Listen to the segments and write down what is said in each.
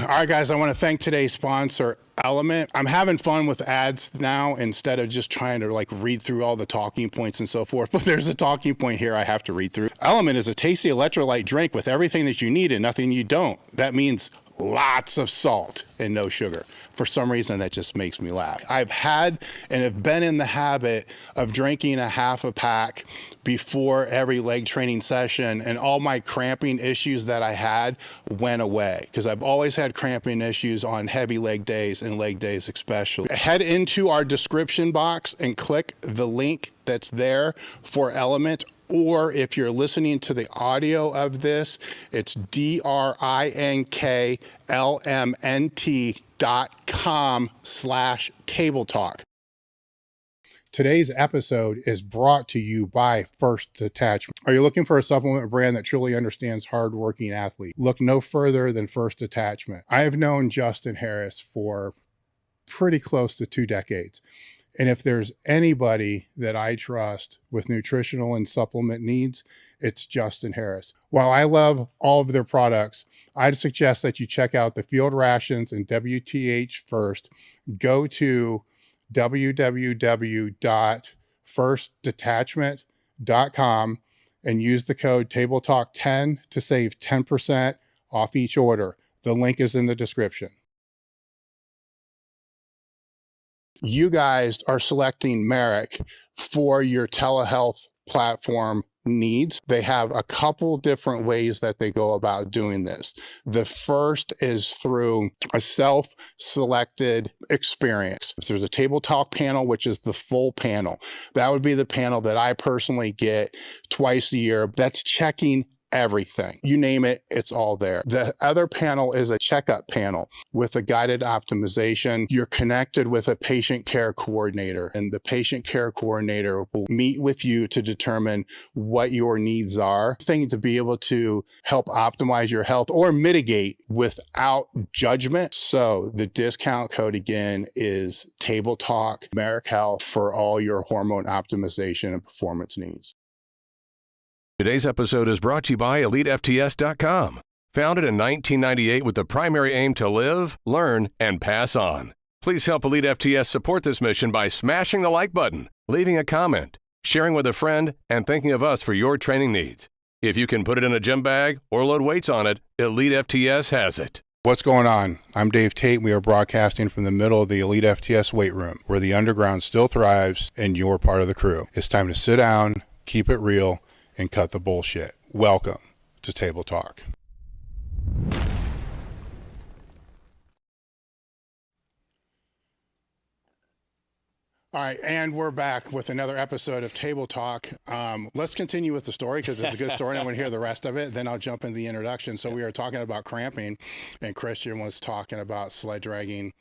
All right, guys, I want to thank today's sponsor, Element. I'm having fun with ads now instead of just trying to like read through all the talking points and so forth. But there's a talking point here I have to read through. Element is a tasty electrolyte drink with everything that you need and nothing you don't. That means lots of salt and no sugar. For some reason, that just makes me laugh. I've had and have been in the habit of drinking a half a pack before every leg training session, and all my cramping issues that I had went away because I've always had cramping issues on heavy leg days and leg days especially. Head into our description box and click the link that's there for Element. Or if you're listening to the audio of this, it's drinklmnt.com/table talk. Today's episode is brought to you by First Detachment. Are you looking for a supplement brand that truly understands hardworking athletes? Look no further than First Detachment. I have known Justin Harris for pretty close to 2 decades. And if there's anybody that I trust with nutritional and supplement needs, it's Justin Harris. While I love all of their products, I'd suggest that you check out the Field Rations and WTH first. Go to www.firstdetachment.com and use the code TableTalk10 to save 10% off each order. The link is in the description. You guys are selecting Merrick for your telehealth platform needs. They have a couple different ways that they go about doing this. The first is through a self-selected experience. There's a Table Talk panel, which is the full panel. That would be the panel that I personally get twice a year. That's checking everything. You name it, it's all there. The other panel is a checkup panel with a guided optimization. You're connected with a patient care coordinator, and the patient care coordinator will meet with you to determine what your needs are. Thing to be able to help optimize your health or mitigate without judgment. So the discount code again is Table Talk Merrick Health for all your hormone optimization and performance needs. Today's episode is brought to you by elitefts.com. Founded in 1998 with the primary aim to live, learn, and pass on. Please help Elite FTS support this mission by smashing the like button, leaving a comment, sharing with a friend, and thinking of us for your training needs. If you can put it in a gym bag or load weights on it, Elite FTS has it. What's going on? I'm Dave Tate. We are broadcasting from the middle of the Elite FTS weight room, where the underground still thrives and you're part of the crew. It's time to sit down, keep it real, and cut the bullshit. Welcome to Table Talk. All right, and we're back with another episode of Table Talk. Let's continue with the story because it's a good story. I want to hear the rest of it. Then I'll jump into the introduction. So we were talking about cramping, and Christian was talking about sled dragging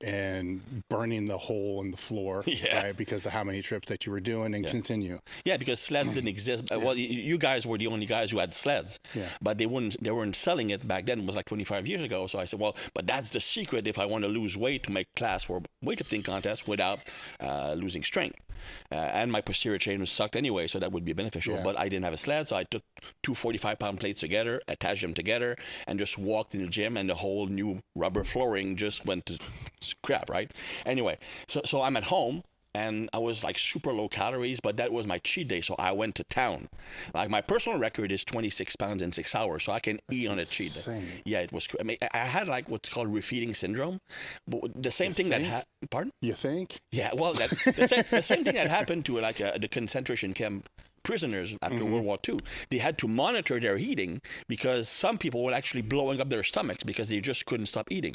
and burning the hole in the floor, right? Because of how many trips that you were doing, and continue. Yeah, because sleds didn't exist. Well, you guys were the only guys who had sleds, but they weren't selling it back then. It was like 25 years ago. So I said, well, but that's the secret if I want to lose weight to make class for weightlifting contests without losing strength. And my posterior chain was sucked anyway, so that would be beneficial. But I didn't have a sled, so I took 2 45-pound plates together, attached them together, and just walked in the gym, and the whole new rubber flooring just went to crap, right? Anyway, so I'm at home, and I was like super low calories, but that was my cheat day, so I went to town. Like my personal record is 26 pounds in 6 hours, so I can eat on a cheat day. Yeah, it was. I mean, I had like what's called refeeding syndrome, but the same thing that happened. Pardon? You think? Yeah, well, the same thing that happened to like the concentration camp prisoners after World War II. They had to monitor their eating because some people were actually blowing up their stomachs because they just couldn't stop eating.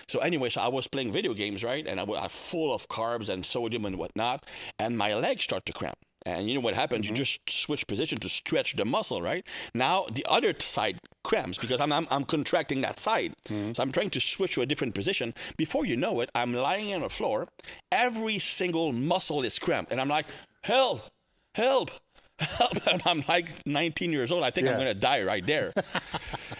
So anyway, so I was playing video games, right? And I was full of carbs and sodium and whatnot, and my legs start to cramp. And you know what happens? You just switch position to stretch the muscle, right? Now the other side cramps because I'm contracting that side. So I'm trying to switch to a different position. Before you know it, I'm lying on the floor. Every single muscle is cramped. And I'm like, help, help. And I'm like 19 years old. I think I'm going to die right there.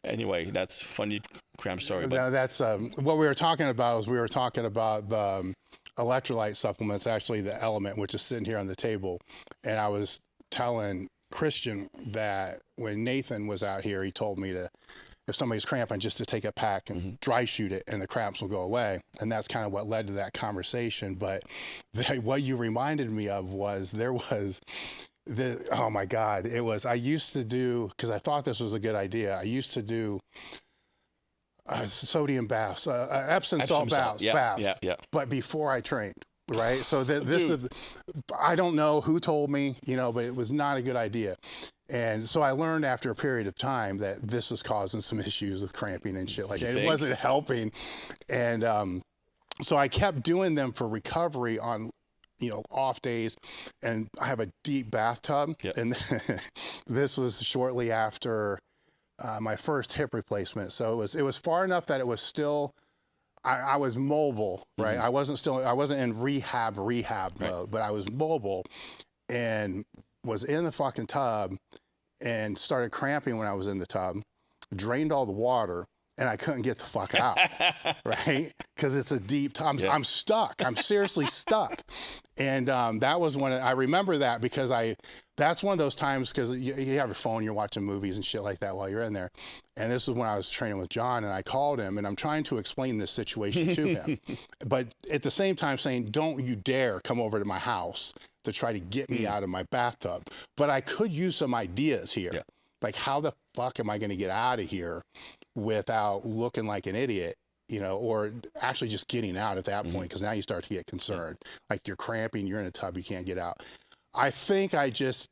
Anyway, that's funny cramp story. But that's what we were talking about. We were talking about the electrolyte supplements, actually the Element, which is sitting here on the table. And I was telling Christian that when Nathan was out here, he told me to if somebody's cramping, just to take a pack and dry shoot it and the cramps will go away. And that's kind of what led to that conversation. But what you reminded me of was oh my God, I used to do, because I thought this was a good idea, I used to do sodium baths, Epsom salt baths, but before I trained. Right. So this is, I don't know who told me, but it was not a good idea. And so I learned after a period of time that this was causing some issues with cramping and shit like that. It wasn't helping. And so I kept doing them for recovery on, off days. And I have a deep bathtub. Yep. And this was shortly after my first hip replacement. So it was far enough that it was still, I was mobile, right? I wasn't in rehab mode, but I was mobile and was in the fucking tub and started cramping when I was in the tub, drained all the water, and I couldn't get the fuck out, right? Because it's a deep tub. I'm stuck. I'm seriously stuck. And that was when I remember that, because that's one of those times, because you have your phone, you're watching movies and shit like that while you're in there. And this is when I was training with John, and I called him, and I'm trying to explain this situation to him. But at the same time saying, don't you dare come over to my house to try to get me out of my bathtub. But I could use some ideas here. Yeah. Like, how the fuck am I going to get out of here without looking like an idiot? Or actually just getting out at that point, because now you start to get concerned. Like, you're cramping, you're in a tub, you can't get out. I think I just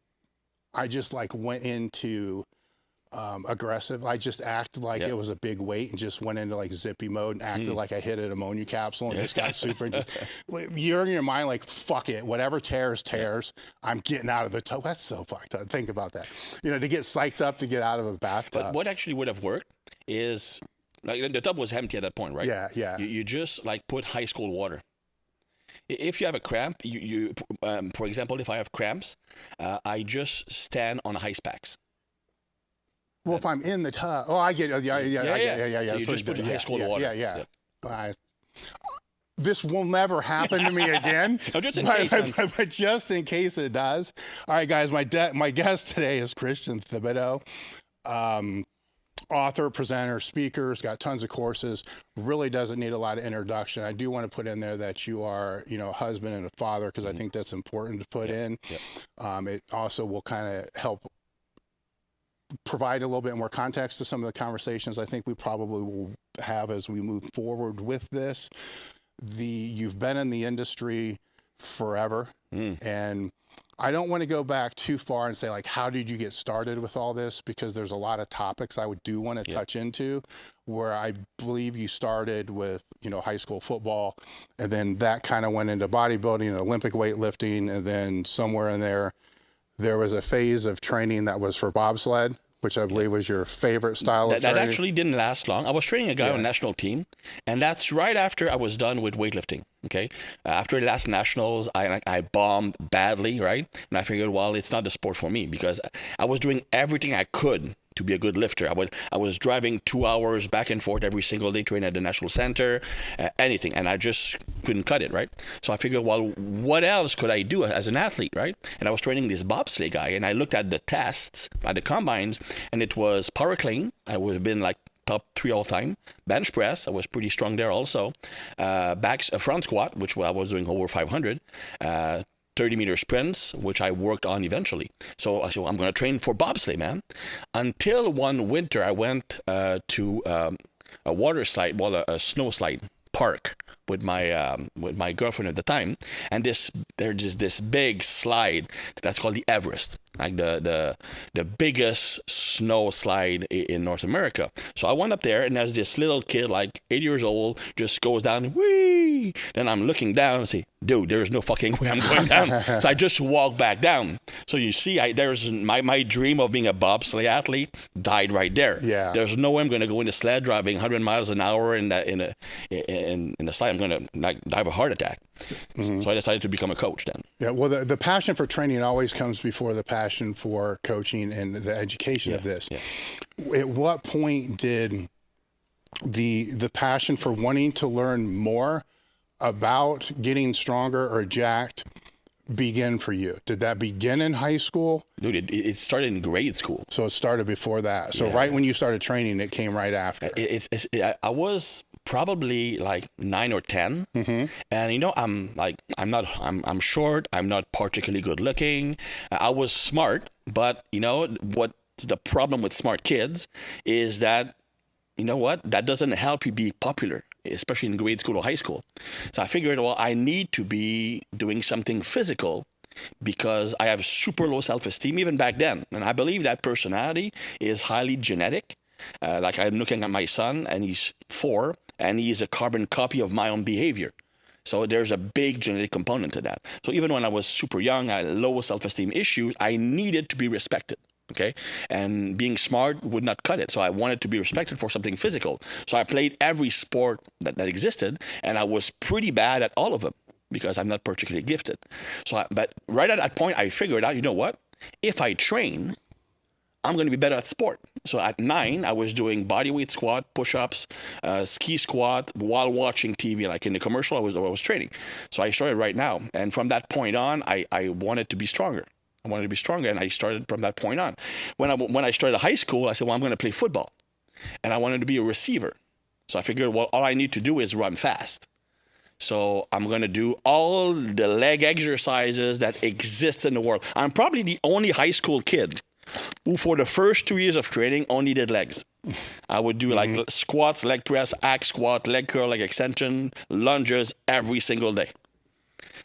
like went into aggressive. I just acted like it was a big weight and just went into like zippy mode and acted like I hit an ammonia capsule and just got super. You're in your mind like, fuck it, whatever tears. I'm getting out of the tub. That's so fucked up. Think about that. To get psyched up to get out of a bathtub. But what actually would have worked is, like, the tub was empty at that point, right? Yeah. You just like put ice cold water. If you have a cramp, for example, if I have cramps, I just stand on ice packs. Well, if I'm in the tub, I get it. Yeah. So you just put the ice cold water. Yeah. This will never happen to me again. No, just in case, but just in case it does. All right, guys, my guest today is Christian Thibaudeau. Author, presenter, speaker, got tons of courses, really doesn't need a lot of introduction. I do want to put in there that you are, a husband and a father, because I think that's important to put in. It also will kind of help provide a little bit more context to some of the conversations I think we probably will have as we move forward with this. You've been in the industry forever, and I don't want to go back too far and say, like, how did you get started with all this? Because there's a lot of topics I do want to touch into, where I believe you started with, high school football, and then that kind of went into bodybuilding and Olympic weightlifting. And then somewhere in there was a phase of training that was for bobsled, which I believe was your favorite style of training. That actually didn't last long. I was training a guy on the national team, and that's right after I was done with weightlifting. Okay. After the last nationals, I bombed badly, right? And I figured, well, it's not the sport for me, because I was doing everything I could to be a good lifter. I was driving 2 hours back and forth every single day, training at the national center, anything, and I just couldn't cut it, right? So I figured, well, what else could I do as an athlete, right? And I was training this bobsleigh guy, and I looked at the tests at the combines, and it was power clean. I would have been like top 3 all time. Bench press, I was pretty strong there also. Front squat, which I was doing over 500. 30-meter sprints, which I worked on eventually. So I said, well, I'm going to train for bobsleigh, man. Until one winter, I went to a water slide, a snow slide park with my girlfriend at the time, and there's this big slide that's called the Everest, like the biggest snow slide in North America. So I went up there, and there's this little kid, like 8 years old, just goes down, whee! Then I'm looking down and say, dude, there's no fucking way I'm going down. So I just walk back down. So you see, there's my dream of being a bobsleigh athlete died right there. Yeah. There's no way I'm going to go into sled driving 100 miles an hour in a slide. I'm going to die of a heart attack. So I decided to become a coach then. Yeah. Well, the passion for training always comes before the passion for coaching and the education of this. Yeah. At what point did the passion for wanting to learn more about getting stronger or jacked begin for you? Did that begin in high school? Dude, it started in grade school. So it started before that. So right when you started training, it came right after. I was probably like 9 or 10, and you know, I'm short. I'm not particularly good looking. I was smart, but you know what? The problem with smart kids is that, you know what? That doesn't help you be popular, especially in grade school or high school. So I figured, well, I need to be doing something physical because I have super low self-esteem even back then. And I believe that personality is highly genetic. Like I'm looking at my son, and he's 4, and he's a carbon copy of my own behavior. So there's a big genetic component to that. So even when I was super young, I had low self-esteem issues, I needed to be respected. Okay. And being smart would not cut it. So I wanted to be respected for something physical. So I played every sport that existed, and I was pretty bad at all of them because I'm not particularly gifted. But right at that point, I figured out, you know what? If I train, I'm going to be better at sport. So at 9, I was doing bodyweight squat, push-ups, ski squat while watching TV. Like in the commercial, I was training. So I started right now. And from that point on, I wanted to be stronger. I wanted to be stronger, and I started from that point on. When I started high school, I said, well, I'm going to play football, and I wanted to be a receiver. So I figured, well, all I need to do is run fast. So I'm going to do all the leg exercises that exist in the world. I'm probably the only high school kid who, for the first 2 years of training, only did legs. I would do like squats, leg press, hack squat, leg curl, leg extension, lunges every single day.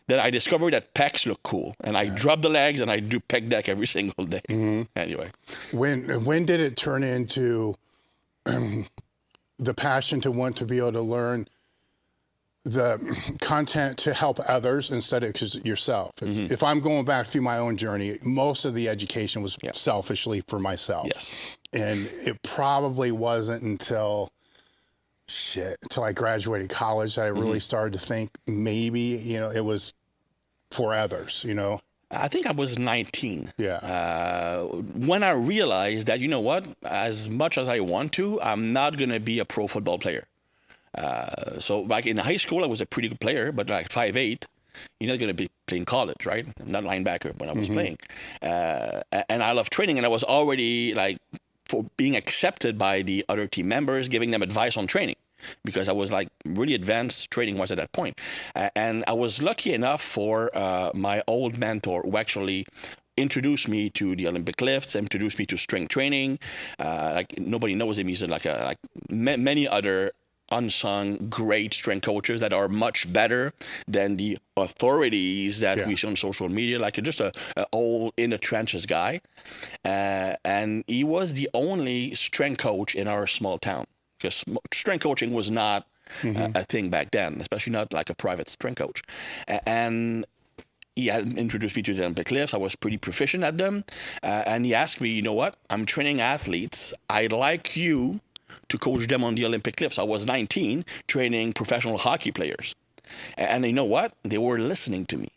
Then I discovered that pecs look cool, and I drop the legs and I do pec deck every single day. Anyway, when did it turn into the passion to want to be able to learn the content to help others instead of yourself? If I'm going back through my own journey, most of the education was selfishly for myself. Yes, and it probably wasn't until I graduated college that I really started to think maybe, you know, it was for others, you know. I think I was 19. Yeah. When I realized that, you know what, as much as I want to, I'm not going to be a pro football player. So like in high school, I was a pretty good player, but like 5'8", you're not going to be playing college, right? I'm not a linebacker when I was playing. And I love training, and I was already like for being accepted by the other team members, giving them advice on training, because I was like really advanced training was at that point. And I was lucky enough for my old mentor who actually introduced me to the Olympic lifts, introduced me to strength training. Like nobody knows him. He's like many other unsung great strength coaches that are much better than the authorities that we see on social media, like just a old in the trenches guy. And he was the only strength coach in our small town, because strength coaching was not a thing back then, especially not like a private strength coach. And he had introduced me to the Olympic lifts. I was pretty proficient at them. And he asked me, you know what, I'm training athletes. I'd like you to coach them on the Olympic lifts. I was 19, training professional hockey players. And you know what? They were listening to me,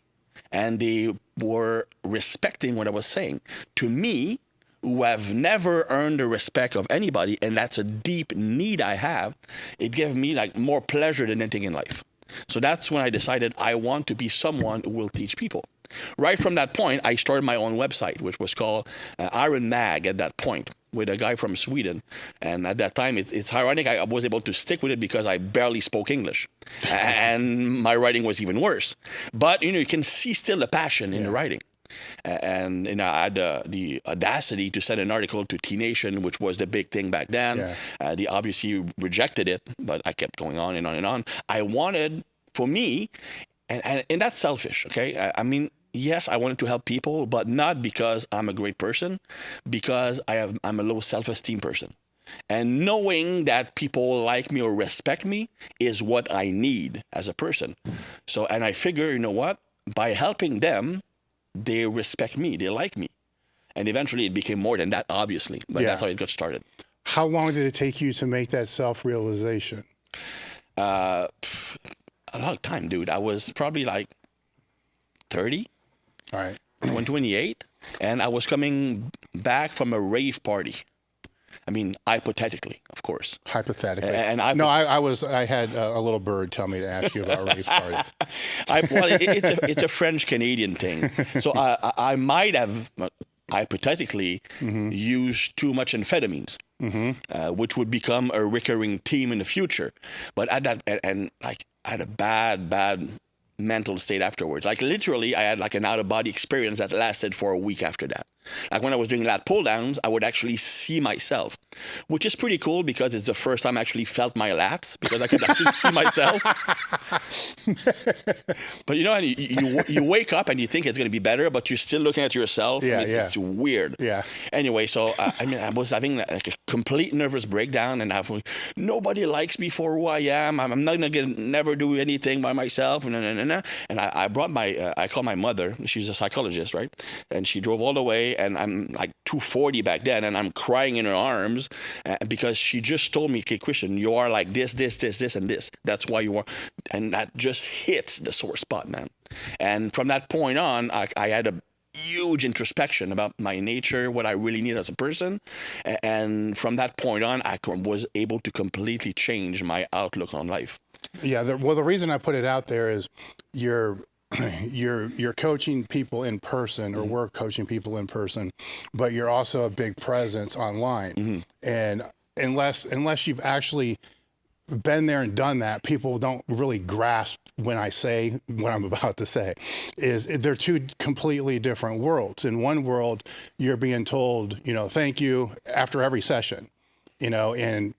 and they were respecting what I was saying. To me, who have never earned the respect of anybody, and that's a deep need I have, it gave me like more pleasure than anything in life. So that's when I decided I want to be someone who will teach people. Right from that point, I started my own website, which was called Iron Mag at that point, with a guy from Sweden. And at that time, it's ironic, I was able to stick with it because I barely spoke English. And my writing was even worse. But, you know, you can see still the passion in the writing. And you know, I had the audacity to send an article to T-Nation, which was the big thing back then. They obviously rejected it, but I kept going on and on and on. I wanted, for me, and that's selfish, okay? I mean, yes, I wanted to help people, but not because I'm a great person, because I'm a low self-esteem person. And knowing that people like me or respect me is what I need as a person. So, and I figure, you know what? By helping them, they respect me, they like me. And eventually it became more than that, obviously. But that's how it got started. How long did it take you to make that self-realization? A long time, dude. I was probably like 30. All right. 28, and I was coming back from a rave party. I mean, hypothetically, of course. Hypothetically. And I had a little bird tell me to ask you about rave parties. It's a French Canadian thing. So I might have hypothetically used too much amphetamines, which would become a recurring theme in the future. But I had a bad mental state afterwards. Like literally, I had like an out-of-body experience that lasted for a week after that. Like when I was doing lat pull downs, I would actually see myself, which is pretty cool because it's the first time I actually felt my lats because I could actually see myself. But you know, you wake up and you think it's going to be better, but you're still looking at yourself. Yeah, and it's weird. Yeah. Anyway, so I was having like a complete nervous breakdown, and nobody likes me for who I am. I'm not gonna never do anything by myself. And I brought I called my mother. She's a psychologist, right? And she drove all the way. And I'm like 240 back then, and I'm crying in her arms because she just told me, "Okay, Christian, you are like this, and this. That's why you are," and that just hits the sore spot, man. And from that point on, I had a huge introspection about my nature, what I really need as a person, and from that point on, I was able to completely change my outlook on life. Yeah. The reason I put it out there is you're coaching people in person, or we're coaching people in person, but you're also a big presence online. And unless you've actually been there and done that, people don't really grasp when I say what I'm about to say. They're two completely different worlds. In one world, you're being told, thank you after every session, and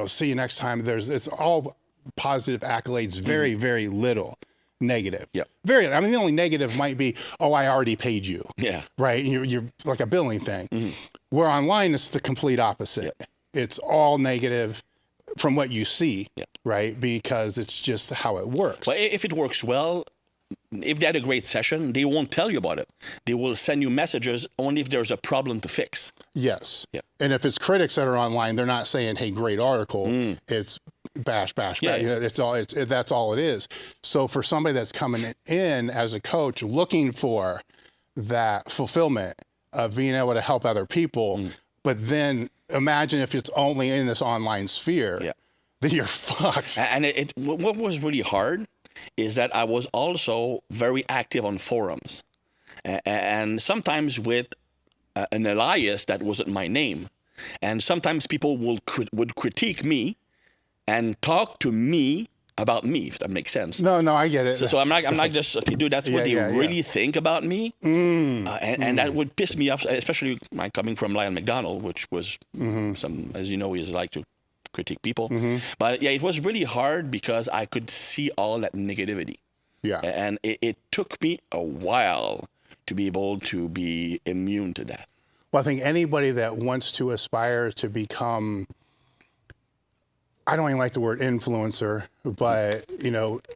see you next time. It's all positive accolades, very, very little negative. Yeah. The only negative might be, oh, I already paid you. Yeah. Right. And you're like a billing thing. Where online, it's the complete opposite. Yeah. It's all negative from what you see. Yeah. Right. Because it's just how it works. But if it works well, if they had a great session, they won't tell you about it. They will send you messages only if there's a problem to fix. Yes. Yeah. And if it's critics that are online, they're not saying, hey, great article. It's bash. Yeah. That's all it is. So for somebody that's coming in as a coach looking for that fulfillment of being able to help other people, but then imagine if it's only in this online sphere, then you're fucked. And what was really hard is that I was also very active on forums, and sometimes with an alias that wasn't my name, and sometimes people would critique me and talk to me about me, if that makes sense. No, I get it. So I'm not just, okay, dude, that's what they really think about me. And that would piss me off, especially coming from Lyon McDonald, which was as you know, he's like to critique people. But yeah, it was really hard because I could see all that negativity. Yeah. And it took me a while to be able to be immune to that. Well, I think anybody that wants to aspire to become, I don't even like the word influencer, but,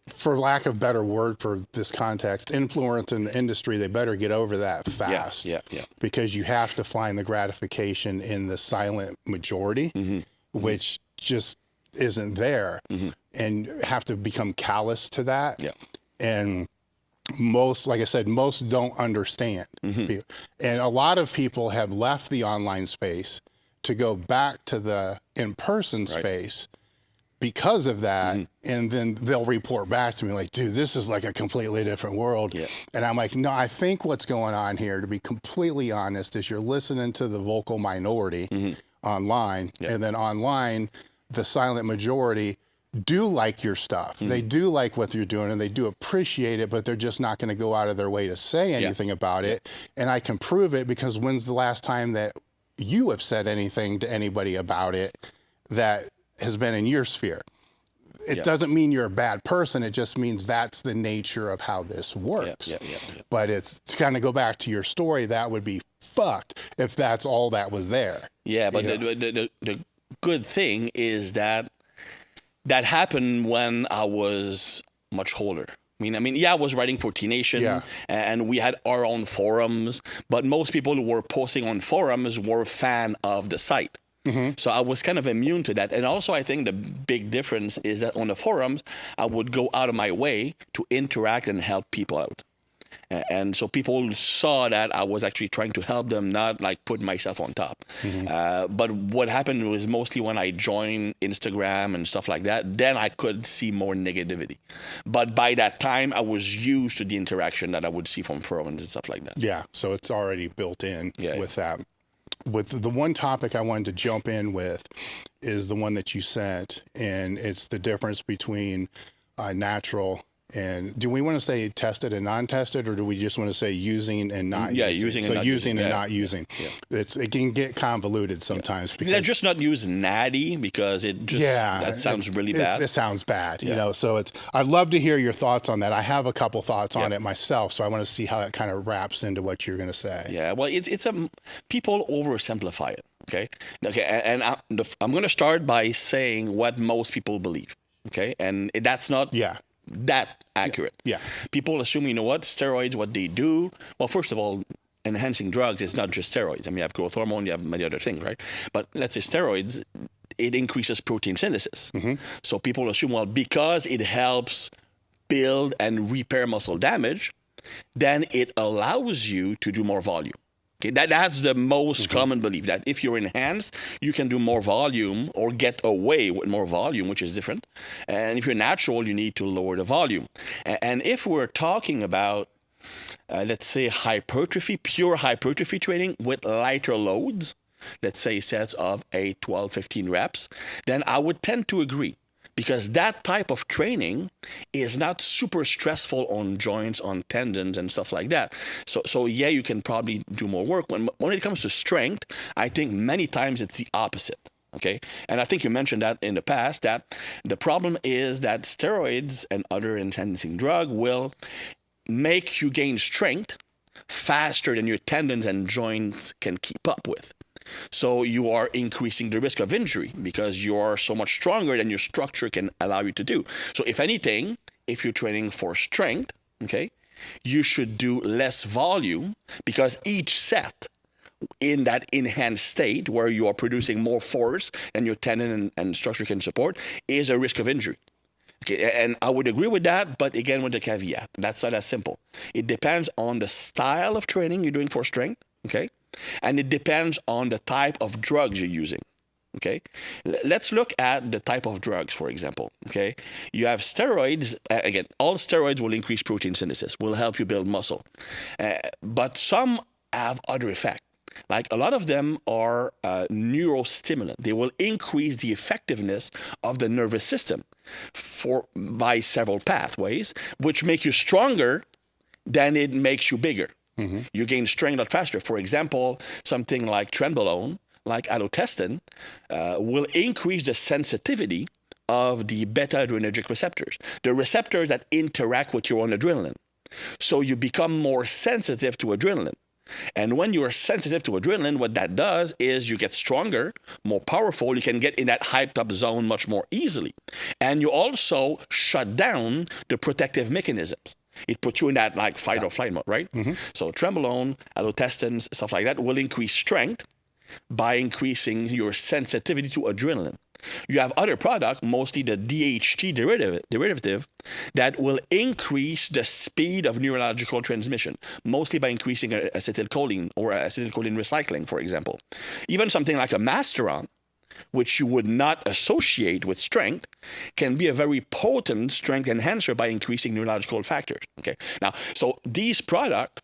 for lack of better word for this context, influence in the industry, they better get over that fast. Yeah. Because you have to find the gratification in the silent majority, which just isn't there, and have to become callous to that. Yeah. And most, like I said, most don't understand. And a lot of people have left the online space to go back to the in-person space because of that. And then they'll report back to me like, dude, this is like a completely different world. Yeah. And I'm like, no, I think what's going on here, to be completely honest, is you're listening to the vocal minority online. And then online, the silent majority do like your stuff. They do like what you're doing, and they do appreciate it, but they're just not going to go out of their way to say anything about it. And I can prove it because when's the last time that you have said anything to anybody about it that has been in your sphere? It doesn't mean you're a bad person. It just means that's the nature of how this works. But it's to kind of go back to your story, that would be fucked if that's all that was there. Yeah, but the good thing is that happened when I was much older. I mean, I was writing for T-Nation, and we had our own forums, but most people who were posting on forums were fan of the site. So I was kind of immune to that. And also, I think the big difference is that on the forums, I would go out of my way to interact and help people out. And so people saw that I was actually trying to help them, not like put myself on top. But what happened was mostly when I joined Instagram and stuff like that, then I could see more negativity. But by that time, I was used to the interaction that I would see from forums and stuff like that. Yeah, so it's already built in with that. With the one topic I wanted to jump in with is the one that you sent, and it's the difference between natural and, do we want to say tested and non-tested, or do we just want to say using and not using? Using so and not using and yeah. not using. Yeah. It can get convoluted sometimes. Because, they're just not use natty because it just that sounds really bad. It sounds bad, you know. So I'd love to hear your thoughts on that. I have a couple thoughts on it myself, so I want to see how that kind of wraps into what you're going to say. Yeah, well, it's people oversimplify it. Okay, and I'm going to start by saying what most people believe. Okay, and that's not that accurate. Yeah. People assume, you know what, steroids, what they do. Well, first of all, enhancing drugs is not just steroids. I mean, you have growth hormone, you have many other things, right? But let's say steroids, it increases protein synthesis. So people assume, well, because it helps build and repair muscle damage, then it allows you to do more volume. Okay, that's the most common belief, that if you're enhanced, you can do more volume or get away with more volume, which is different. And if you're natural, you need to lower the volume. And if we're talking about, let's say, hypertrophy, pure hypertrophy training with lighter loads, let's say sets of 8, 12, 15 reps, then I would tend to agree. Because that type of training is not super stressful on joints, on tendons, and stuff like that. So yeah, you can probably do more work. When it comes to strength, I think many times it's the opposite. Okay, and I think you mentioned that in the past, that the problem is that steroids and other enhancing drug will make you gain strength faster than your tendons and joints can keep up with. So you are increasing the risk of injury because you are so much stronger than your structure can allow you to do. So if anything, if you're training for strength, okay, you should do less volume, because each set in that enhanced state where you are producing more force than your tendon and structure can support is a risk of injury. Okay, and I would agree with that, but again, with the caveat, that's not as simple. It depends on the style of training you're doing for strength, okay? And it depends on the type of drugs you're using, okay? Let's look at the type of drugs, for example, okay? You have steroids. Again, all steroids will increase protein synthesis, will help you build muscle. But some have other effects. Like a lot of them are neurostimulant. They will increase the effectiveness of the nervous system by several pathways, which make you stronger than it makes you bigger. You gain strength a lot faster. For example, something like trenbolone, like allotestin, will increase the sensitivity of the beta-adrenergic receptors, the receptors that interact with your own adrenaline. So you become more sensitive to adrenaline. And when you are sensitive to adrenaline, what that does is you get stronger, more powerful. You can get in that hyped up zone much more easily. And you also shut down the protective mechanisms. It puts you in that like fight or flight mode, right? So trenbolone, allotestins, stuff like that will increase strength by increasing your sensitivity to adrenaline. You have other products, mostly the DHT derivative, that will increase the speed of neurological transmission, mostly by increasing acetylcholine or acetylcholine recycling, for example. Even something like a Masteron, which you would not associate with strength, can be a very potent strength enhancer by increasing neurological factors. Okay, now, so these products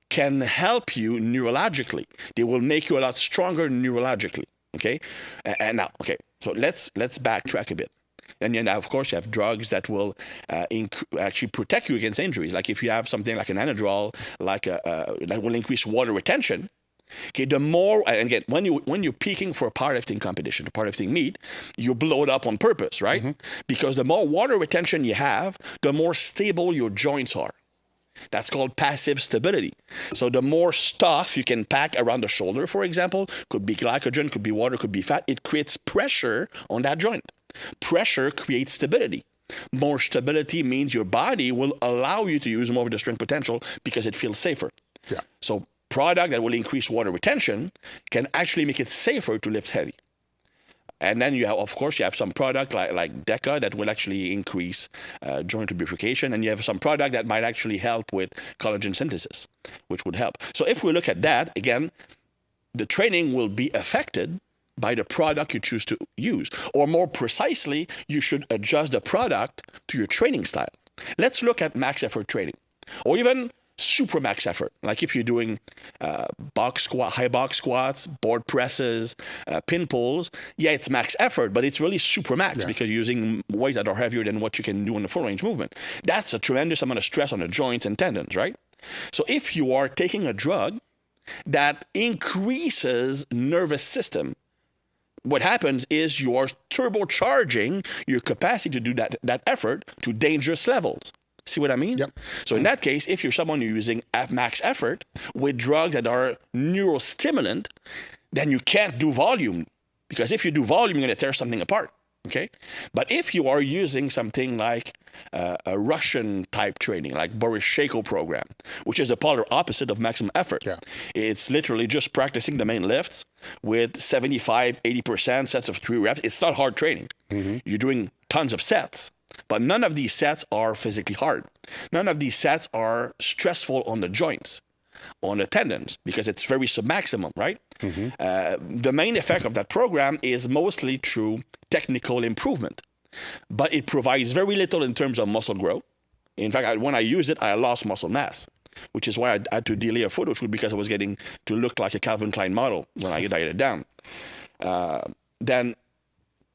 can help you neurologically. They will make you a lot stronger neurologically. Okay, and now, okay, so let's backtrack a bit. And then, of course, you have drugs that will actually protect you against injuries. Like if you have something like an anadrol, that will increase water retention. Okay, the more, and again, when you're peaking for a powerlifting competition, a powerlifting meet, you blow it up on purpose, right? Because the more water retention you have, the more stable your joints are. That's called passive stability. So the more stuff you can pack around the shoulder, for example, could be glycogen, could be water, could be fat, it creates pressure on that joint. Pressure creates stability. More stability means your body will allow you to use more of the strength potential because it feels safer. Yeah. So product that will increase water retention can actually make it safer to lift heavy. And then you have, of course, you have some product like DECA that will actually increase joint lubrication, and you have some product that might actually help with collagen synthesis, which would help. So if we look at that, again, the training will be affected by the product you choose to use. Or more precisely, you should adjust the product to your training style. Let's look at max effort training, or even super max effort. Like if you're doing high box squats, board presses, pin pulls, yeah, it's max effort, but it's really super max because you're using weights that are heavier than what you can do in the full range movement. That's a tremendous amount of stress on the joints and tendons, right? So if you are taking a drug that increases nervous system, what happens is you are turbocharging your capacity to do that effort to dangerous levels. See what I mean? Yep. So in that case, if you're someone who's using max effort with drugs that are neurostimulant, then you can't do volume, because if you do volume, you're going to tear something apart. Okay. But if you are using something like a Russian type training, like Boris Shaiko program, which is the polar opposite of maximum effort. Yeah. It's literally just practicing the main lifts with 75, 80% sets of 3 reps. It's not hard training. Mm-hmm. You're doing tons of sets, but none of these sets are physically hard. None of these sets are stressful on the joints, on the tendons, because it's very submaximum, right? Mm-hmm. The main effect of that program is mostly through technical improvement, but it provides very little in terms of muscle growth. In fact, when I used it, I lost muscle mass, which is why I had to delay a photo shoot, because I was getting to look like a Calvin Klein model when I dieted down. Then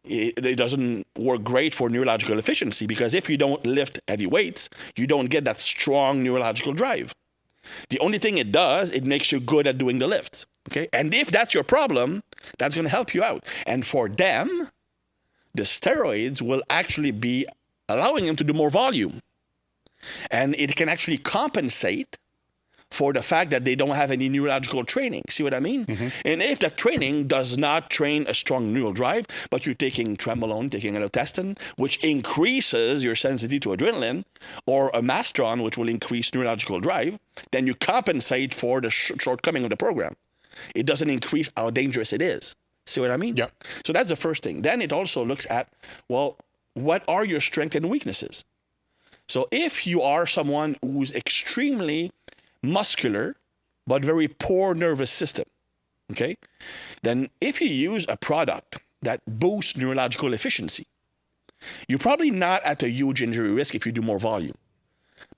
it doesn't work great for neurological efficiency, because if you don't lift heavy weights, you don't get that strong neurological drive. The only thing it does, it makes you good at doing the lifts. Okay, and if that's your problem, that's going to help you out. And for them, the steroids will actually be allowing them to do more volume. And it can actually compensate for the fact that they don't have any neurological training. See what I mean? Mm-hmm. And if that training does not train a strong neural drive, but you're taking trenbolone, taking allotestin, which increases your sensitivity to adrenaline, or a mastron, which will increase neurological drive, then you compensate for the shortcoming of the program. It doesn't increase how dangerous it is. See what I mean? Yeah. So that's the first thing. Then it also looks at, well, what are your strengths and weaknesses? So if you are someone who's extremely muscular, but very poor nervous system, okay, then if you use a product that boosts neurological efficiency, you're probably not at a huge injury risk if you do more volume,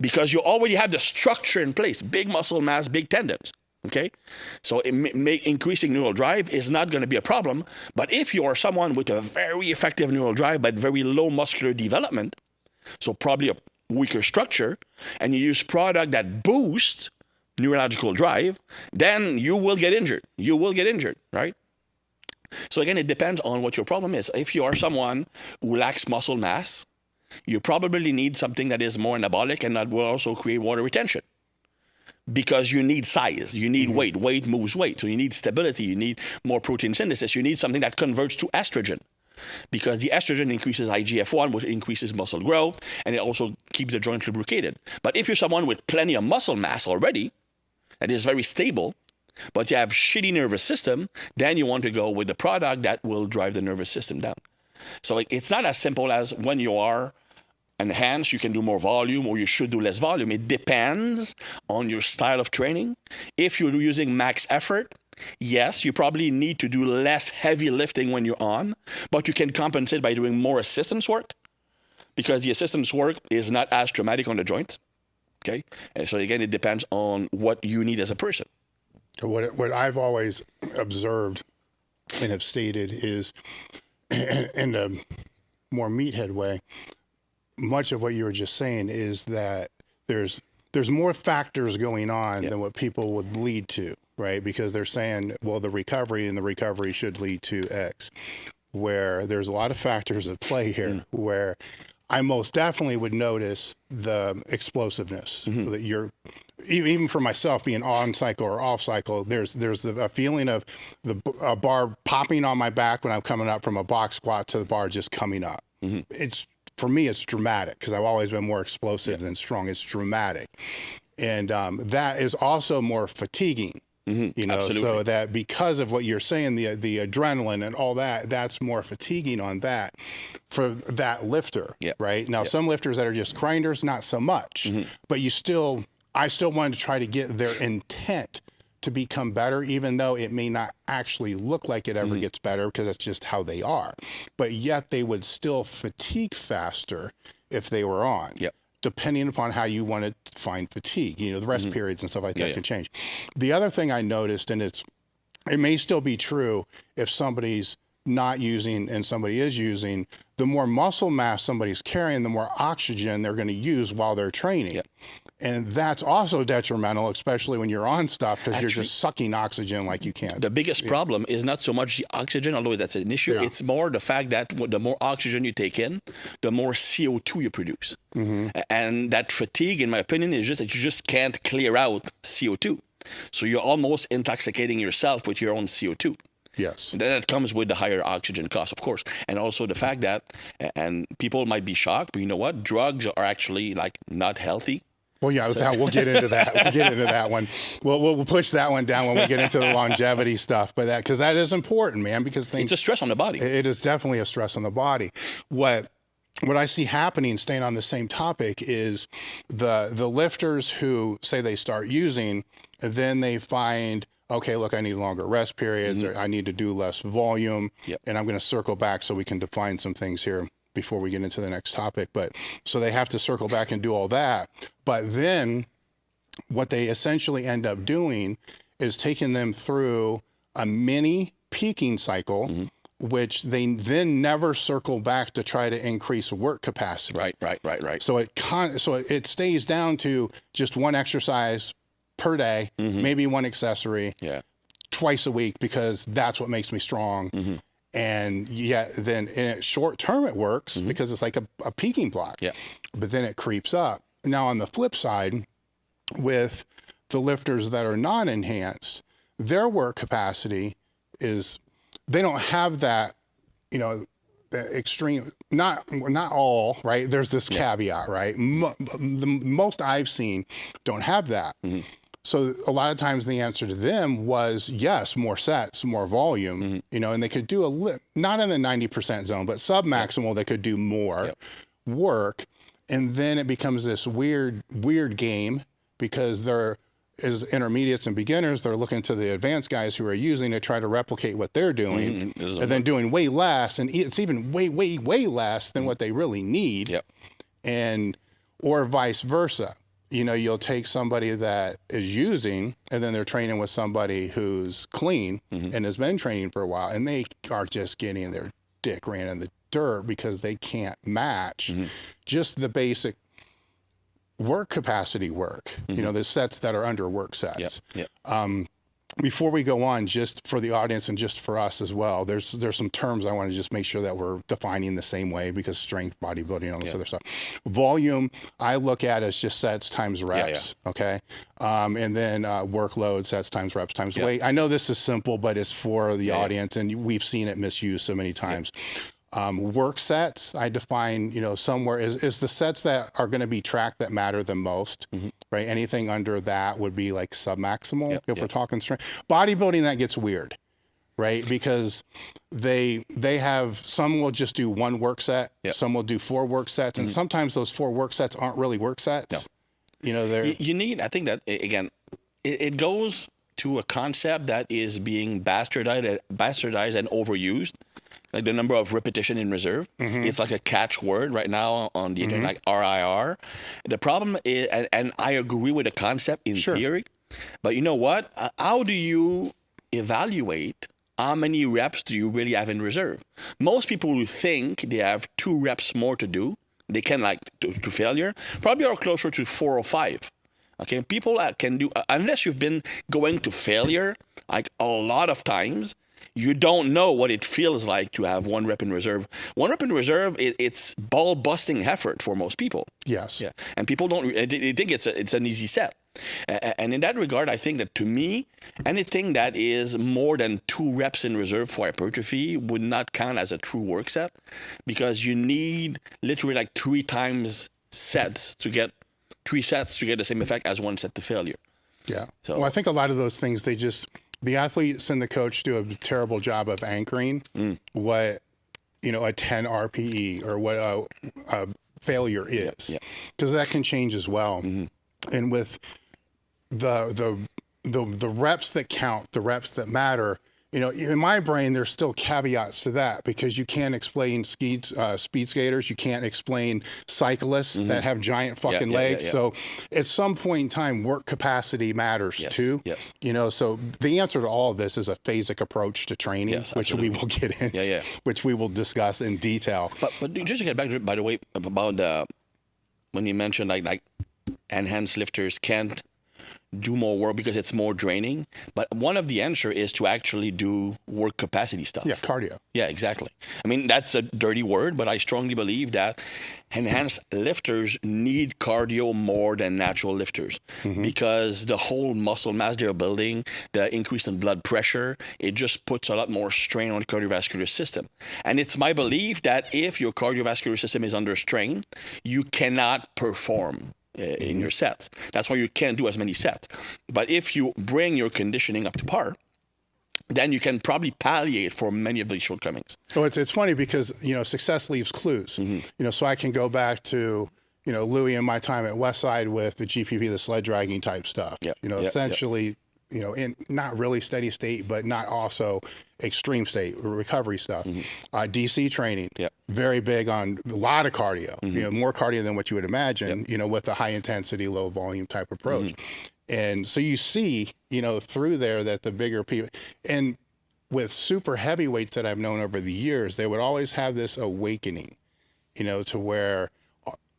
because you already have the structure in place, big muscle mass, big tendons. Okay, so increasing neural drive is not going to be a problem. But if you are someone with a very effective neural drive but very low muscular development, so probably a weaker structure, and you use product that boosts neurological drive, then you will get injured. You will get injured, right? So again, it depends on what your problem is. If you are someone who lacks muscle mass, you probably need something that is more anabolic and that will also create water retention. Because you need size, you need weight. Weight moves weight. So you need stability, you need more protein synthesis, you need something that converts to estrogen. Because the estrogen increases IGF-1, which increases muscle growth, and it also keeps the joint lubricated. But if you're someone with plenty of muscle mass already, that is very stable, but you have shitty nervous system, then you want to go with the product that will drive the nervous system down. So it's not as simple as when you are enhanced, you can do more volume, or you should do less volume. It depends on your style of training. If you're using max effort, yes, you probably need to do less heavy lifting when you're on, but you can compensate by doing more assistance work, because the assistance work is not as traumatic on the joints. Okay, and so again, it depends on what you need as a person. What I've always observed and have stated is, in a more meathead way, much of what you were just saying is that there's more factors going on than what people would lead to, right? Because they're saying, well, the recovery should lead to X, where there's a lot of factors at play here, where I most definitely would notice the explosiveness that you're, even for myself being on cycle or off cycle, there's a feeling of a bar popping on my back when I'm coming up from a box squat to the bar just coming up. For me, it's dramatic, because I've always been more explosive than strong. It's dramatic. And that is also more fatiguing, Absolutely. So that because of what you're saying, the adrenaline and all that, that's more fatiguing on that for that lifter, right? Now, some lifters that are just grinders, not so much, but I still wanted to try to get their intent to become better, even though it may not actually look like it ever gets better because that's just how they are. But yet they would still fatigue faster if they were on. Depending upon how you want to define fatigue, the rest periods and stuff like that can change. The other thing I noticed, and it may still be true if somebody's not using and somebody is using, the more muscle mass somebody's carrying, the more oxygen they're going to use while they're training. And that's also detrimental, especially when you're on stuff, because you're just sucking oxygen like you can't. The biggest problem is not so much the oxygen, although that's an issue. It's more the fact that the more oxygen you take in, the more CO2 you produce. And that fatigue, in my opinion, is just that you just can't clear out CO2. So you're almost intoxicating yourself with your own CO2. Yes. That comes with the higher oxygen cost, of course. And also the fact that, and people might be shocked, but you know what? Drugs are actually not healthy. Well, yeah, we'll get into that. We'll get into that one. We'll push that one down when we get into the longevity stuff. But because that is important, man, because it's a stress on the body. It is definitely a stress on the body. What I see happening, staying on the same topic, is the lifters who say they start using, then they find, okay, look, I need longer rest periods, or I need to do less volume, and I'm going to circle back so we can define some things here before we get into the next topic. But so they have to circle back and do all that. But then what they essentially end up doing is taking them through a mini peaking cycle, which they then never circle back to try to increase work capacity. Right. So it stays down to just one exercise per day, maybe one accessory, twice a week, because that's what makes me strong. And then in short term it works because it's like a peaking block. But then it creeps up. Now on the flip side, with the lifters that are non-enhanced, their work capacity is, they don't have that, extreme, not all, right? There's this caveat, right? The most I've seen don't have that. So a lot of times the answer to them was, yes, more sets, more volume, and they could do not in the 90% zone, but sub-maximal, they could do more work. And then it becomes this weird game, because they're, as intermediates and beginners, they're looking to the advanced guys who are using to try to replicate what they're doing, and then doing way less, and it's even way less than what they really need, or vice versa. You'll take somebody that is using, and then they're training with somebody who's clean and has been training for a while, and they are just getting their dick ran in the dirt because they can't match just the basic work capacity work, the sets that are under work sets. Before we go on, just for the audience and just for us as well, there's some terms I want to just make sure that we're defining the same way, because strength, bodybuilding, all this other stuff. Volume, I look at as just sets times reps, okay? And then workload, sets times reps times weight. I know this is simple, but it's for the audience, and we've seen it misused so many times. Work sets, I define, somewhere is the sets that are going to be tracked that matter the most, right? Anything under that would be like sub-maximal if we're talking strength. Bodybuilding, that gets weird, right? Because they have, some will just do one work set, some will do 4 work sets, and sometimes those 4 work sets aren't really work sets. You need, I think that, again, it goes to a concept that is being bastardized and overused. Like the number of repetition in reserve. It's like a catchword right now on the internet, like RIR. The problem is, and I agree with the concept in theory, but you know what? How do you evaluate how many reps do you really have in reserve? Most people who think they have 2 reps more to do, they can to failure, probably are closer to 4 or 5. Okay, people that can do, unless you've been going to failure like a lot of times, you don't know what it feels like to have 1 rep in reserve. 1 rep in reserve, it's ball-busting effort for most people. Yes. And people they think it's an easy set. And in that regard, I think that to me, anything that is more than 2 reps in reserve for hypertrophy would not count as a true work set, because you need literally 3 times sets to get 3 sets to get the same effect as 1 set to failure. Yeah. So, Well, I think a lot of those things, the athletes and the coach do a terrible job of anchoring what, a 10 RPE or what a failure is, because that can change as well. And with the reps that count, the reps that matter, in my brain, there's still caveats to that, because you can't explain speed skaters. You can't explain cyclists that have giant fucking legs. So at some point in time, work capacity matters too. Yes. So the answer to all of this is a phasic approach to training, which we will get into, which we will discuss in detail. But just to get back to it, by the way, about when you mentioned like enhanced lifters can't do more work because it's more draining, but one of the answer is to actually do work capacity stuff. Yeah, cardio. Yeah, exactly. I mean, that's a dirty word, but I strongly believe that enhanced lifters need cardio more than natural lifters, because the whole muscle mass they're building, the increase in blood pressure, it just puts a lot more strain on the cardiovascular system. And it's my belief that if your cardiovascular system is under strain, you cannot perform in your sets. That's why you can't do as many sets. But if you bring your conditioning up to par, then you can probably palliate for many of these shortcomings. So it's funny because, success leaves clues. So I can go back to, Louis and my time at Westside with the GPP, the sled dragging type stuff. Essentially, in not really steady state, but not also extreme state recovery stuff. DC training, very big on a lot of cardio, more cardio than what you would imagine, with a high intensity, low volume type approach. And so you see, through there that the bigger people, and with super heavyweights that I've known over the years, they would always have this awakening, to where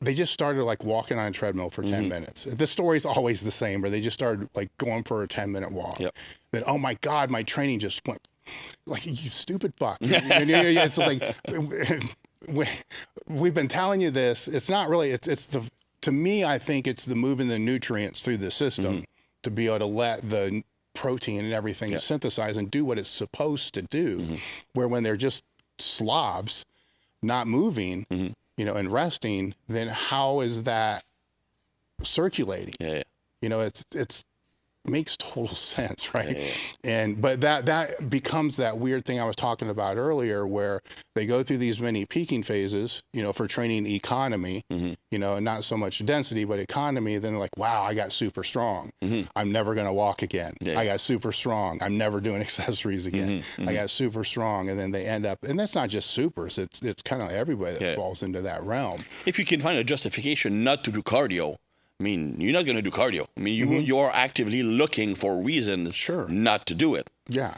they just started like walking on a treadmill for 10 minutes. The story's always the same, where they just started like going for a 10-minute walk. Then, oh my God, my training just went like, you stupid fuck. It's like, we've been telling you this. It's not really, to me, I think it's the moving the nutrients through the system to be able to let the protein and everything synthesize and do what it's supposed to do. Where when they're just slobs, not moving, and resting, then how is that circulating? It's makes total sense, right? But that becomes that weird thing I was talking about earlier, where they go through these many peaking phases, for training economy, and not so much density, but economy. Then they're like, wow, I got super strong. I'm never going to walk again. I got super strong. I'm never doing accessories again. I got super strong. And then they end up, and that's not just supers. It's kind of everybody that falls into that realm. If you can find a justification not to do cardio, I mean, you're not going to do cardio. I mean, you're actively looking for reasons not to do it. Yeah.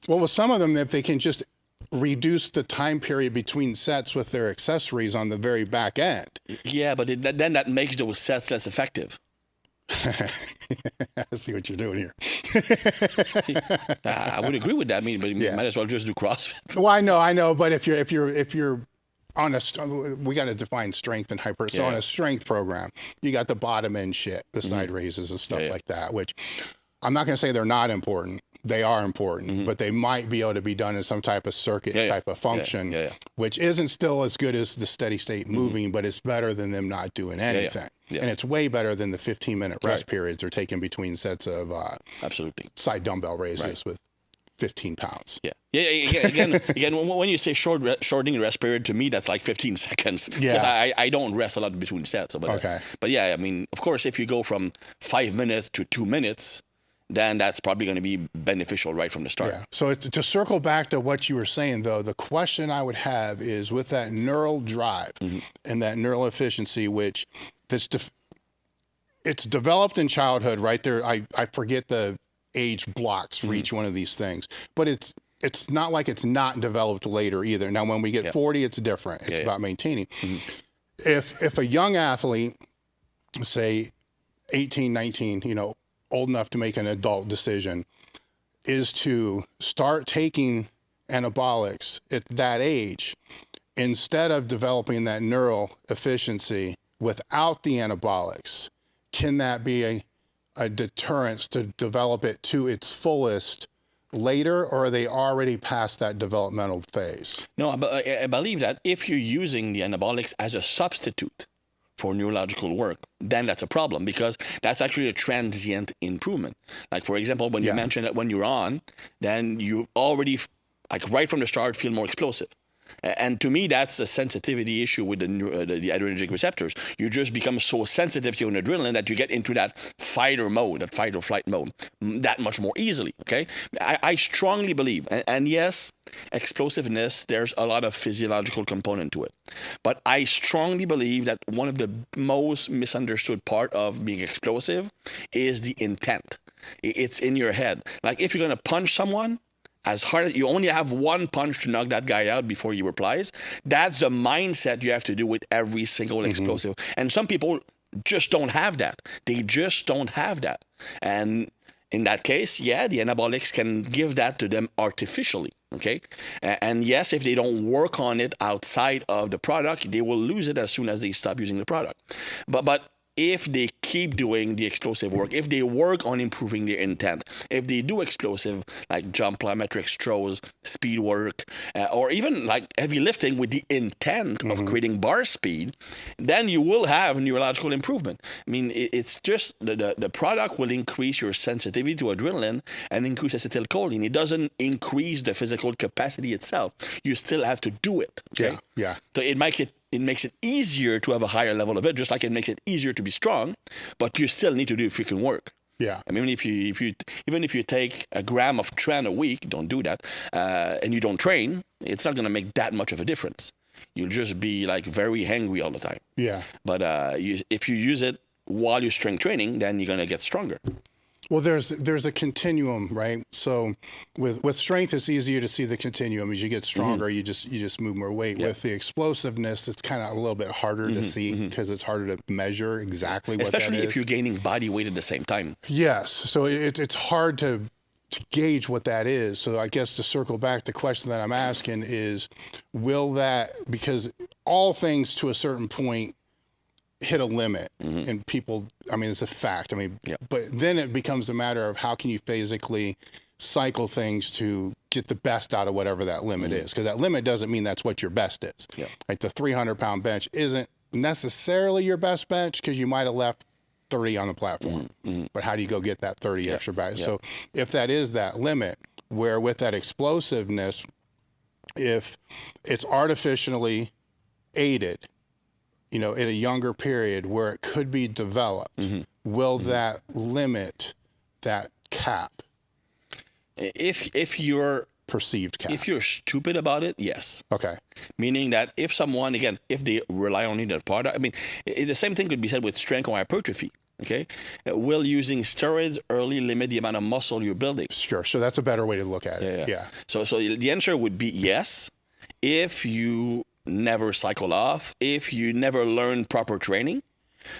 Well, with some of them, if they can just reduce the time period between sets with their accessories on the very back end. Yeah, but then that makes those sets less effective. I see what you're doing here. See, I would agree with that. I mean, but you might as well just do CrossFit. Well, I know. But if you're on we got to define strength and hyper. So on a strength program, you got the bottom end shit, the side raises and stuff like that, which I'm not going to say they're not important. They are important, but they might be able to be done in some type of circuit type of function, which isn't still as good as the steady state moving, but it's better than them not doing anything. And it's way better than the 15-minute rest periods they're taking between sets of side dumbbell raises with 15 pounds. Again, when you say shortening rest period, to me, that's like 15 seconds. Because I don't rest a lot between sets. But I mean, of course, if you go from 5 minutes to 2 minutes, then that's probably going to be beneficial right from the start. So to circle back to what you were saying, though, the question I would have is with that neural drive and that neural efficiency, which it's developed in childhood, right there. I forget the age blocks for each one of these things, but it's not like it's not developed later either. Now, when we get 40, it's different. It's about maintaining. If a young athlete, say 18, 19, old enough to make an adult decision, is to start taking anabolics at that age, instead of developing that neural efficiency without the anabolics, can that be a deterrence to develop it to its fullest later, or are they already past that developmental phase? No, but I believe that if you're using the anabolics as a substitute for neurological work, then that's a problem, because that's actually a transient improvement. Like, for example, when you mentioned that when you're on, then you already, like right from the start, feel more explosive. And to me, that's a sensitivity issue with the adrenergic receptors. You just become so sensitive to your adrenaline that you get into that fight or flight mode, that much more easily, okay? I strongly believe, and yes, explosiveness, there's a lot of physiological component to it. But I strongly believe that one of the most misunderstood part of being explosive is the intent. It's in your head. Like, if you're going to punch someone, as hard, you only have one punch to knock that guy out before he replies. That's the mindset you have to do with every single explosive. And some people just don't have that. They just don't have that. And in that case, the anabolics can give that to them artificially, okay? And yes, if they don't work on it outside of the product, they will lose it as soon as they stop using the product. But if they keep doing the explosive work, if they work on improving their intent, if they do explosive like jump, plyometrics, throws, speed work, or even like heavy lifting with the intent of creating bar speed, then you will have neurological improvement. I mean, it's just the product will increase your sensitivity to adrenaline and increase acetylcholine. It doesn't increase the physical capacity itself. You still have to do it. Okay? Yeah. So it makes it easier to have a higher level of it, just like it makes it easier to be strong, but you still need to do freaking work. Yeah. I mean, even if you take a gram of tren a week, don't do that, and you don't train, it's not going to make that much of a difference. You'll just be like very hangry all the time. Yeah. But if you use it while you're strength training, then you're going to get stronger. Well, there's a continuum, right? So with strength, it's easier to see the continuum. As you get stronger, you just move more weight. Yeah. With the explosiveness, it's kind of a little bit harder to see because it's harder to measure exactly what that is. Especially if you're gaining body weight at the same time. Yes. So it's hard to gauge what that is. So I guess to circle back, the question that I'm asking is, will that, because all things to a certain point hit a limit and people, I mean, it's a fact. I mean, but then it becomes a matter of how can you physically cycle things to get the best out of whatever that limit is. Because that limit doesn't mean that's what your best is. Yeah. Like the 300-pound bench isn't necessarily your best bench because you might have left 30 on the platform. But how do you go get that 30 extra back? So if that is that limit, where with that explosiveness, if it's artificially aided, you know, in a younger period where it could be developed, will that limit that cap? If you're perceived cap. If you're stupid about it, yes. Okay. Meaning that if someone, again, if they rely on the product, I mean, the same thing could be said with strength or hypertrophy. Okay, will using steroids early limit the amount of muscle you're building? Sure. So that's a better way to look at it. Yeah. So the answer would be yes, if you never cycle off, if you never learn proper training.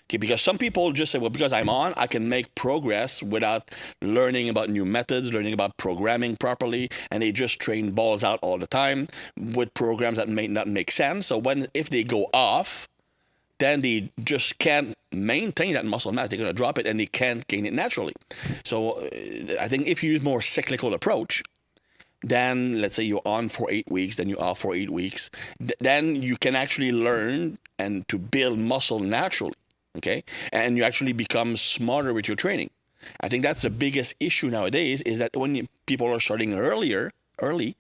Okay, because some people just say, well, because I'm on, I can make progress without learning about new methods, learning about programming properly, and they just train balls out all the time with programs that may not make sense. So if they go off, then they just can't maintain that muscle mass. They're going to drop it and they can't gain it naturally. So I think if you use more cyclical approach, then let's say you're on for 8 weeks, then you're off for 8 weeks, then you can actually learn and to build muscle naturally. Okay, and you actually become smarter with your training. I think that's the biggest issue nowadays, is that when people are starting early,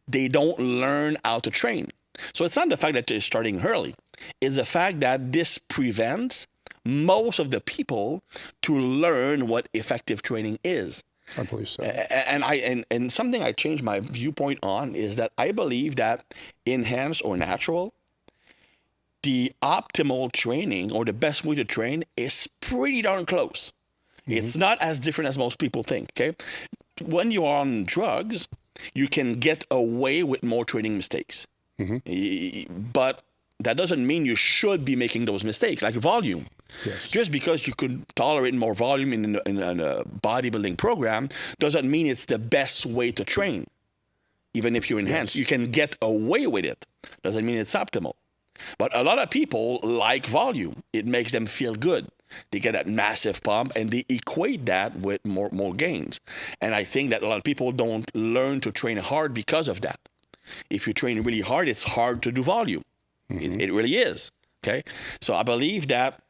they don't learn how to train. So it's not the fact that they're starting early. It's the fact that this prevents most of the people to learn what effective training is. I believe so. And something I changed my viewpoint on is that I believe that enhanced or natural, the optimal training or the best way to train is pretty darn close. It's not as different as most people think, okay? When you're on drugs, you can get away with more training mistakes. But that doesn't mean you should be making those mistakes, like volume. Yes. Just because you could tolerate more volume in a bodybuilding program doesn't mean it's the best way to train. Even if you enhance, you can get away with it. Doesn't mean it's optimal. But a lot of people like volume. It makes them feel good. They get that massive pump and they equate that with more gains. And I think that a lot of people don't learn to train hard because of that. If you train really hard, it's hard to do volume. It really is. Okay, so I believe that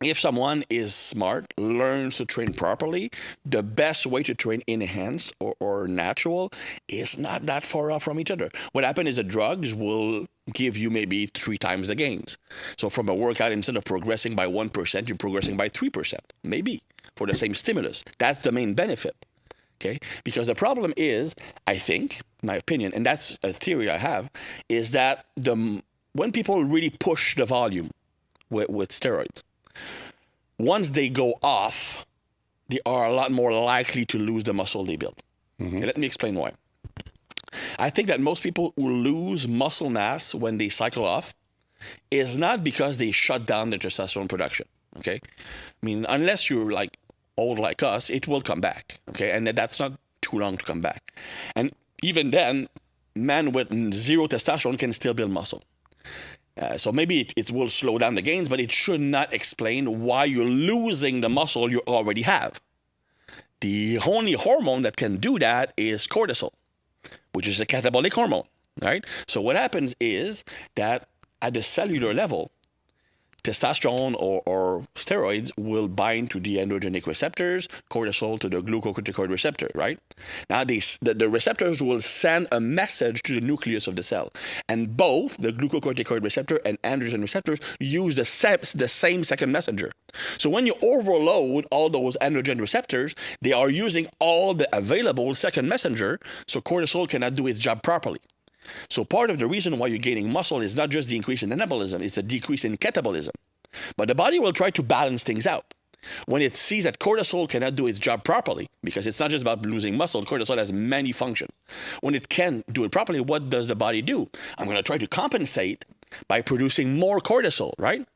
if someone is smart, learns to train properly, the best way to train enhanced or natural is not that far off from each other. What happens is the drugs will give you maybe 3 times the gains. So from a workout, instead of progressing by 1%, you're progressing by 3%, maybe, for the same stimulus. That's the main benefit. Okay, because the problem is, I think, my opinion, and that's a theory I have, is that when people really push the volume with steroids, once they go off, they are a lot more likely to lose the muscle they built. Mm-hmm. Let me explain why. I think that most people who lose muscle mass when they cycle off is not because they shut down their testosterone production. Okay, I mean, unless you're like old like us, it will come back. Okay, and that's not too long to come back. And even then, men with 0 testosterone can still build muscle. So maybe it will slow down the gains, but it should not explain why you're losing the muscle you already have. The only hormone that can do that is cortisol, which is a catabolic hormone, right? So what happens is that at the cellular level, testosterone or steroids will bind to the androgenic receptors, cortisol to the glucocorticoid receptor, right? Now, the receptors will send a message to the nucleus of the cell. And both the glucocorticoid receptor and androgen receptors use the same second messenger. So when you overload all those androgen receptors, they are using all the available second messenger, so cortisol cannot do its job properly. So part of the reason why you're gaining muscle is not just the increase in anabolism, it's the decrease in catabolism. But the body will try to balance things out. When it sees that cortisol cannot do its job properly, because it's not just about losing muscle, cortisol has many functions. When it can do it properly, what does the body do? I'm going to try to compensate by producing more cortisol, right?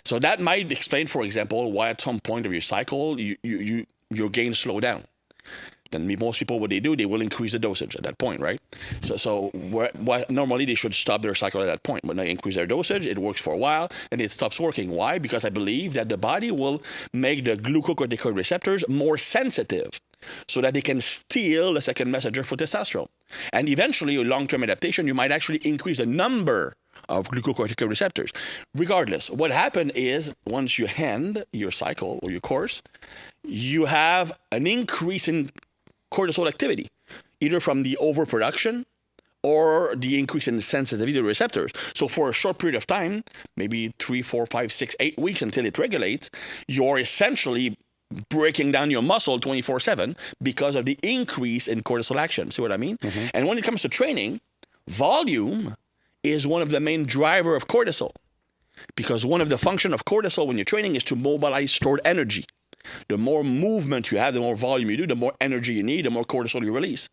So that might explain, for example, why at some point of your cycle, your gains slow down. Then most people, what they do, they will increase the dosage at that point, right? So normally they should stop their cycle at that point. When they increase their dosage, it works for a while, and it stops working. Why? Because I believe that the body will make the glucocorticoid receptors more sensitive so that they can steal the second messenger for testosterone. And eventually, a long-term adaptation, you might actually increase the number of glucocorticoid receptors. Regardless, what happened is once you end your cycle or your course, you have an increase in cortisol activity, either from the overproduction or the increase in sensitivity to receptors. So for a short period of time, maybe 3, 4, 5, 6, 8 weeks until it regulates, you're essentially breaking down your muscle 24/7 because of the increase in cortisol action. See what I mean? Mm-hmm. And when it comes to training, volume is one of the main driver of cortisol, because one of the function of cortisol when you're training is to mobilize stored energy. The more movement you have, the more volume you do, the more energy you need, the more cortisol you release.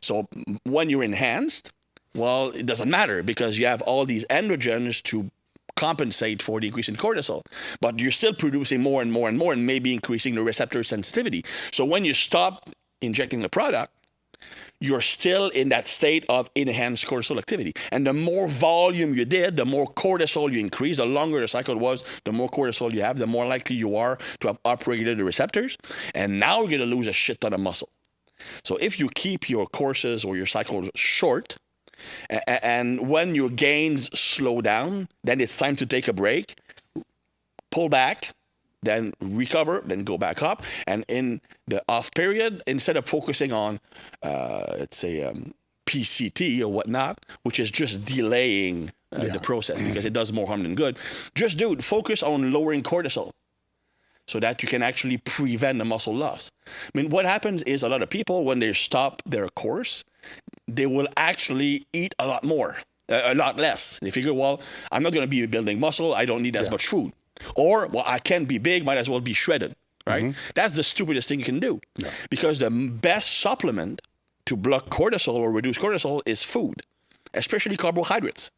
So when you're enhanced, well, it doesn't matter because you have all these androgens to compensate for the increase in cortisol. But you're still producing more and more and more and maybe increasing the receptor sensitivity. So when you stop injecting the product, you're still in that state of enhanced cortisol activity. And the more volume you did, the more cortisol you increase. The longer the cycle was, the more cortisol you have, the more likely you are to have upregulated the receptors. And now you're going to lose a shit ton of muscle. So if you keep your courses or your cycles short, and when your gains slow down, then it's time to take a break, pull back, then recover, then go back up. And in the off period, instead of focusing on, let's say, PCT or whatnot, which is just delaying the process because it does more harm than good, just focus on lowering cortisol so that you can actually prevent the muscle loss. I mean, what happens is a lot of people, when they stop their course, they will actually eat a lot more, a lot less. They figure, well, I'm not going to be building muscle. I don't need as much food. Or, well, I can't be big, might as well be shredded, right? Mm-hmm. That's the stupidest thing you can do. Yeah. Because the best supplement to block cortisol or reduce cortisol is food, especially carbohydrates.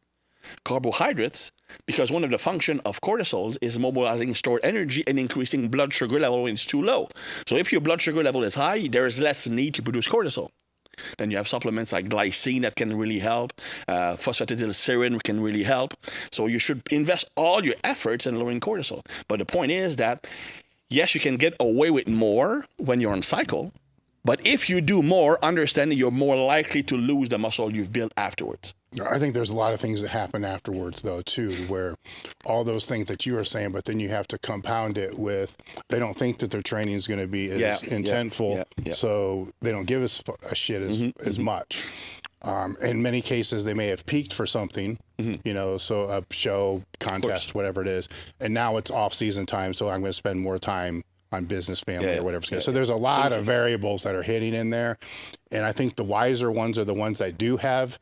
Carbohydrates, because one of the functions of cortisols is mobilizing stored energy and increasing blood sugar level when it's too low. So if your blood sugar level is high, there is less need to produce cortisol. Then you have supplements like glycine that can really help. Phosphatidylserine can really help. So you should invest all your efforts in lowering cortisol. But the point is that, yes, you can get away with more when you're on cycle, But if you do more, understand that you're more likely to lose the muscle you've built afterwards. I think there's a lot of things that happen afterwards, though, too, where all those things that you were saying, but then you have to compound it with, they don't think that their training is going to be as intentful, so they don't give a shit as much. In many cases, they may have peaked for something, you know, so a show, contest, whatever it is, and now it's off-season time, so I'm going to spend more time on business, family, or whatever. So there's a lot of variables that are hitting in there, and I think the wiser ones are the ones that do have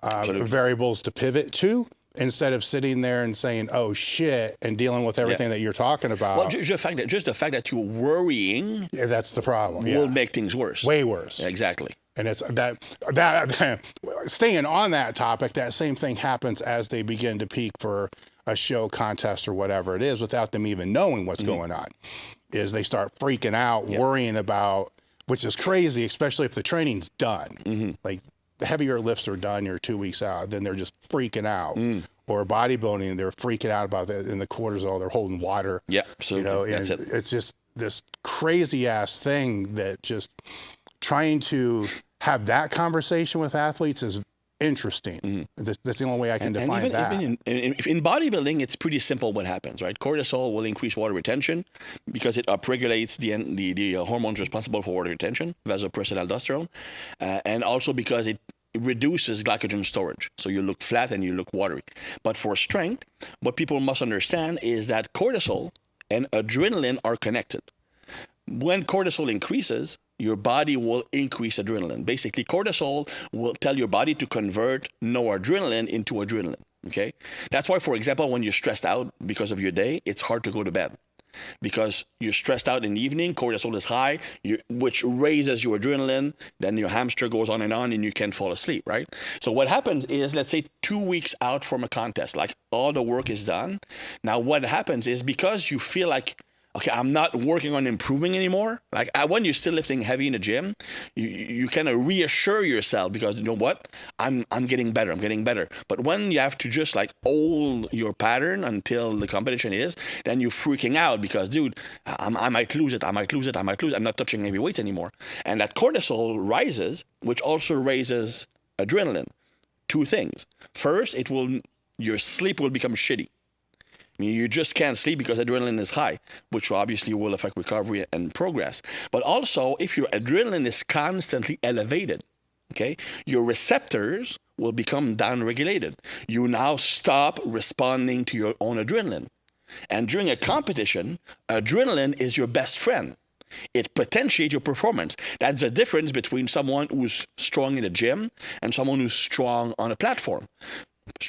variables to pivot to, instead of sitting there and saying, oh shit, and dealing with everything that you're talking about. Well, just the fact that you're worrying, that's the problem, will make things worse. Way worse. Exactly. And it's that staying on that topic, that same thing happens as they begin to peak for a show, contest, or whatever it is, without them even knowing what's going on, is they start freaking out, worrying about, which is crazy, especially if the training's done. Like, the heavier lifts are done, you're 2 weeks out, then they're just freaking out. Or bodybuilding, they're freaking out about that in the cortisol, they're holding water. Yeah, absolutely. You know, and it's just this crazy ass thing that just trying to have that conversation with athletes is interesting. That's the only way I can define that. Even in bodybuilding, it's pretty simple what happens, right? Cortisol will increase water retention because it upregulates the hormones responsible for water retention, vasopressin, aldosterone, and also because it reduces glycogen storage. So you look flat and you look watery. But for strength, what people must understand is that cortisol and adrenaline are connected. When cortisol increases, your body will increase adrenaline. Basically, cortisol will tell your body to convert noradrenaline into adrenaline, okay? That's why, for example, when you're stressed out because of your day, it's hard to go to bed. Because you're stressed out in the evening, cortisol is high, which raises your adrenaline, then your hamster goes on and you can't fall asleep, right? So what happens is, let's say 2 weeks out from a contest, like all the work is done. Now what happens is, because you feel like, okay, I'm not working on improving anymore. Like when you're still lifting heavy in the gym, you kind of reassure yourself, because you know what, I'm getting better. I'm getting better. But when you have to just like hold your pattern until the competition is, then you're freaking out because, dude, I might lose it. I'm not touching heavy weights anymore. And that cortisol rises, which also raises adrenaline. Two things. First, your sleep will become shitty. I mean, you just can't sleep because adrenaline is high, which obviously will affect recovery and progress. But also, if your adrenaline is constantly elevated, okay, your receptors will become downregulated. You now stop responding to your own adrenaline. And during a competition, adrenaline is your best friend. It potentiates your performance. That's the difference between someone who's strong in a gym and someone who's strong on a platform.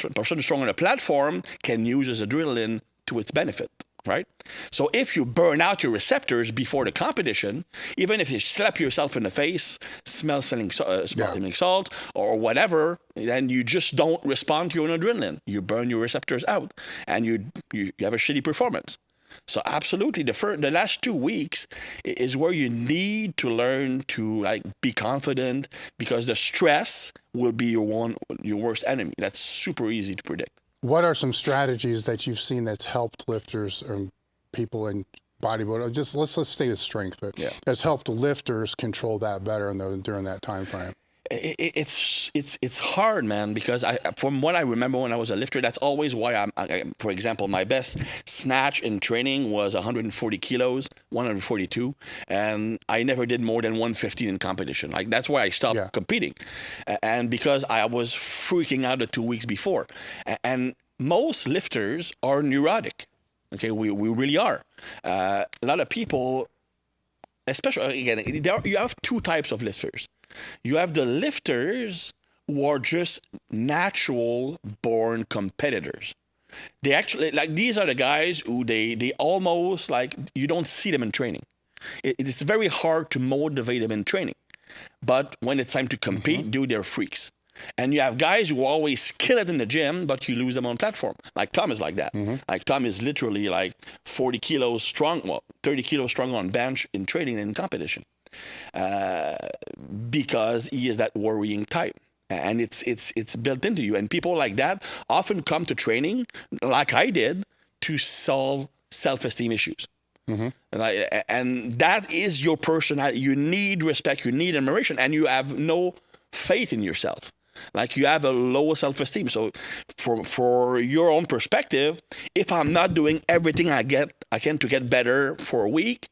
A person strong on a platform can use his adrenaline to its benefit, right? So if you burn out your receptors before the competition, even if you slap yourself in the face, smell smelling salt or whatever, then you just don't respond to your own adrenaline. You burn your receptors out and you have a shitty performance. So absolutely, the last 2 weeks is where you need to learn to like be confident, because the stress will be your worst enemy. That's super easy to predict. What are some strategies that you've seen that's helped lifters and people in bodybuilding? Just let's stay with strength. That's helped lifters control that better during that time frame. It's hard, man, because from what I remember when I was a lifter, that's always why for example, my best snatch in training was 140 kilos, 142, and I never did more than 115 in competition. Like, that's why I stopped competing, and because I was freaking out the 2 weeks before. And most lifters are neurotic. Okay, we really are. A lot of people, especially, again, you have two types of lifters. You have the lifters who are just natural born competitors. They actually, like, these are the guys who they almost, like, you don't see them in training. It's very hard to motivate them in training. But when it's time to compete, dude, they're freaks. And you have guys who always kill it in the gym, but you lose them on platform. Like Tom is like that. Like Tom is literally like 40 kilos strong, 30 kilos strong on bench in training and in competition. Because he is that worrying type, and it's built into you. And people like that often come to training, like I did, to solve self-esteem issues. And that is your personality. You need respect, you need admiration, and you have no faith in yourself. Like you have a low self-esteem. So for your own perspective, if I'm not doing everything I can to get better for a week,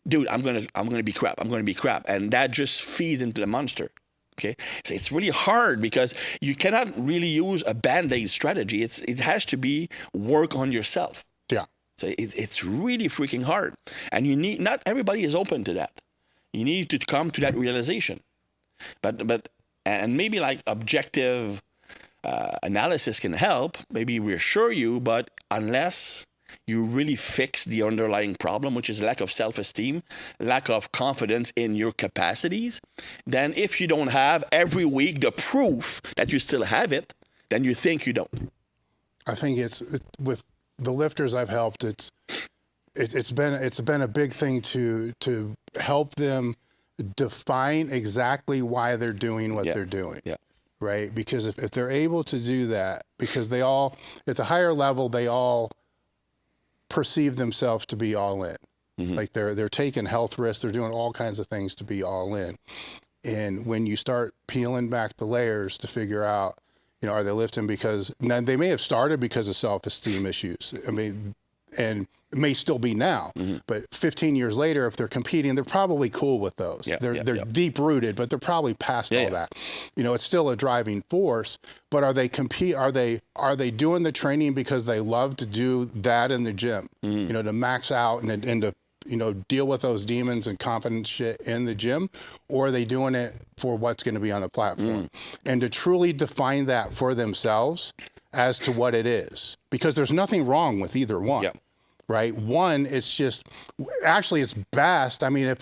dude, I'm gonna be crap. I'm gonna be crap. And that just feeds into the monster. Okay. So it's really hard because you cannot really use a band-aid strategy. It has to be work on yourself. Yeah. So it's really freaking hard. And not everybody is open to that. You need to come to that realization. And maybe like objective analysis can help, maybe reassure you, but unless you really fix the underlying problem, which is lack of self-esteem, lack of confidence in your capacities, then if you don't have every week the proof that you still have it, then you think you don't. I think with the lifters I've helped, it's been a big thing to help them define exactly why they're doing what they're doing. Yeah. Right? Because if they're able to do that, because they all, at the higher level, they all perceive themselves to be all in. Like they're taking health risks, they're doing all kinds of things to be all in. And when you start peeling back the layers to figure out, are they lifting because, now they may have started because of self-esteem issues. I mean, and it may still be now, but 15 years later, if they're competing, they're probably cool with those. They're deep rooted, but they're probably past all that. It's still a driving force, but are they doing the training because they love to do that in the gym, to max out and to, deal with those demons and confidence shit in the gym, or are they doing it for what's going to be on the platform? And to truly define that for themselves as to what it is, because there's nothing wrong with either one. Right? One, it's just, actually it's best. I mean,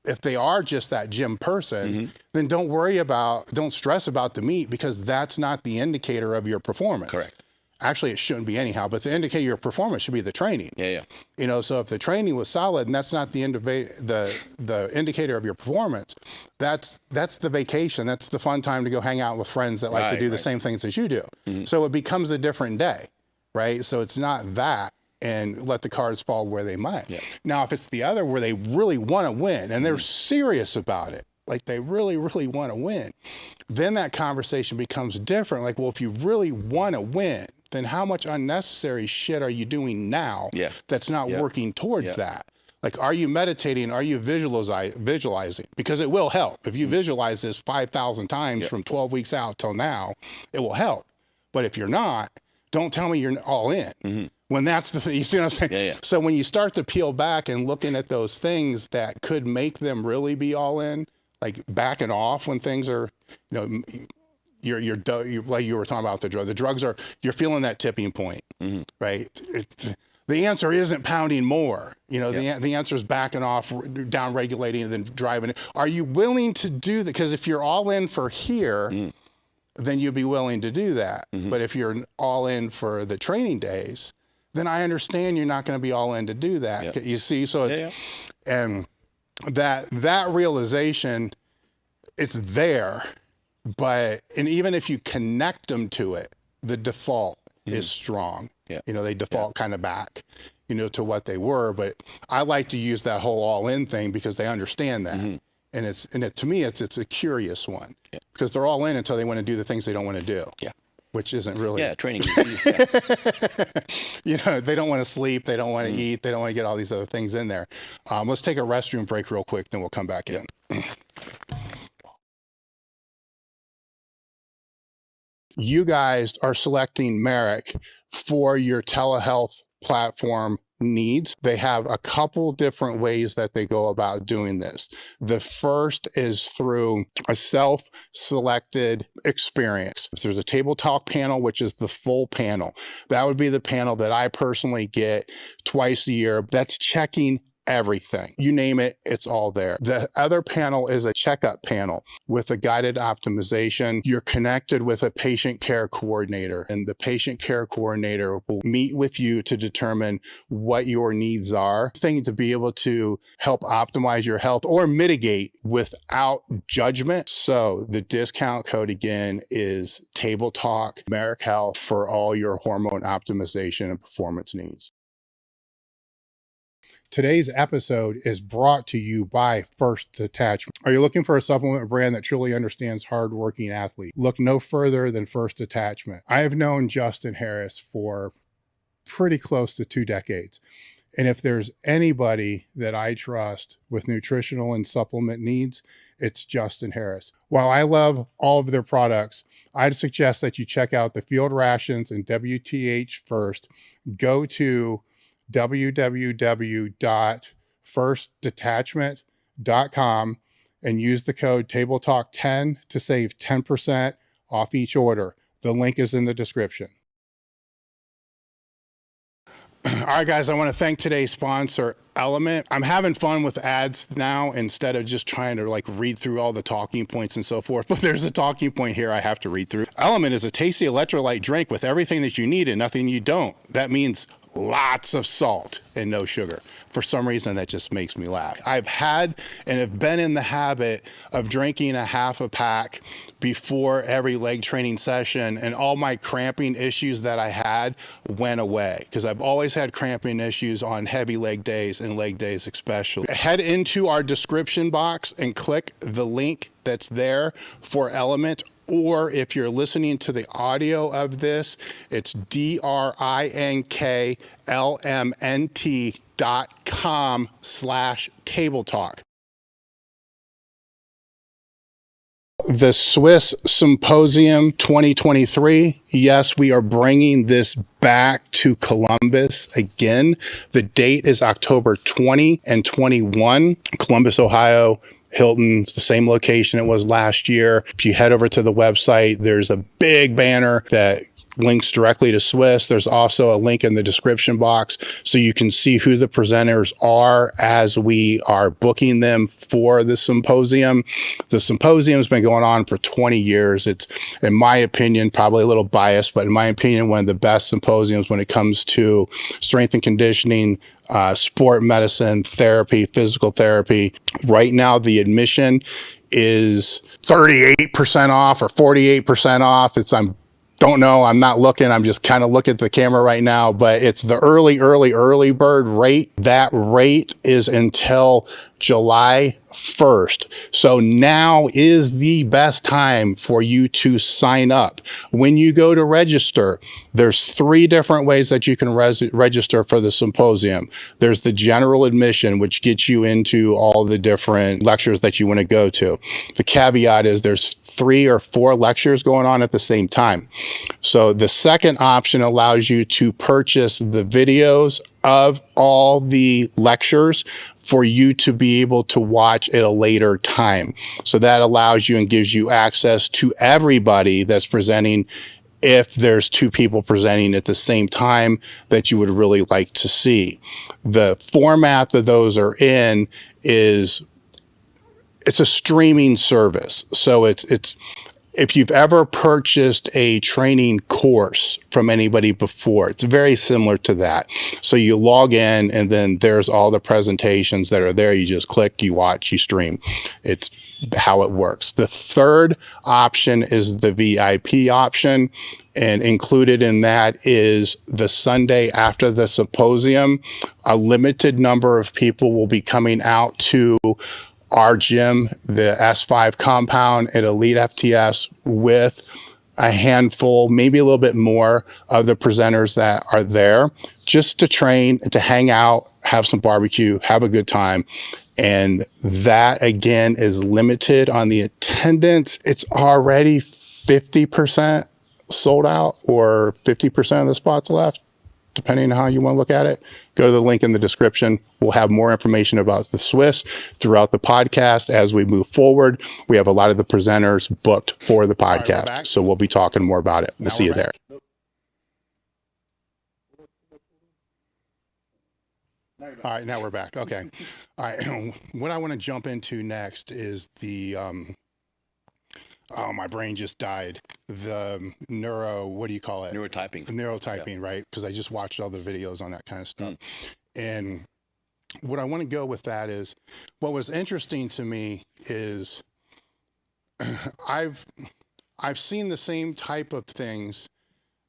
if they are just that gym person, then don't stress about the meet, because that's not the indicator of your performance. Correct. Actually, it shouldn't be anyhow, but the indicator of your performance should be the training. So if the training was solid and that's not the indicator of your performance, that's the vacation. That's the fun time to go hang out with friends that like to do the same things as you do. So it becomes a different day, right? So it's not that, and let the cards fall where they might. Now, if it's the other, where they really want to win and they're serious about it, like they really, really want to win, then that conversation becomes different. Like, well, if you really want to win, then how much unnecessary shit are you doing now that's not working towards that? Like, are you meditating? Are you visualizing? Because it will help. If you visualize this 5,000 times from 12 weeks out till now, it will help. But if you're not, don't tell me you're all in. When that's the thing, you see what I'm saying? So when you start to peel back and looking at those things that could make them really be all in, like backing off when things are, you're like you were talking about the drugs are, you're feeling that tipping point, right? The answer isn't pounding more. The answer is backing off, down regulating, and then driving it. Are you willing to do that? Because if you're all in for here, then you'd be willing to do that. But if you're all in for the training days, then I understand you're not going to be all in to do that. You see, so it's, and that realization, it's there, and even if you connect them to it, the default is strong. They default kind of back, to what they were. But I like to use that whole all in thing because they understand that. And to me, it's a curious one, because they're all in until they want to do the things they don't want to do. Which isn't really. Training is easy. They don't want to sleep, they don't want to eat, they don't want to get all these other things in there. Let's take a restroom break real quick, then we'll come back in. You guys are selecting Merrick for your telehealth platform needs. They have a couple different ways that they go about doing this. The first is through a self-selected experience. If there's a table talk panel, which is the full panel, that would be the panel that I personally get twice a year. That's checking everything. You name it, it's all there. The other panel is a checkup panel with a guided optimization. You're connected with a patient care coordinator, and the patient care coordinator will meet with you to determine what your needs are, thing to be able to help optimize your health or mitigate without judgment. So the discount code again is Table Talk Merrick Health for all your hormone optimization and performance needs. Today's episode is brought to you by First Detachment. Are you looking for a supplement brand that truly understands hardworking athletes? Look no further than First Detachment. I have known Justin Harris for pretty close to 2 decades. And if there's anybody that I trust with nutritional and supplement needs, it's Justin Harris. While I love all of their products, I'd suggest that you check out the Field Rations and WTH first. Go to www.firstdetachment.com and use the code TableTalk10 to save 10% off each order. The link is in the description. All right, guys, I want to thank today's sponsor, Element. I'm having fun with ads now instead of just trying to like read through all the talking points and so forth. But there's a talking point here I have to read through. Element is a tasty electrolyte drink with everything that you need and nothing you don't. That means lots of salt and no sugar. For some reason, that just makes me laugh. I've had and have been in the habit of drinking a half a pack before every leg training session, and all my cramping issues that I had went away because I've always had cramping issues on heavy leg days and leg days especially. Head into our description box and click the link that's there for Element. Or if you're listening to the audio of this, it's drinklmnt.com/table talk. The Swiss Symposium 2023. Yes, we are bringing this back to Columbus again. The date is October 20 and 21, Columbus, Ohio. Hilton's the same location it was last year. If you head over to the website, there's a big banner that links directly to Swiss. There's also a link in the description box so you can see who the presenters are as we are booking them for the symposium. The symposium's been going on for 20 years. It's, in my opinion, probably a little biased, but in my opinion, one of the best symposiums when it comes to strength and conditioning, sport medicine, therapy, physical therapy. Right now, the admission is 38% off or 48% off. Don't know. I'm not looking. I'm just kind of looking at the camera right now, but it's the early bird rate. That rate is until July 1st. So now is the best time for you to sign up. When you go to register, there's 3 different ways that you can register for the symposium. There's the general admission, which gets you into all the different lectures that you want to go to. The caveat is there's 3 or 4 lectures going on at the same time. So the second option allows you to purchase the videos of all the lectures for you to be able to watch at a later time. So that allows you and gives you access to everybody that's presenting if there's 2 people presenting at the same time that you would really like to see. The format that those are in is it's a streaming service. So it's if you've ever purchased a training course from anybody before, it's very similar to that. So you log in and then there's all the presentations that are there. You just click, you watch, you stream. It's how it works. The third option is the VIP option. And included in that is the Sunday after the symposium. A limited number of people will be coming out to our gym, the S5 compound at Elite FTS, with a handful, maybe a little bit more of the presenters that are there just to train, to hang out, have some barbecue, have a good time. And that again is limited on the attendance. It's already 50% sold out or 50% of the spots left, depending on how you want to look at it. Go to the link in the description. We'll have more information about the Swiss throughout the podcast as we move forward. We have a lot of the presenters booked for the podcast, right, so we'll be talking more about it. We'll see you there. All right, now we're back. Okay. All right. What I want to jump into next is the oh, my brain just died. The what do you call it? Neurotyping. Neurotyping, yeah. Right? Because I just watched all the videos on that kind of stuff. And what I want to go with that is, what was interesting to me is I've seen the same type of things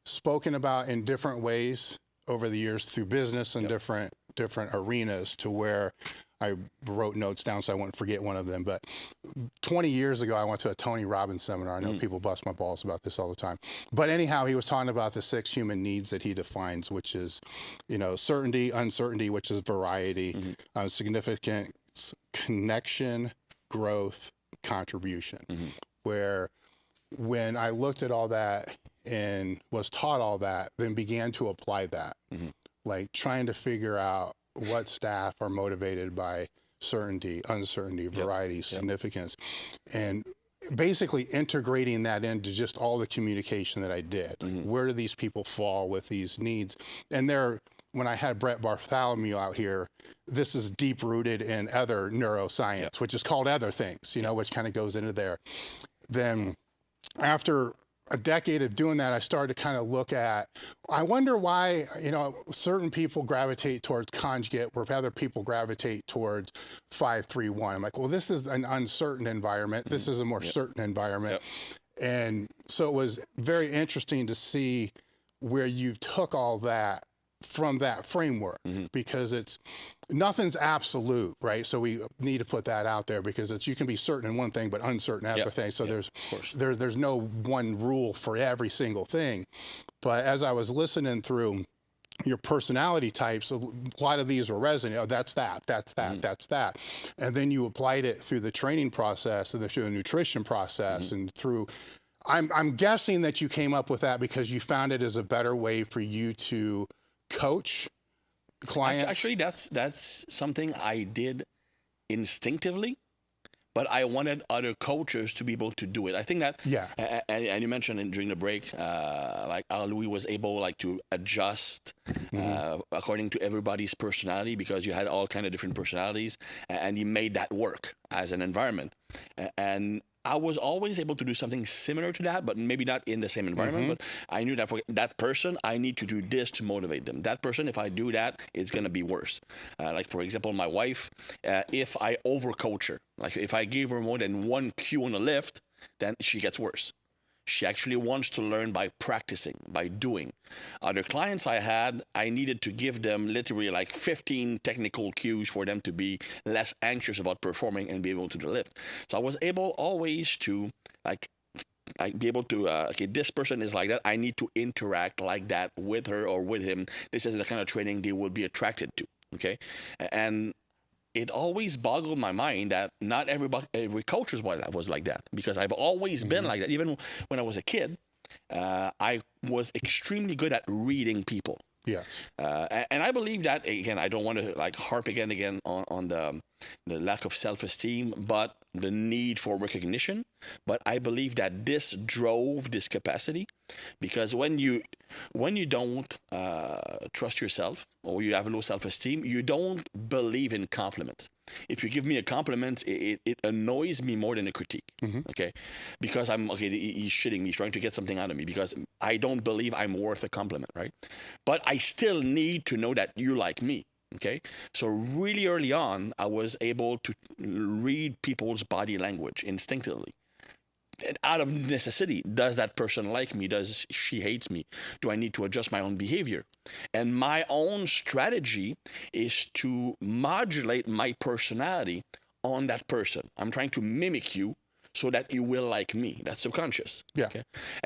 spoken about in different ways over the years through business and different different arenas to where I wrote notes down so I wouldn't forget one of them. But 20 years ago, I went to a Tony Robbins seminar. I know people bust my balls about this all the time. But anyhow, he was talking about the 6 human needs that he defines, which is, certainty, uncertainty, which is variety, significance, connection, growth, contribution. Where when I looked at all that and was taught all that, then began to apply that, like trying to figure out what staff are motivated by certainty, uncertainty, variety, significance, and basically integrating that into just all the communication that I did. Like, where do these people fall with these needs? And when I had Brett Bartholomew out here, this is deep rooted in other neuroscience, which is called other things, which kind of goes into there. Then after a decade of doing that, I started to kind of look at, I wonder why, certain people gravitate towards conjugate where other people gravitate towards 5-3-1. I'm like, well, this is an uncertain environment. This is a more certain environment. And so it was very interesting to see where you took all that from that framework, because nothing's absolute, right? So we need to put that out there, because you can be certain in one thing but uncertain in other things. So there's no one rule for every single thing. But as I was listening through your personality types, a lot of these were resonating. Oh, that's that, that's that. And then you applied it through the training process and through the nutrition process and through. I'm guessing that you came up with that because you found it as a better way for you to coach clients. Actually, that's something I did instinctively, but I wanted other coaches to be able to do it. I think that, and you mentioned during the break, like how Louis was able to adjust according to everybody's personality, because you had all kind of different personalities, and he made that work as an environment. And I was always able to do something similar to that, but maybe not in the same environment. But I knew that for that person, I need to do this to motivate them. That person, if I do that, it's going to be worse. Like, for example, my wife, if I overcoach her, like if I give her more than one cue on the lift, then she gets worse. She actually wants to learn by practicing, by doing. Other clients I had, I needed to give them literally like 15 technical cues for them to be less anxious about performing and be able to do the lift. So I was able always to be able to, okay, this person is like that. I need to interact like that with her or with him. This is the kind of training they will be attracted to, okay? And it always boggled my mind that not every coach was like that, because I've always been like that. Even when I was a kid, I was extremely good at reading people. Yes. And I believe that, again, I don't want to harp again on the lack of self-esteem, but the need for recognition. But I believe that this drove this capacity, because when you don't trust yourself, or you have low self-esteem, you don't believe in compliments. If you give me a compliment, it annoys me more than a critique. Okay, because he's shitting me, he's trying to get something out of me, because I don't believe I'm worth a compliment, right? But I still need to know that you like me. Okay, so really early on, I was able to read people's body language instinctively. And out of necessity, does that person like me? Does she hate me? Do I need to adjust my own behavior? And my own strategy is to modulate my personality on that person. I'm trying to mimic you so that you will like me. That's subconscious. Yeah. Okay?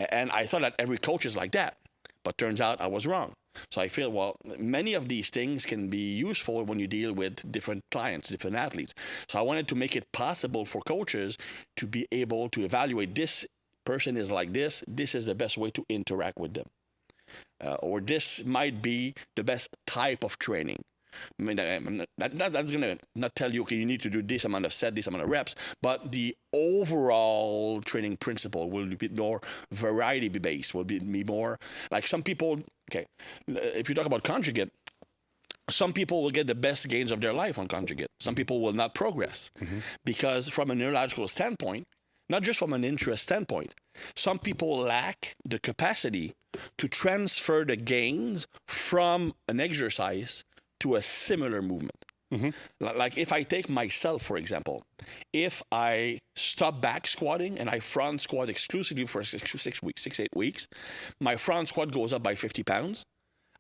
And I thought that every coach is like that, but turns out I was wrong. So I feel, well, many of these things can be useful when you deal with different clients, different athletes. So I wanted to make it possible for coaches to be able to evaluate, this person is like this is the best way to interact with them. Or this might be the best type of training. I mean, that's going to not tell you, okay, you need to do this amount of set, this amount of reps, but the overall training principle will be more variety-based, will be more like some people, okay, if you talk about conjugate, some people will get the best gains of their life on conjugate. Some people will not progress because from a neurological standpoint, not just from an interest standpoint, some people lack the capacity to transfer the gains from an exercise to a similar movement. Like if I take myself, for example, if I stop back squatting and I front squat exclusively for 6-8 weeks, my front squat goes up by 50 pounds.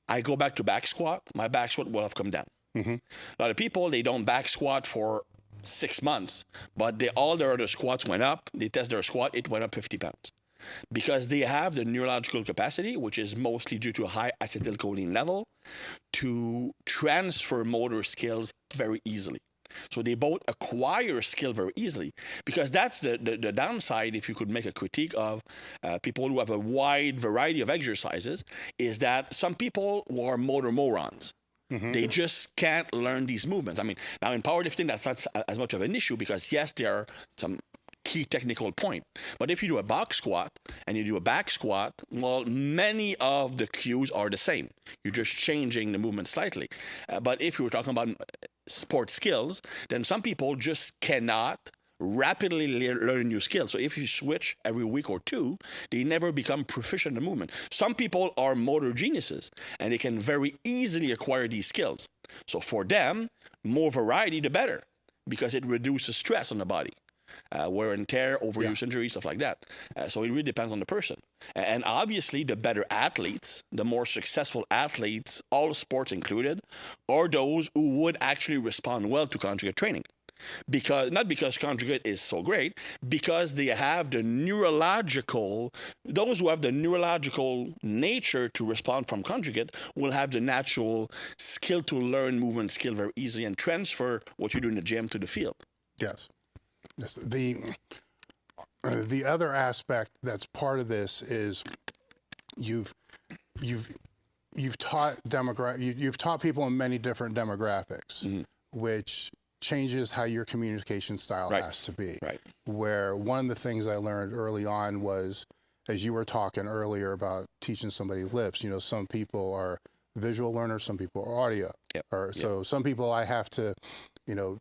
I go back to back squat, my back squat will have come down. A lot of people, they don't back squat for 6 months, but all their other squats went up. They test their squat, it went up 50 pounds. Because they have the neurological capacity, which is mostly due to a high acetylcholine level, to transfer motor skills very easily. So they both acquire skill very easily, because that's the downside. If you could make a critique of people who have a wide variety of exercises, is that some people are motor morons. They just can't learn these movements. I mean, now in powerlifting, that's not as much of an issue, because yes, there are some key technical point. But if you do a box squat and you do a back squat, well, many of the cues are the same. You're just changing the movement slightly. But if you were talking about sport skills, then some people just cannot rapidly learn new skills. So if you switch every week or two, they never become proficient in the movement. Some people are motor geniuses, and they can very easily acquire these skills. So for them, more variety, the better, because it reduces stress on the body. Wear and tear, overuse injury, stuff like that. So it really depends on the person. And obviously, the better athletes, the more successful athletes, all sports included, are those who would actually respond well to conjugate training. Not because conjugate is so great, because they have those who have the neurological nature to respond from conjugate will have the natural skill to learn movement skill very easily and transfer what you do in the gym to the field. Yes. The other aspect that's part of this is you've taught you've taught people in many different demographics, which changes how your communication style has to be. Right. Where one of the things I learned early on was, as you were talking earlier about teaching somebody lifts, some people are visual learners, some people are audio. So some people I have to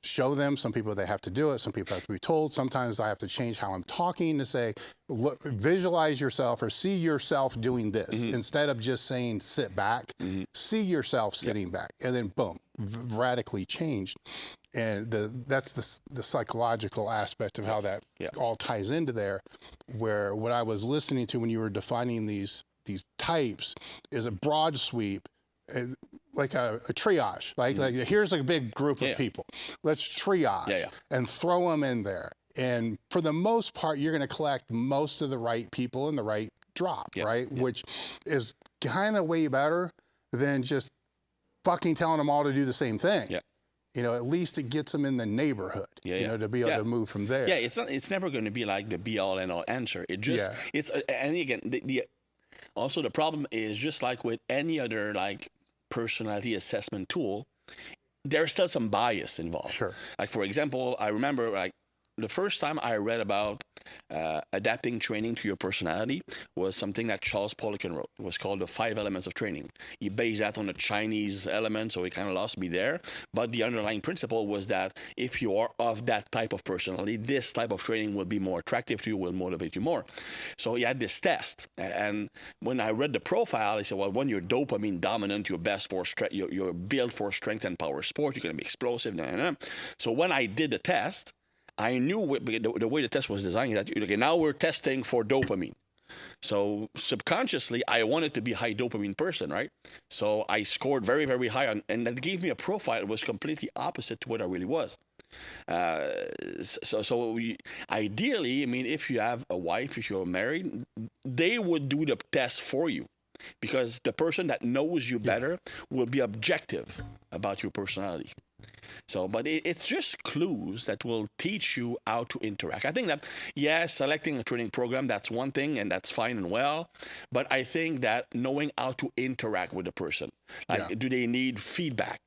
show them. Some people, they have to do it. Some people have to be told. Sometimes I have to change how I'm talking to say, look, visualize yourself or see yourself doing this instead of just saying sit back. See yourself sitting back, and then boom, radically changed. And that's the psychological aspect of how that all ties into there. Where what I was listening to when you were defining these types is a broad sweep. Like a triage, like here's a big group of people. Let's triage and throw them in there. And for the most part, you're going to collect most of the right people in the right drop, right? Which is kind of way better than just fucking telling them all to do the same thing. At least it gets them in the neighborhood, to be able to move from there. It's never going to be like the be all and all answer. It just, and again, also the problem is just like with any other personality assessment tool, there's still some bias involved. Sure. Like, for example, I remember the first time I read about adapting training to your personality was something that Charles Poliquin wrote. It was called The 5 Elements of Training. He based that on a Chinese element, so he kind of lost me there. But the underlying principle was that if you are of that type of personality, this type of training will be more attractive to you, will motivate you more. So he had this test. And when I read the profile, he said, well, when you're dopamine dominant, you're best for you're built for strength and power sport, you're going to be explosive. So when I did the test, I knew the way the test was designed that, okay, now we're testing for dopamine. So subconsciously, I wanted to be a high dopamine person, right? So I scored very, very high on, and that gave me a profile that was completely opposite to what I really was. So ideally, if you have a wife, if you're married, they would do the test for you, because the person that knows you better will be objective about your personality. So, but it's just clues that will teach you how to interact. I think that, selecting a training program, that's one thing, and that's fine and well. But I think that knowing how to interact with the person, do they need feedback?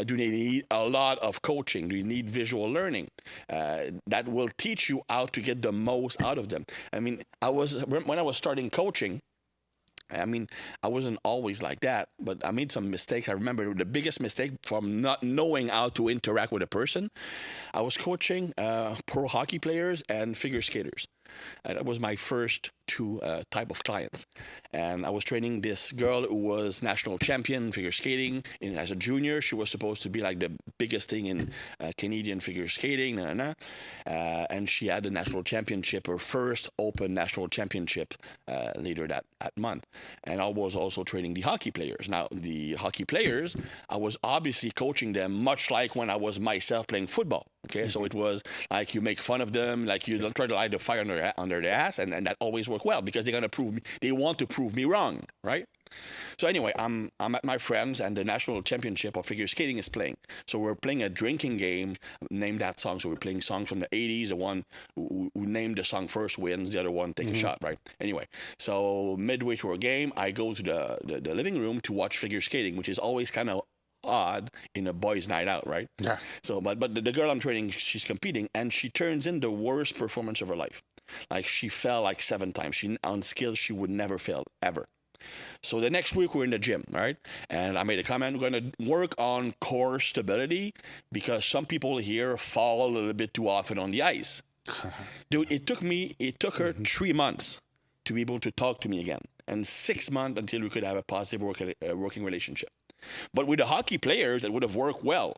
Do they need a lot of coaching? Do you need visual learning? That will teach you how to get the most out of them. When I was starting coaching, I wasn't always like that, but I made some mistakes. I remember the biggest mistake from not knowing how to interact with a person. I was coaching pro hockey players and figure skaters. That was my first two type of clients. And I was training this girl who was national champion figure skating. And as a junior, she was supposed to be like the biggest thing in Canadian figure skating. And she had the national championship, her first open national championship later that month. And I was also training the hockey players. Now, the hockey players, I was obviously coaching them much like when I was myself playing football. Okay, so it was like you make fun of them, like you try to light the fire under their ass, and that always worked well because they want to prove me wrong, right? So anyway, I'm at my friends, and the national championship of figure skating is playing. So we're playing a drinking game, named that song. So we're playing songs from the 80s. The one who named the song first wins, the other one take a shot, right? Anyway, so midway through a game, I go to the living room to watch figure skating, which is always kind of odd in a boys' night out, right? Yeah. So, but the girl I'm training, she's competing, and she turns in the worst performance of her life. Like she fell like 7 times. On skills she would never fail ever. So the next week we're in the gym, right? And I made a comment, we're going to work on core stability because some people here fall a little bit too often on the ice. Dude, it took her 3 months to be able to talk to me again, and 6 months until we could have a positive working relationship. But with the hockey players, it would have worked well.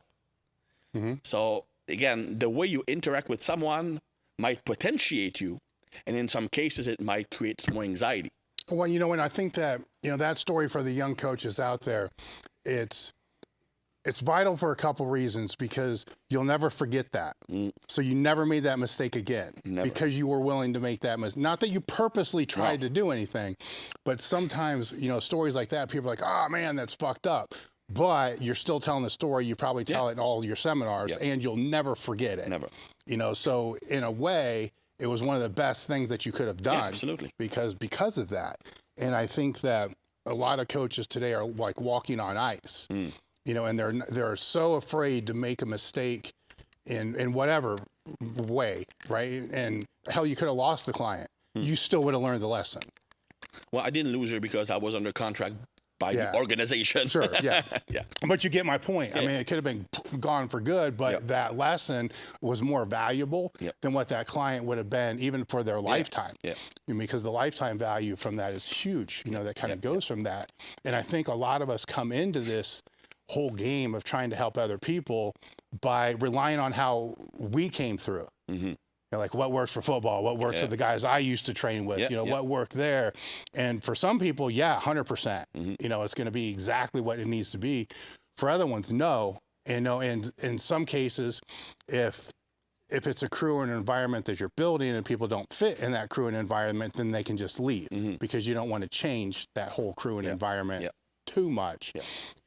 So again, the way you interact with someone might potentiate you, and in some cases it might create some more anxiety. Well, you know, and I think that, you know, that story for the young coaches out there, it's vital for a couple reasons, because you'll never forget that. So you never made that mistake again. Never. Because you were willing to make that mistake. Not that you purposely tried to do anything, but sometimes, you know, stories like that, people are like, oh man, that's fucked up. But you're still telling the story. You probably tell it in all your seminars, and you'll never forget it. Never. You know, so in a way, it was one of the best things that you could have done. Yeah, absolutely. Because of that. And I think that a lot of coaches today are like walking on ice. You know, and they're so afraid to make a mistake in whatever way, right? And hell, you could have lost the client. You still would have learned the lesson. Well, I didn't lose her because I was under contract by the organization. Sure, yeah. Yeah. But you get my point. I mean, it could have been gone for good, but that lesson was more valuable than what that client would have been even for their lifetime. Yeah. Because the lifetime value from that is huge, you know, that kind of goes from that. And I think a lot of us come into this whole game of trying to help other people by relying on how we came through. You know, like what works for football, what works for the guys I used to train with, you know, what worked there. And for some people, 100%, you know, it's going to be exactly what it needs to be. For other ones, no. And no, and in some cases, if it's a crew or an environment that you're building and people don't fit in that crew and environment, then they can just leave because you don't want to change that whole crew and environment too much,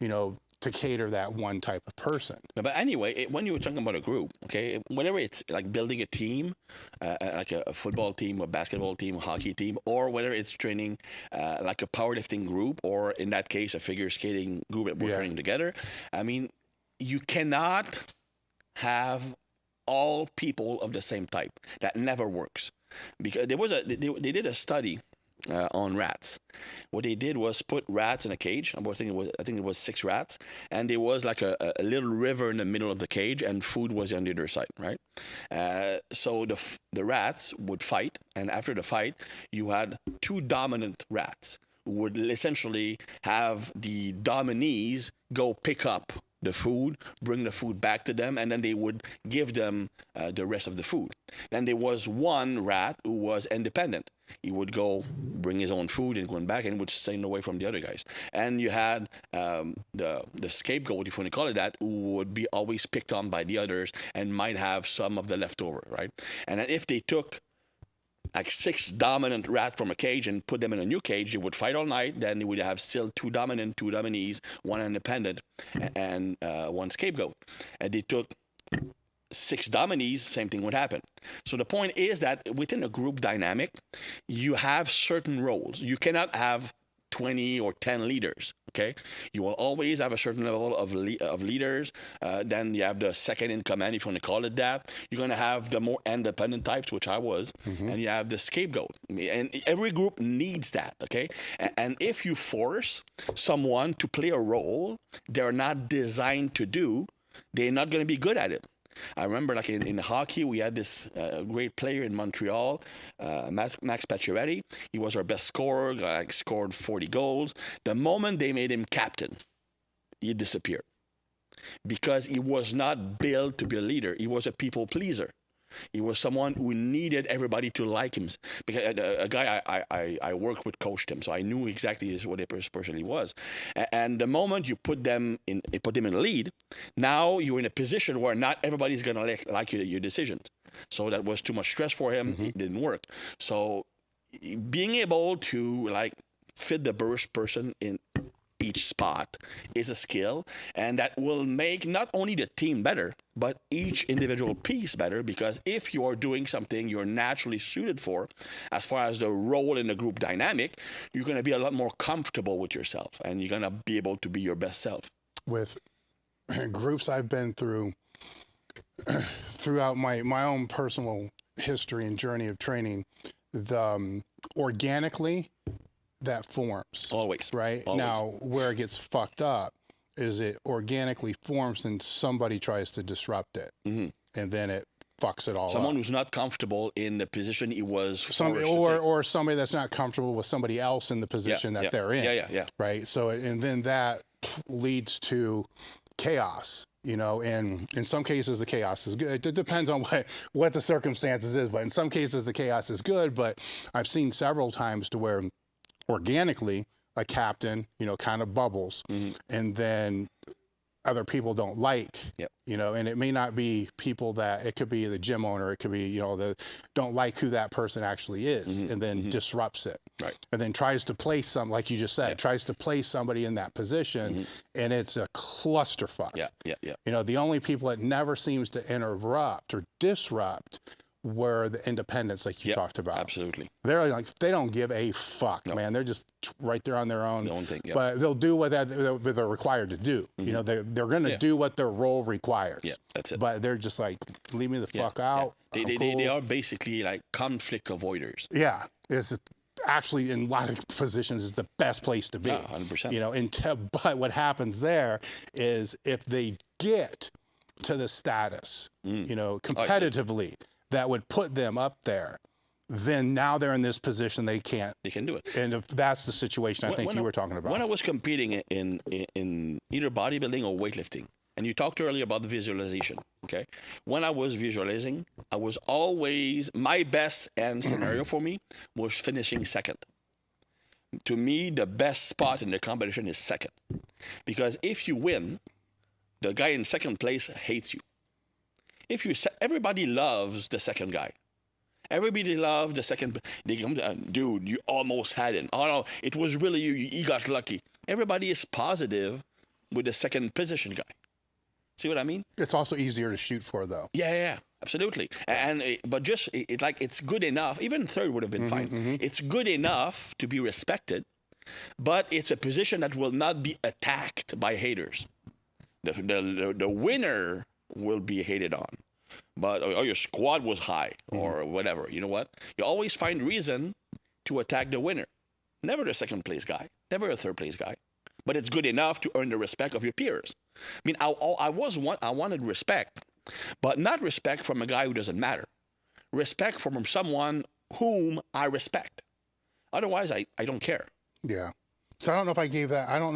you know, to cater that one type of person. But anyway, when you were talking about a group, okay, whenever it's like building a team, like a football team, a basketball team, a hockey team, or whether it's training like a powerlifting group, or in that case, a figure skating group that we're training together, I mean, you cannot have all people of the same type. That never works. Because they did a study on rats. What they did was put rats in a cage. I think it was 6 rats, and there was like a little river in the middle of the cage, and food was on the other side, right? So the rats would fight, and after the fight, you had 2 dominant rats who would essentially have the dominees go pick up the food, bring the food back to them, and then they would give them the rest of the food. Then there was one rat who was independent. He would go bring his own food and going back, and would stay away from the other guys. And you had the scapegoat, if you want to call it that, who would be always picked on by the others and might have some of the leftover, right? And then if they took like 6 dominant rats from a cage and put them in a new cage, they would fight all night. Then they would have still 2 dominant, 2 dominees, 1 independent, and 1 scapegoat. And they took 6 dominees, same thing would happen. So the point is that within a group dynamic, you have certain roles. You cannot have 20 or 10 leaders, okay? You will always have a certain level of leaders. Then you have the second in command, if you want to call it that. You're going to have the more independent types, which I was, and you have the scapegoat. And every group needs that, okay? And if you force someone to play a role they're not designed to do, they're not going to be good at it. I remember like in hockey, we had this great player in Montreal, Max Pacioretty. He was our best scorer, like scored 40 goals. The moment they made him captain, he disappeared because he was not built to be a leader. He was a people pleaser. He was someone who needed everybody to like him. Because a guy I worked with coached him, so I knew exactly what his personality was. And the moment you put them in lead, now you're in a position where not everybody's going to like your decisions. So that was too much stress for him. It didn't work. So being able to like fit the burst person in each spot is a skill, and that will make not only the team better, but each individual piece better, because if you're doing something you're naturally suited for, as far as the role in the group dynamic, you're going to be a lot more comfortable with yourself, and you're going to be able to be your best self. With groups I've been through, throughout my own personal history and journey of training, the organically, that forms. Always. Right? Always. Now, where it gets fucked up is it organically forms and somebody tries to disrupt it. And then it fucks it all Someone up. who's not comfortable in the position he was Or somebody that's not comfortable with somebody else in the position that they're in. Yeah. Right? So, and then that leads to chaos. You know, and in some cases the chaos is good. It depends on what the circumstances is, but in some cases the chaos is good. But I've seen several times to where organically a captain, you know, kind of bubbles, and then other people don't like, you know, and it may not be people that, it could be the gym owner, it could be, you know, don't like who that person actually is, and then disrupts it. Right. And then tries to place some, like you just said, tries to place somebody in that position, and it's a clusterfuck. Yeah. You know, the only people that never seems to interrupt or disrupt were the independents, like you talked about. Absolutely. They're like, they don't give a fuck, man. They're just right there on their own. Their own thing, But they'll do what they're required to do. You know, they're going to do what their role requires. Yeah, that's it. But they're just like, leave me the fuck out. They are basically like conflict avoiders. Yeah. It's actually, in a lot of positions, is the best place to be. 100%. You know, but what happens there is if they get to the status, you know, competitively, that would put them up there, then now they're in this position they can do it. And if that's the situation I think you were talking about. When I was competing in either bodybuilding or weightlifting, and you talked earlier about the visualization, okay? When I was visualizing, I was always, my best end scenario for me was finishing second. To me, the best spot in the competition is second. Because if you win, the guy in second place hates you. Everybody loves the second guy. Everybody loves the second. They come to, dude, you almost had it. Oh no, it was really you. You got lucky. Everybody is positive with the second position guy. See what I mean? It's also easier to shoot for, though. Yeah, absolutely. But just it's good enough. Even third would have been fine. It's good enough to be respected, but it's a position that will not be attacked by haters. The winner will be hated on, but your squad was high or whatever. You know what? You always find reason to attack the winner, never the second place guy, never a third place guy. But it's good enough to earn the respect of your peers. I mean, I wanted respect, but not respect from a guy who doesn't matter. Respect from someone whom I respect. Otherwise, I don't care. Yeah. So I don't know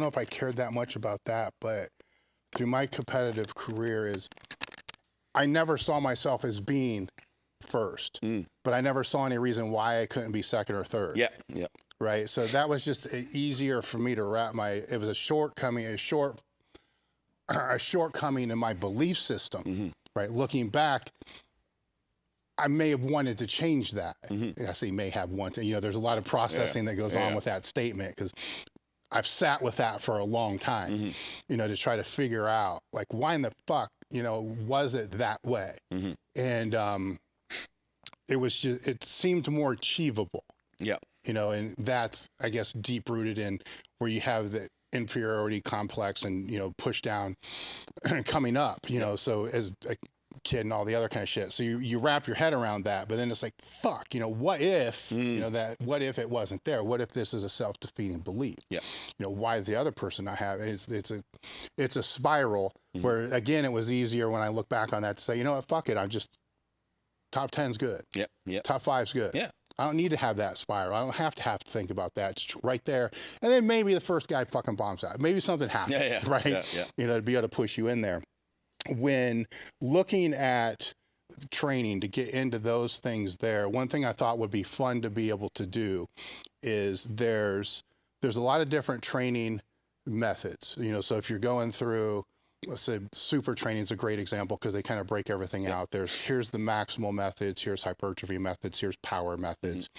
if I cared that much about that, but through my competitive career I never saw myself as being first, but I never saw any reason why I couldn't be second or third. Yeah. Right. So that was just easier for me to it was a shortcoming in my belief system, right? Looking back, I may have wanted to change that. I say may have wanted, there's a lot of processing that goes on with that statement, because I've sat with that for a long time, to try to figure out, like, why in the fuck, was it that way? And it seemed more achievable. Yeah. And that's, I guess, deep rooted in where you have the inferiority complex and, push down coming up, so as kid and all the other kind of shit. So you wrap your head around that, but then it's like, fuck, what if, what if it wasn't there? What if this is a self-defeating belief? Yeah. Why does the other person not have it? It's a spiral where, again, it was easier when I look back on that to say, what, fuck it. I'm just, top 10's good. Yeah. Yeah. Top 5's good. Yeah. I don't need to have that spiral. I don't have to think about that. It's right there. And then maybe the first guy fucking bombs out. Maybe something happens, right? Yeah. To be able to push you in there. When looking at training to get into those things there, one thing I thought would be fun to be able to do is there's a lot of different training methods. So if you're going through, let's say super training is a great example because they kind of break everything out. Here's the maximal methods, here's hypertrophy methods, here's power methods,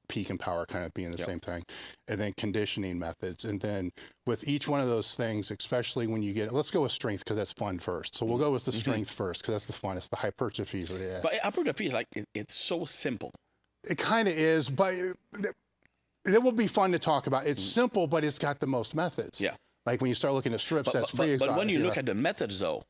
peak and power kind of being the same thing, and then conditioning methods. And then with each one of those things, especially when you get, let's go with strength because that's fun first. So we'll go with the strength first because that's the fun. It's the hypertrophy. So yeah. But hypertrophy is like, it's so simple. It kind of is, but it will be fun to talk about. It's simple, but it's got the most methods. Yeah. Like when you start looking at strip sets, but when you look at the methods, though,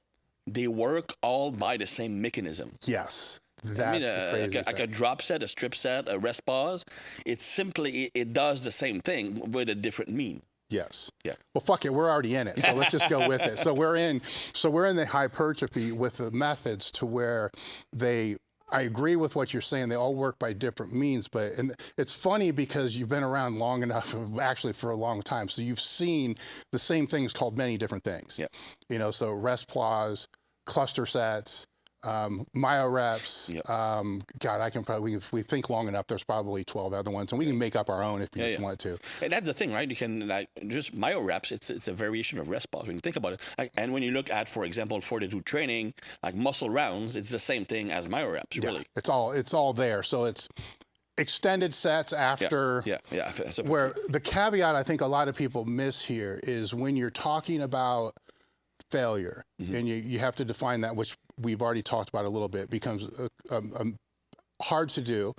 they work all by the same mechanism. Yes, that's the crazy thing. Like a drop set, a strip set, a rest pause. It's simply it does the same thing with a different mean. Yes. Yeah. Well, fuck it, we're already in it, so let's just go with it. So we're in the hypertrophy with the methods to where I agree with what you're saying. They all work by different means, and it's funny because you've been around long enough, actually for a long time. So you've seen the same things called many different things. Yeah. So rest pause, cluster sets, myo reps. Yep. God, I can probably, if we think long enough, there's probably 12 other ones, and we can make up our own if you just want to. And that's the thing, right? You can just myo reps. It's a variation of rest pause when you think about it. And when you look at, for example, fortitude training, like muscle rounds, it's the same thing as myo reps, really. It's all there. So it's extended sets after. Yeah. Where the caveat I think a lot of people miss here is when you're talking about failure, and you have to define that, which we've already talked about a little bit, becomes hard to do.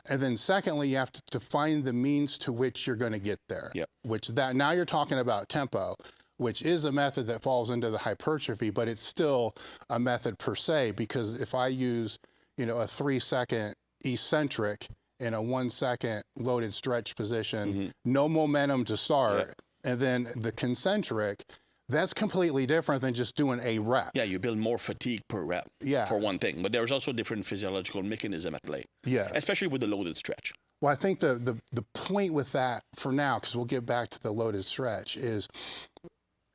And then secondly, you have to define the means to which you're going to get there. Which now you're talking about tempo, which is a method that falls into the hypertrophy, but it's still a method per se, because if I use, a 3-second eccentric in a 1-second loaded stretch position, no momentum to start, and then the concentric, that's completely different than just doing a rep. Yeah, you build more fatigue per rep, for one thing. But there's also different physiological mechanism at play. Yeah. Especially with the loaded stretch. Well, I think the point with that for now, because we'll get back to the loaded stretch, is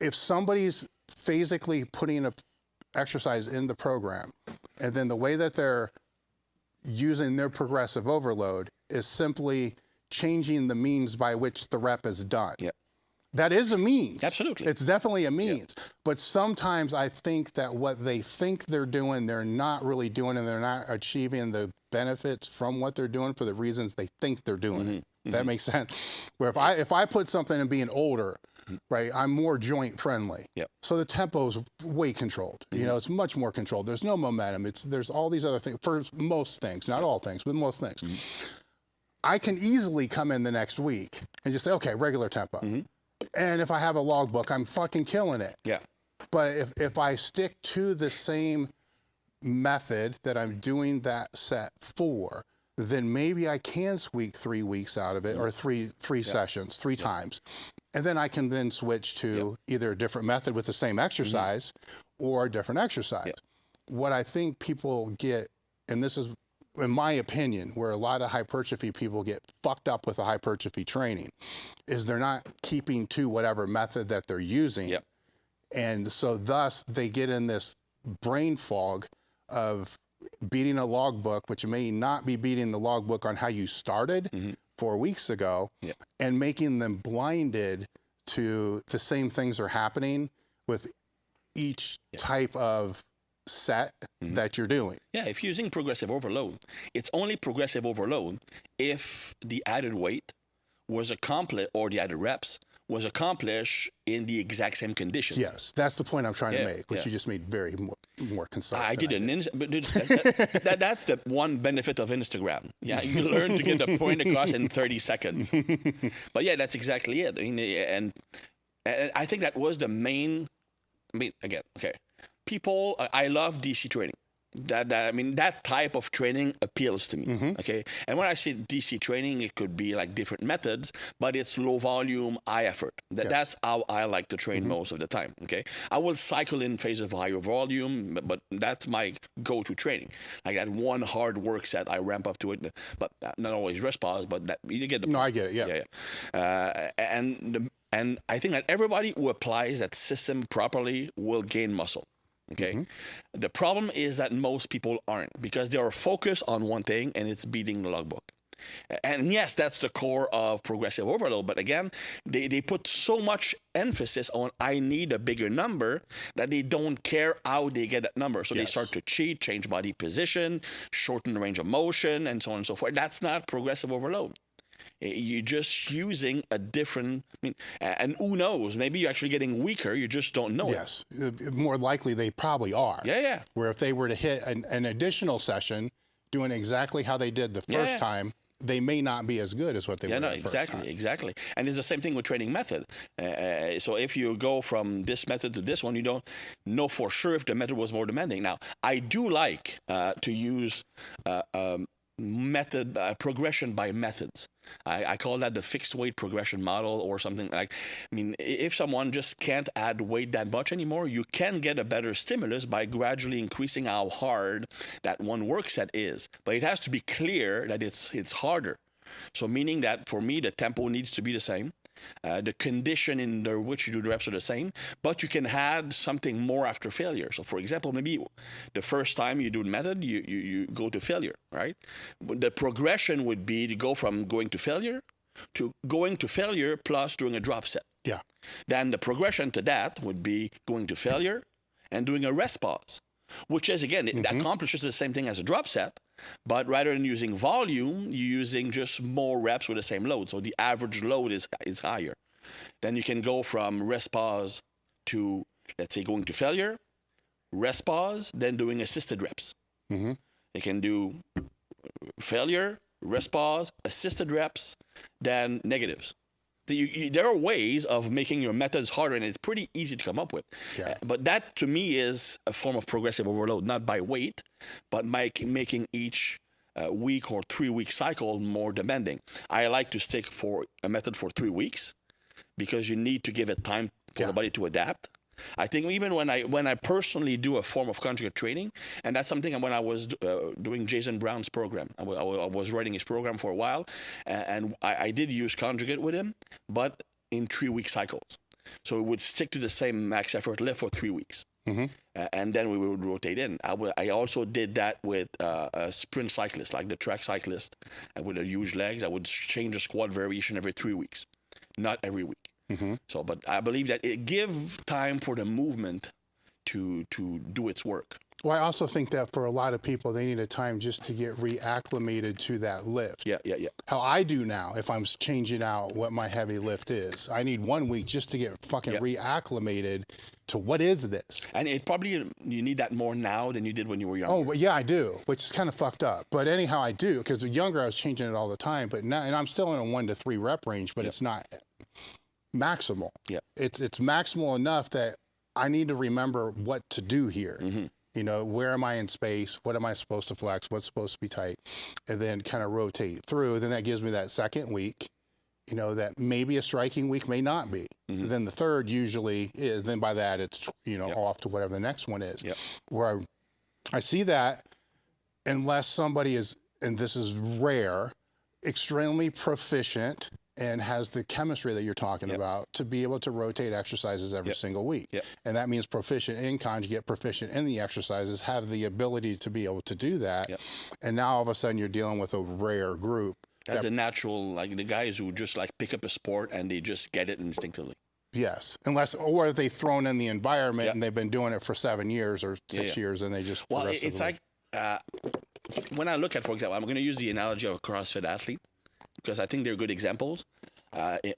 if somebody's physically putting an exercise in the program, and then the way that they're using their progressive overload is simply changing the means by which the rep is done. That is a means. Absolutely. It's definitely a means. But sometimes I think that what they think they're doing, they're not really doing, and they're not achieving the benefits from what they're doing for the reasons they think they're doing it. That makes sense. Where if I put something in being older, right, I'm more joint friendly. So the tempo is way controlled. It's much more controlled. There's no momentum. There's all these other things, for most things, not all things, but most things. I can easily come in the next week and just say, okay, regular tempo. And if I have a logbook, I'm fucking killing it. But if I stick to the same method that I'm doing that set for, then maybe I can squeak 3 weeks out of it, or three sessions, 3 times. And then I can then switch to either a different method with the same exercise or a different exercise. What I think people get, and this is, in my opinion, where a lot of hypertrophy people get fucked up with the hypertrophy training, is they're not keeping to whatever method that they're using. And so thus they get in this brain fog of beating a logbook, which may not be beating the logbook on how you started 4 weeks ago, and making them blinded to the same things are happening with each type of set that you're doing. If you're using progressive overload, it's only progressive overload if the added weight was accomplished, or the added reps was accomplished in the exact same conditions. Yes, that's the point I'm trying to make, which you just made very more concise. I did but dude, that's the one benefit of Instagram. You learn to get the point across in 30 seconds. But that's exactly it. I mean, and I think that was the main. Again, okay. People, I love DC training. I mean, that type of training appeals to me. Okay, and when I say DC training, it could be like different methods, but it's low volume, high effort. That's how I like to train most of the time. Okay, I will cycle in phase of higher volume, but that's my go-to training. Like that one hard work set, I ramp up to it, but not always rest pause. But that, you get the point. No, I get it. Yeah. And I think that everybody who applies that system properly will gain muscle. Okay. The problem is that most people aren't, because they are focused on one thing, and it's beating the logbook. And yes, that's the core of progressive overload. But again, they put so much emphasis on I need a bigger number that they don't care how they get that number. So they start to cheat, change body position, shorten the range of motion, and so on and so forth. That's not progressive overload. You're just using a different, and who knows, maybe you're actually getting weaker, you just don't know it. Yes, more likely they probably are. Yeah. Where if they were to hit an additional session doing exactly how they did the first time, they may not be as good as what they were the first time. Exactly. And it's the same thing with training method. So if you go from this method to this one, you don't know for sure if the method was more demanding. Now, I do like to use method progression by methods. I call that the fixed weight progression model, or something like. I mean, if someone just can't add weight that much anymore, you can get a better stimulus by gradually increasing how hard that one work set is. But it has to be clear that it's harder. So meaning that for me, the tempo needs to be the same. The condition in which you do the reps are the same, but you can add something more after failure. So, for example, maybe the first time you do the method, you go to failure, right? But the progression would be to go from going to failure plus doing a drop set. Yeah. Then the progression to that would be going to failure and doing a rest pause, which is, again, it accomplishes the same thing as a drop set. But rather than using volume, you're using just more reps with the same load. So the average load is higher. Then you can go from rest pause to, let's say, going to failure, rest pause, then doing assisted reps. You can do failure, rest pause, assisted reps, then negatives. There are ways of making your methods harder, and it's pretty easy to come up with. Yeah. But that, to me, is a form of progressive overload, not by weight, but making each week or 3-week cycle more demanding. I like to stick for a method for 3 weeks, because you need to give it time for the body to adapt. I think even when I personally do a form of conjugate training, and that's something when I was doing Jason Brown's program, I was writing his program for a while, and I did use conjugate with him, but in 3-week cycles. So we would stick to the same max effort lift for 3 weeks. And then we would rotate in. I also did that with a sprint cyclist, like the track cyclist, and with the huge legs. I would change the squat variation every 3 weeks, not every week. So, but I believe that it gives time for the movement to do its work. Well, I also think that for a lot of people, they need a time just to get reacclimated to that lift. Yeah. How I do now, if I'm changing out what my heavy lift is, I need 1 week just to get fucking reacclimated to what is this. And it probably, you need that more now than you did when you were younger. Oh, yeah, I do, which is kind of fucked up. But anyhow, I do, because younger, I was changing it all the time. But now, and I'm still in a 1 to 3 rep range, but it's not maximal. Yeah, it's maximal enough that I need to remember what to do here. You know, where am I in space? What am I supposed to flex? What's supposed to be tight? And then kind of rotate through. Then that gives me that second week, you know, that maybe a striking week may not be. Then the third usually is. Then by that, it's, you know, off to whatever the next one is. Where I see that unless somebody is, and this is rare, extremely proficient and has the chemistry that you're talking about to be able to rotate exercises every single week. And that means proficient in conjugate, proficient in the exercises, have the ability to be able to do that. And now all of a sudden you're dealing with a rare group. That's a natural, like the guys who just like pick up a sport and they just get it instinctively. Yes, or they've thrown in the environment and they've been doing it for 7 years or 6 years and they just... Well, it's like, when I look at, for example, I'm going to use the analogy of a CrossFit athlete, because I think they're good examples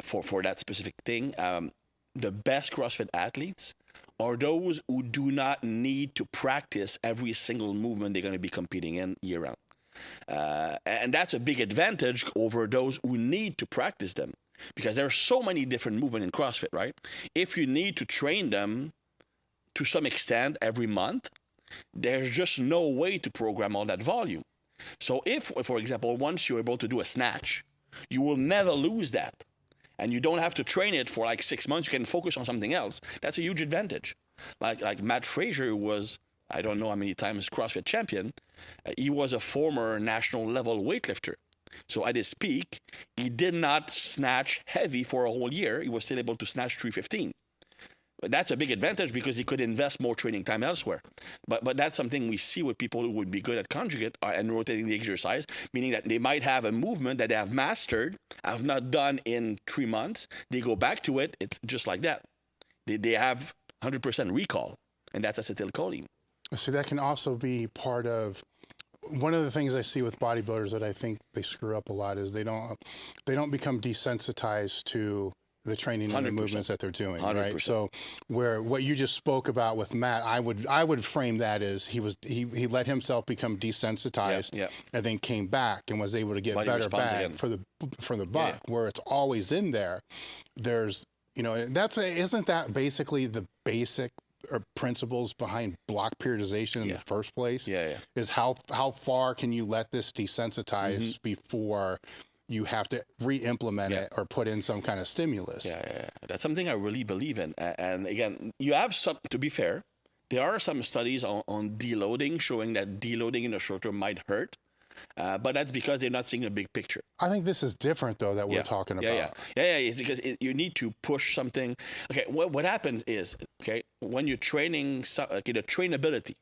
for that specific thing. The best CrossFit athletes are those who do not need to practice every single movement they're going to be competing in year-round. And that's a big advantage over those who need to practice them, because there are so many different movements in CrossFit, right? If you need to train them to some extent every month, there's just no way to program all that volume. So if, for example, once you're able to do a snatch, you will never lose that. And you don't have to train it for like 6 months. You can focus on something else. That's a huge advantage. Like Matt Fraser, who was, I don't know how many times CrossFit champion, he was a former national level weightlifter. So at his peak, he did not snatch heavy for a whole year. He was still able to snatch 315. But that's a big advantage because he could invest more training time elsewhere. But that's something we see with people who would be good at conjugate and rotating the exercise, meaning that they might have a movement that they have mastered, have not done in 3 months. They go back to it. It's just like that. They have 100% recall, and that's acetylcholine. So that can also be part of one of the things I see with bodybuilders that I think they screw up a lot is they don't become desensitized to the training and the movements that they're doing, 100%. Right? So where what you just spoke about with Matt, I would frame that as he let himself become desensitized and then came back and was able to get better back for the buck, where it's always in there. There's, isn't that basically the basic principles behind block periodization in the first place? Is how far can you let this desensitize before you have to re-implement it or put in some kind of stimulus? That's something I really believe in. And again, you have some, to be fair, there are some studies on deloading showing that deloading in the short term might hurt. But that's because they're not seeing a big picture. I think this is different, though, that we're talking about. It's because you need to push something. Okay, what happens is, when you're training, the trainability.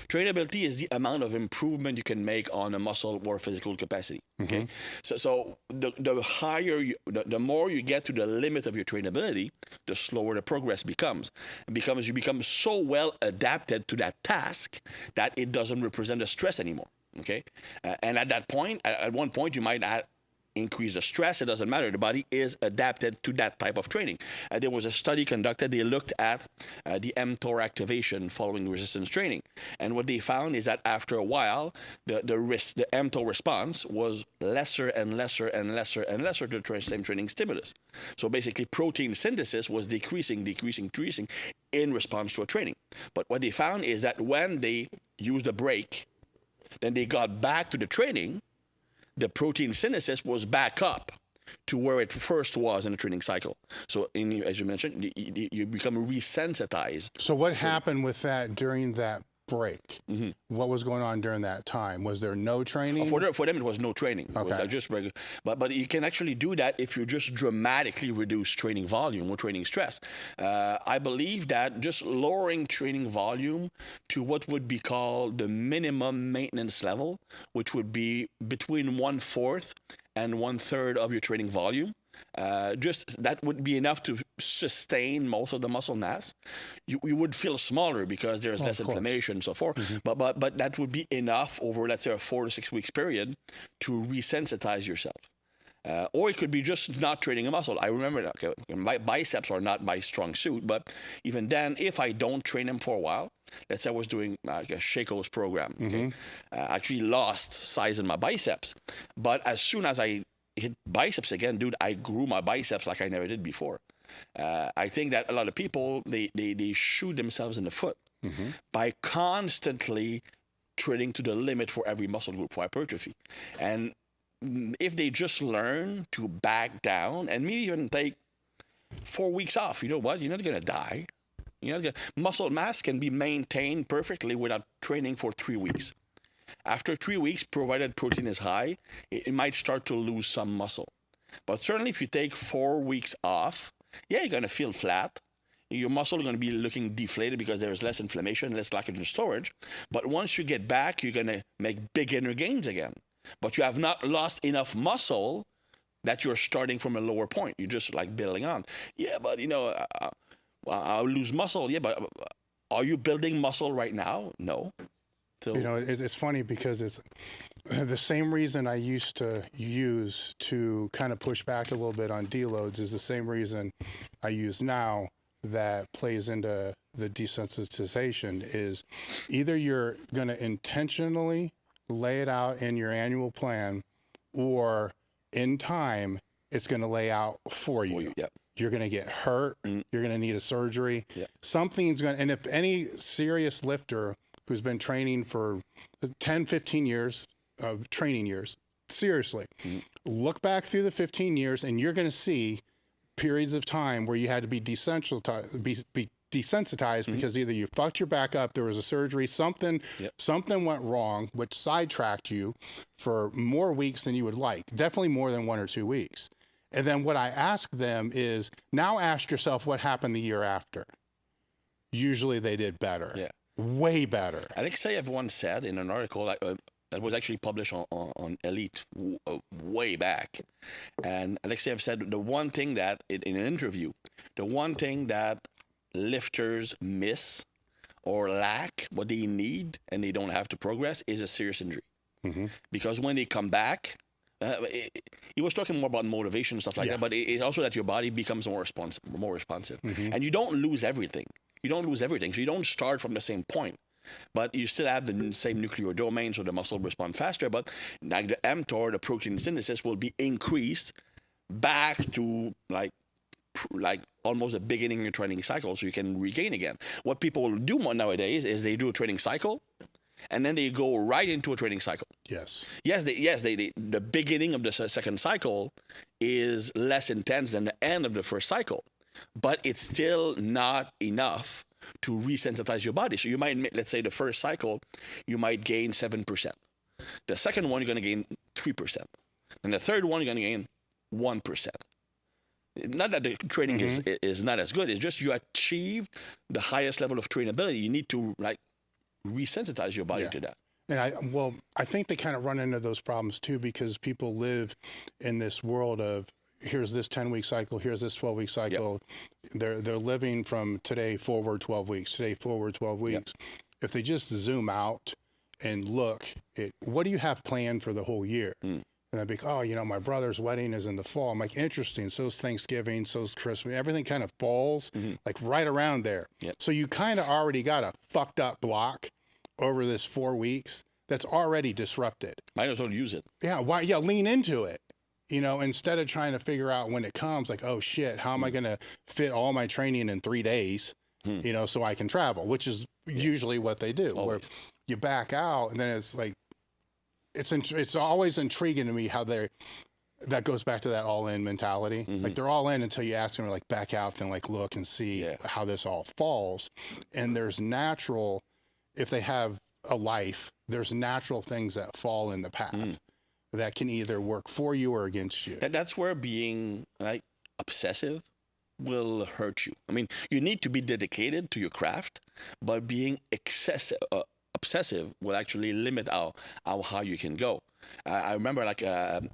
Trainability is the amount of improvement you can make on a muscle or physical capacity. Okay, so the higher, the more you get to the limit of your trainability, the slower the progress becomes. You become so well adapted to that task that it doesn't represent a stress anymore. Okay, and at that point, at one point, you might increase the stress. It doesn't matter. The body is adapted to that type of training. There was a study conducted. They looked at the mTOR activation following resistance training, and what they found is that after a while, the mTOR response was lesser and lesser and lesser and lesser to the same training stimulus. So basically, protein synthesis was decreasing in response to a training. But what they found is that when they used a break, then they got back to the training, the protein synthesis was back up to where it first was in the training cycle. So as you mentioned, you become resensitized. So what happened with that during that break? What was going on during that time? Was there no training? For them, it was no training. Okay. It was just regular. But you can actually do that if you just dramatically reduce training volume or training stress. I believe that just lowering training volume to what would be called the minimum maintenance level, which would be between 1/4 and 1/3 of your training volume. Just that would be enough to sustain most of the muscle mass. You would feel smaller because there's less inflammation and so forth. But that would be enough over, let's say, a 4 to 6 weeks period to resensitize yourself. Or it could be just not training a muscle. I remember that my biceps are not my strong suit, but even then, if I don't train them for a while, let's say I was doing a Shaco's program, I actually lost size in my biceps. But as soon as I hit biceps again, dude, I grew my biceps like I never did before. I think that a lot of people, they shoot themselves in the foot by constantly training to the limit for every muscle group for hypertrophy. And if they just learn to back down and maybe even take 4 weeks off, you know what? You're not going to die. Muscle mass can be maintained perfectly without training for 3 weeks. After 3 weeks, provided protein is high, it might start to lose some muscle. But certainly if you take 4 weeks off, you're going to feel flat. Your muscle is going to be looking deflated because there's less inflammation, less glycogen storage. But once you get back, you're going to make big inner gains again. But you have not lost enough muscle that you're starting from a lower point. You're just like building on. Yeah, but I'll lose muscle. Yeah, but are you building muscle right now? No. So, it's funny because it's the same reason I used to use to kind of push back a little bit on deloads is the same reason I use now that plays into the desensitization is either you're going to intentionally lay it out in your annual plan or in time it's going to lay out for you. You're going to get hurt. You're going to need a surgery. Something's going to, and if any serious lifter who's been training for 10, 15 years of training years. Seriously, look back through the 15 years and you're going to see periods of time where you had to be desensitized, because either you fucked your back up, there was a surgery, something went wrong, which sidetracked you for more weeks than you would like, definitely more than 1 or 2 weeks. And then what I ask them is, now ask yourself what happened the year after. Usually they did better. Yeah. Way better. Alexei once said in an article that was actually published on Elite way back. And Alexei said the one thing that, in an interview, the one thing that lifters miss or lack, what they need, and they don't have to progress, is a serious injury. Because when they come back, he was talking more about motivation and stuff like that, but it's also that your body becomes more responsive. And you don't lose everything. You don't lose everything. So you don't start from the same point. But you still have the same nuclear domain, so the muscle respond faster. But like the mTOR, the protein synthesis, will be increased back to like almost the beginning of your training cycle, so you can regain again. What people will do more nowadays is they do a training cycle, and then they go right into a training cycle. The beginning of the second cycle is less intense than the end of the first cycle, but it's still not enough to resensitize your body. So you might, let's say the first cycle, you might gain 7%. The second one, you're going to gain 3%. And the third one, you're going to gain 1%. Not that the training is not as good. It's just you achieve the highest level of trainability. You need to resensitize your body to that. And I think they kind of run into those problems too, because people live in this world of, here's this 10-week cycle, here's this 12-week cycle. They're living from today forward 12 weeks, today forward 12 weeks. If they just zoom out and look at what do you have planned for the whole year? And I'd be like, oh, my brother's wedding is in the fall. I'm like, interesting. So's Thanksgiving, so's Christmas. Everything kind of falls like right around there. So you kind of already got a fucked up block over this 4 weeks that's already disrupted. Might as well use it. Lean into it. Instead of trying to figure out when it comes, like, oh shit, how am I going to fit all my training in 3 days, so I can travel, which is usually what they do. Always. Where you back out and then it's like, it's always intriguing to me how that goes back to that all-in mentality. Like they're all in until you ask them to like back out, then like look and see how this all falls. And there's natural, if they have a life, there's natural things that fall in the path that can either work for you or against you. That's where being obsessive will hurt you. I mean, you need to be dedicated to your craft, but being obsessive will actually limit how high you can go. I remember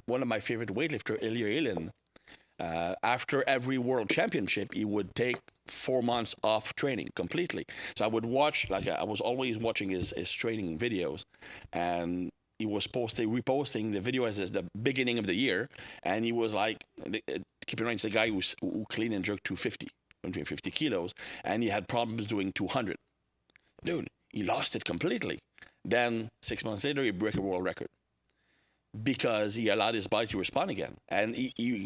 one of my favorite weightlifter, Elia Elin, after every world championship, he would take 4 months off training completely. So I would watch, I was always watching his training videos, and he was reposting the video as the beginning of the year, and he was like, keep in mind, it's a guy who clean and jerk 250 kilos, and he had problems doing 200. Dude, he lost it completely. Then 6 months later, he broke a world record because he allowed his body to respond again. And he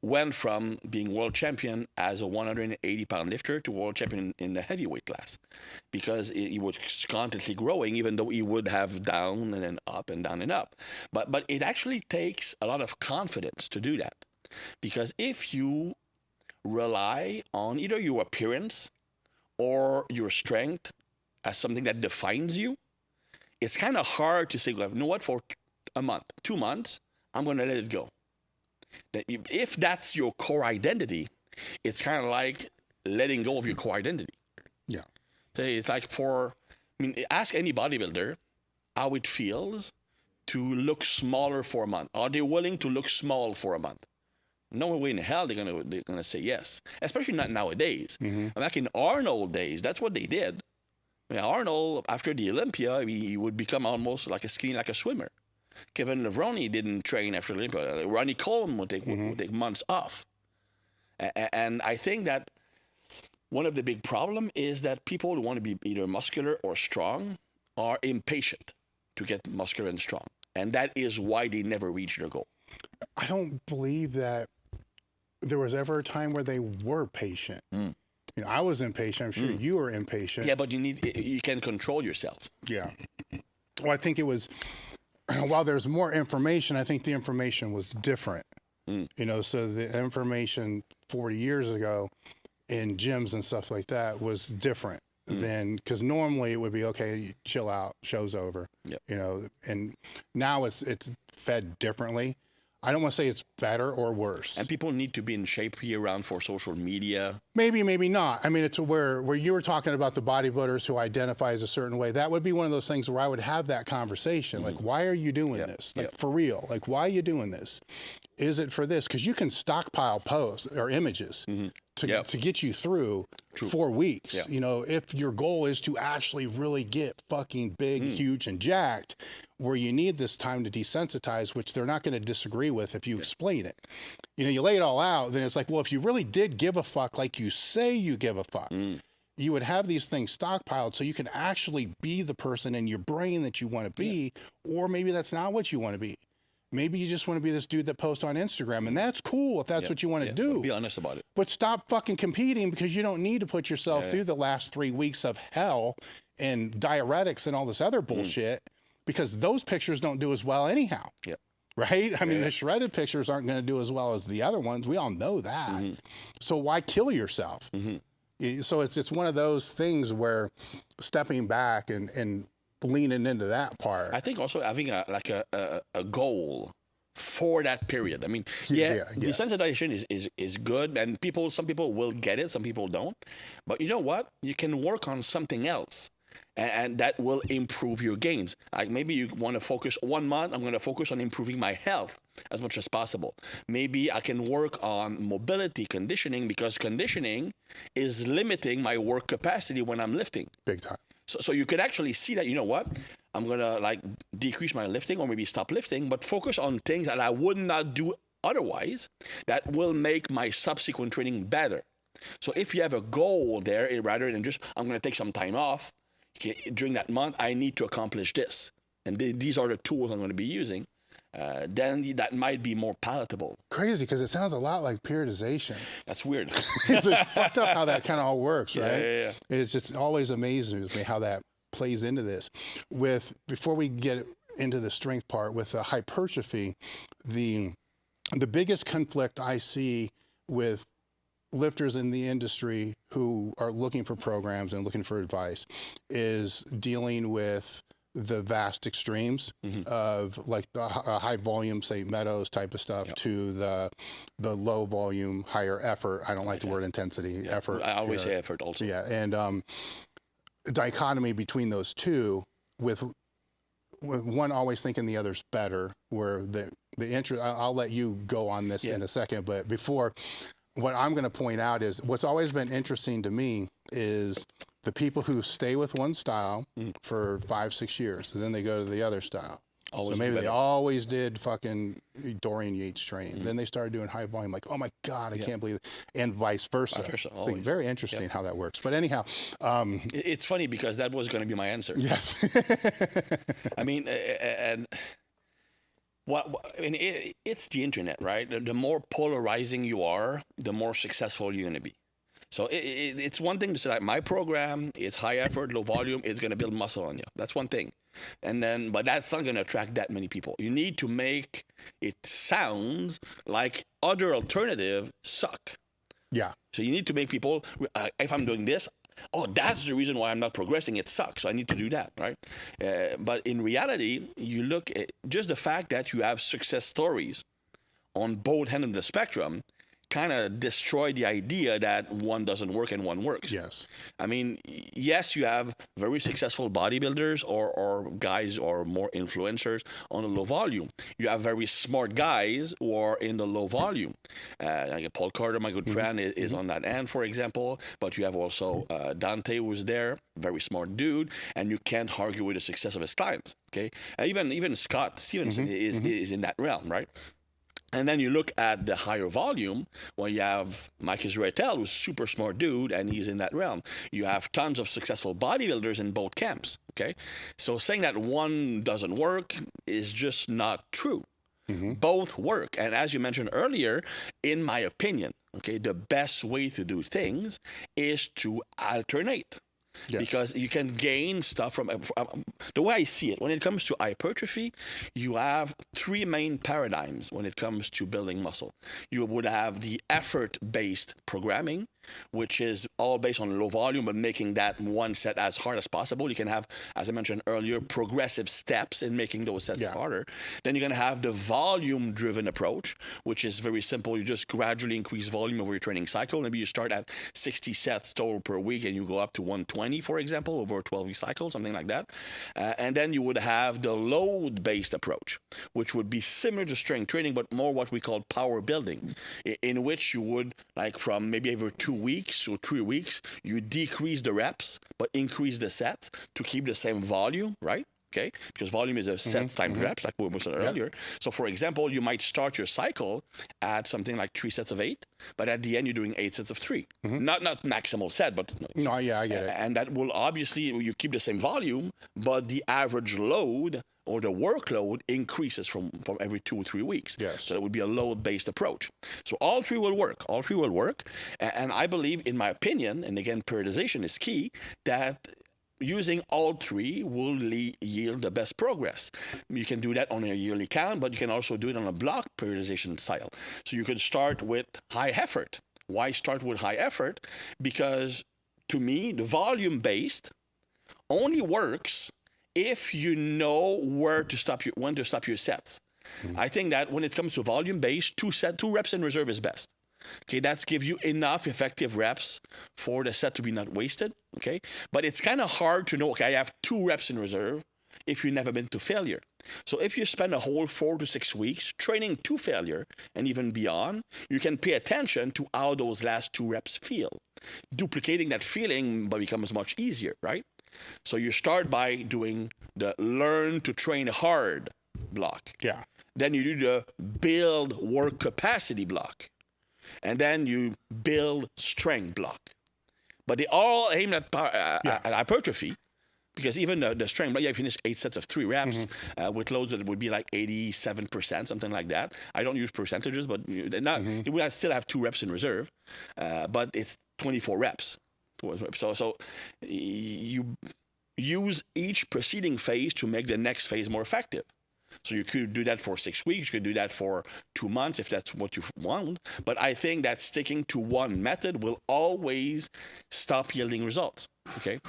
went from being world champion as a 180-pound lifter to world champion in the heavyweight class because he was constantly growing, even though he would have down and then up and down and up. But it actually takes a lot of confidence to do that, because if you rely on either your appearance or your strength as something that defines you, it's kind of hard to say, you know what, for a month, 2 months, I'm going to let it go. If that's your core identity, it's kind of like letting go of your core identity. Yeah. So it's like ask any bodybuilder how it feels to look smaller for a month. Are they willing to look small for a month? No way in hell they're gonna say yes. Especially not nowadays. Back in Arnold days, that's what they did. Arnold, after the Olympia, he would become almost like a swimmer. Kevin Levrone didn't train after Olympia. Ronnie Coleman would take months off. And I think that one of the big problems is that people who want to be either muscular or strong are impatient to get muscular and strong. And that is why they never reach their goal. I don't believe that there was ever a time where they were patient. I was impatient. I'm sure you were impatient. Yeah, but you can control yourself. Yeah. Well, I think it was, while there's more information, I think the information was different. So the information 40 years ago in gyms and stuff like that was different than, because normally it would be, okay, chill out, show's over. Yep. And now it's fed differently. I don't want to say it's better or worse. And people need to be in shape year-round for social media. Maybe, maybe not. I mean, it's where you were talking about the bodybuilders who identify as a certain way. That would be one of those things where I would have that conversation. Like, why are you doing this? Like, for real. Like, why are you doing this? Is it for this? Because you can stockpile posts or images to get you through 4 weeks. If your goal is to actually really get fucking big, huge, and jacked, where you need this time to desensitize, which they're not going to disagree with if you explain it. You lay it all out, then it's like, well, if you really did give a fuck like you say you give a fuck, you would have these things stockpiled so you can actually be the person in your brain that you want to be, or maybe that's not what you want to be. Maybe you just want to be this dude that posts on Instagram, and that's cool if that's what you want to do. Be honest about it. But stop fucking competing, because you don't need to put yourself through the last 3 weeks of hell and diuretics and all this other bullshit, because those pictures don't do as well anyhow. Right? I mean, the shredded pictures aren't going to do as well as the other ones. We all know that. So why kill yourself? So it's one of those things where stepping back and leaning into that part. I think also having a goal for that period. I mean, desensitization is good, and some people will get it, some people don't. But you know what? You can work on something else, and that will improve your gains. Like, maybe you want to focus 1 month, I'm going to focus on improving my health as much as possible. Maybe I can work on mobility conditioning, because conditioning is limiting my work capacity when I'm lifting. Big time. So you could actually see that, you know what, I'm going to decrease my lifting or maybe stop lifting, but focus on things that I would not do otherwise that will make my subsequent training better. So if you have a goal there, rather than just, I'm going to take some time off, during that month, I need to accomplish this. And these are the tools I'm going to be using. Then that might be more palatable. Crazy, because it sounds a lot like periodization. That's weird. It's fucked up how that kind of all works, right? Yeah. It's just always amazes me how that plays into this. Before we get into the strength part, with hypertrophy, the biggest conflict I see with lifters in the industry who are looking for programs and looking for advice is dealing with the vast extremes of like the high volume, say Meadows type of stuff, to the low volume, higher effort. I don't like the word intensity, effort. I always say effort also. Yeah, and dichotomy between those two, with one always thinking the other's better, where the interest, I'll let you go on this in a second, but before, what I'm going to point out is what's always been interesting to me is the people who stay with one style for 5-6 years, and then they go to the other style. So maybe they always did fucking Dorian Yates training. Then they started doing high volume, like, oh my God, I can't believe it. And vice versa. It's like very interesting how that works. But anyhow. It's funny, because that was going to be my answer. Yes. I mean, and it's the internet, right? The more polarizing you are, the more successful you're going to be. So it's one thing to say, like, my program, it's high effort, low volume, it's going to build muscle on you. That's one thing. But that's not going to attract that many people. You need to make it sound like other alternatives suck. Yeah. So you need to make people, if I'm doing this, that's the reason why I'm not progressing. It sucks. So I need to do that, right? But in reality, you look at just the fact that you have success stories on both ends of the spectrum kind of destroy the idea that one doesn't work and one works. Yes. I mean, yes, you have very successful bodybuilders or guys or more influencers on a low volume. You have very smart guys who are in the low volume. Like Paul Carter, my good friend, is on that end, for example. But you have also Dante, who's there, very smart dude, and you can't argue with the success of his clients. Okay, even Scott Stevenson is in that realm, right? And then you look at the higher volume, where you have Mike Israetel, who's a super smart dude, and he's in that realm. You have tons of successful bodybuilders in both camps, okay? So saying that one doesn't work is just not true. Both work. And as you mentioned earlier, in my opinion, okay, the best way to do things is to alternate. Yes. Because you can gain stuff from the way I see it. When it comes to hypertrophy, you have three main paradigms when it comes to building muscle. You would have the effort-based programming, which is all based on low volume, but making that one set as hard as possible. You can have, as I mentioned earlier, progressive steps in making those sets harder. Then you're going to have the volume-driven approach, which is very simple. You just gradually increase volume over your training cycle. Maybe you start at 60 sets total per week, and you go up to 120, for example, over a 12-week cycle, something like that. And then you would have the load-based approach, which would be similar to strength training, but more what we call power building, in which you would, like from maybe every 2 weeks or 3 weeks, you decrease the reps, but increase the sets to keep the same volume, right? Okay, because volume is a set times reps, like we said earlier. So, for example, you might start your cycle at something like 3 sets of 8, but at the end you're doing 8 sets of 3. Not maximal set, but I get it. And that will obviously you keep the same volume, but the average load or the workload increases from every 2 or 3 weeks. Yes. So that would be a load-based approach. So all three will work. All three will work. And I believe, in my opinion, and again, periodization is key, that using all three will yield the best progress. You can do that on a yearly count, but you can also do it on a block periodization style. So you could start with high effort. Why start with high effort? Because to me, the volume-based only works if you know when to stop your sets. I think that when it comes to volume-based, 2 reps in reserve is best. Okay, that gives you enough effective reps for the set to be not wasted. Okay, but it's kind of hard to know, okay, I have 2 reps in reserve if you've never been to failure. So if you spend a whole 4 to 6 weeks training to failure and even beyond, you can pay attention to how those last 2 reps feel. Duplicating that feeling becomes much easier, right? So you start by doing the learn to train hard block. Yeah. Then you do the build work capacity block. And then you build strength block. But they all aim at hypertrophy, because even the strength block, you finish 8 sets of 3 reps with loads that would be like 87%, something like that. I don't use percentages, but you would still have 2 reps in reserve, but it's 24 reps. So you use each preceding phase to make the next phase more effective. So you could do that for 6 weeks. You could do that for 2 months if that's what you want. But I think that sticking to one method will always stop yielding results. Okay.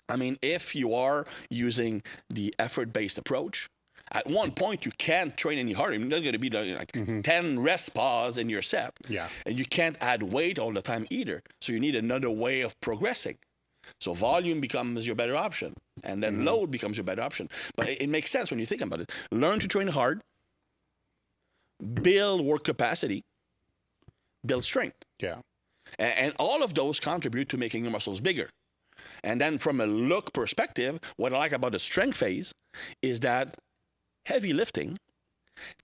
I mean, if you are using the effort-based approach, at one point you can't train any harder. I mean, there's going to be like 10 rest pause in your set. Yeah. And you can't add weight all the time either. So you need another way of progressing. So volume becomes your better option, and then load becomes your better option. But it makes sense when you think about it. Learn to train hard, build work capacity, build strength. Yeah. And all of those contribute to making your muscles bigger. And then from a look perspective, what I like about the strength phase is that heavy lifting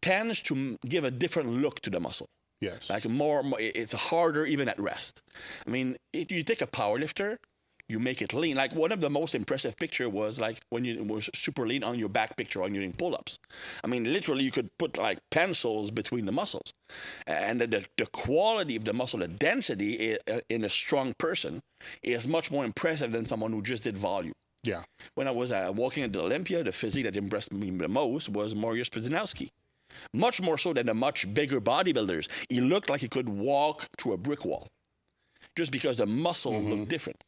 tends to give a different look to the muscle. Yes. Like it's harder even at rest. I mean, if you take a power lifter, you make it lean. Like one of the most impressive picture was like when you were super lean on your back picture on doing pull-ups. I mean, literally you could put like pencils between the muscles. And the quality of the muscle, the density in a strong person is much more impressive than someone who just did volume. Yeah. When I was walking at the Olympia, the physique that impressed me the most was Mariusz Pudzianowski. Much more so than the much bigger bodybuilders. He looked like he could walk through a brick wall just because the muscle looked different.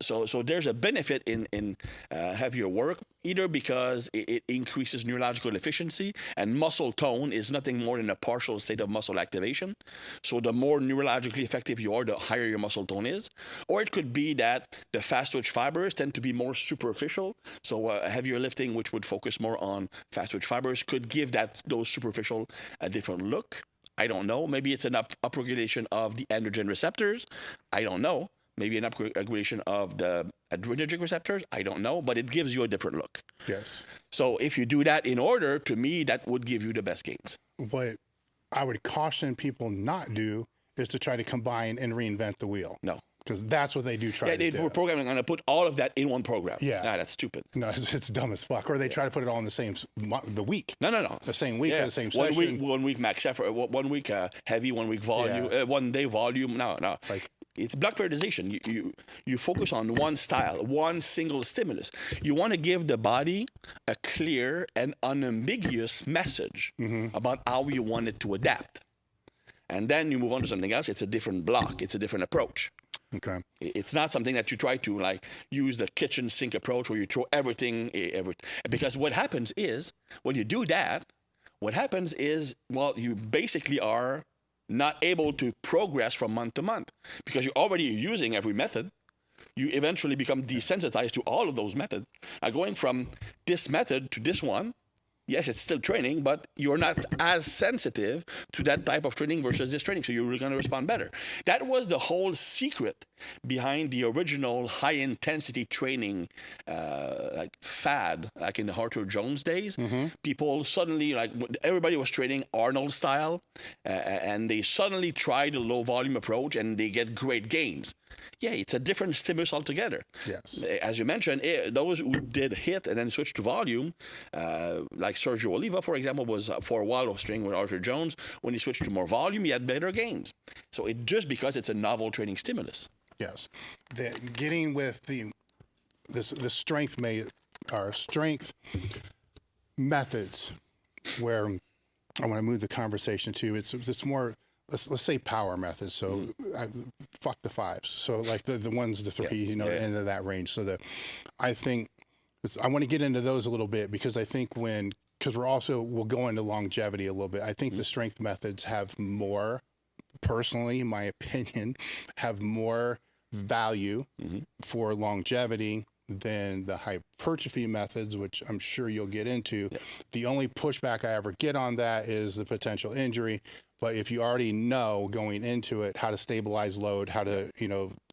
So there's a benefit in heavier work, either because it increases neurological efficiency, and muscle tone is nothing more than a partial state of muscle activation. So the more neurologically effective you are, the higher your muscle tone is. Or it could be that the fast twitch fibers tend to be more superficial. So heavier lifting, which would focus more on fast twitch fibers, could give those superficial a different look. I don't know. Maybe it's an upregulation of the androgen receptors. I don't know. Maybe an upregulation of the adrenergic receptors. I don't know. But it gives you a different look. Yes. So if you do that in order, to me, that would give you the best gains. What I would caution people not do is to try to combine and reinvent the wheel. No. Because that's what they do try to do. They were programming going to put all of that in one program. Yeah. Nah, that's stupid. No, it's dumb as fuck. Or they try to put it all in the same the week. No. The same week or the same session. One week max effort, 1 week heavy, 1 week volume, 1 day volume. No. Like, it's block periodization. You focus on one style, one single stimulus. You want to give the body a clear and unambiguous message about how you want it to adapt. And then you move on to something else. It's a different block. It's a different approach. Okay. It's not something that you try to like use the kitchen sink approach where you throw everything. Because what happens is when you do that, well, you basically are not able to progress from month to month because you're already using every method. You eventually become desensitized to all of those methods. Going from this method to this one, yes, it's still training, but you're not as sensitive to that type of training versus this training, so you're going to respond better. That was the whole secret behind the original high-intensity training fad, like in the Arthur Jones days. People suddenly, everybody was training Arnold style, and they suddenly tried a low-volume approach, and they get great gains. Yeah, it's a different stimulus altogether. Yes. As you mentioned, those who did HIIT and then switched to volume, like Sergio Oliva, for example, was for a while was training with Arthur Jones. When he switched to more volume, he had better gains. So it just because it's a novel training stimulus. Yes. Getting with the strength methods, where I want to move the conversation to, it's more, let's say power methods. So fuck the fives. So like the ones, the three, into that range. So I think I want to get into those a little bit because I think because we'll go into longevity a little bit. I think the strength methods have more, personally, in my opinion, have more value for longevity than the hypertrophy methods, which I'm sure you'll get into. Yeah. The only pushback I ever get on that is the potential injury. But if you already know going into it how to stabilize load, how to,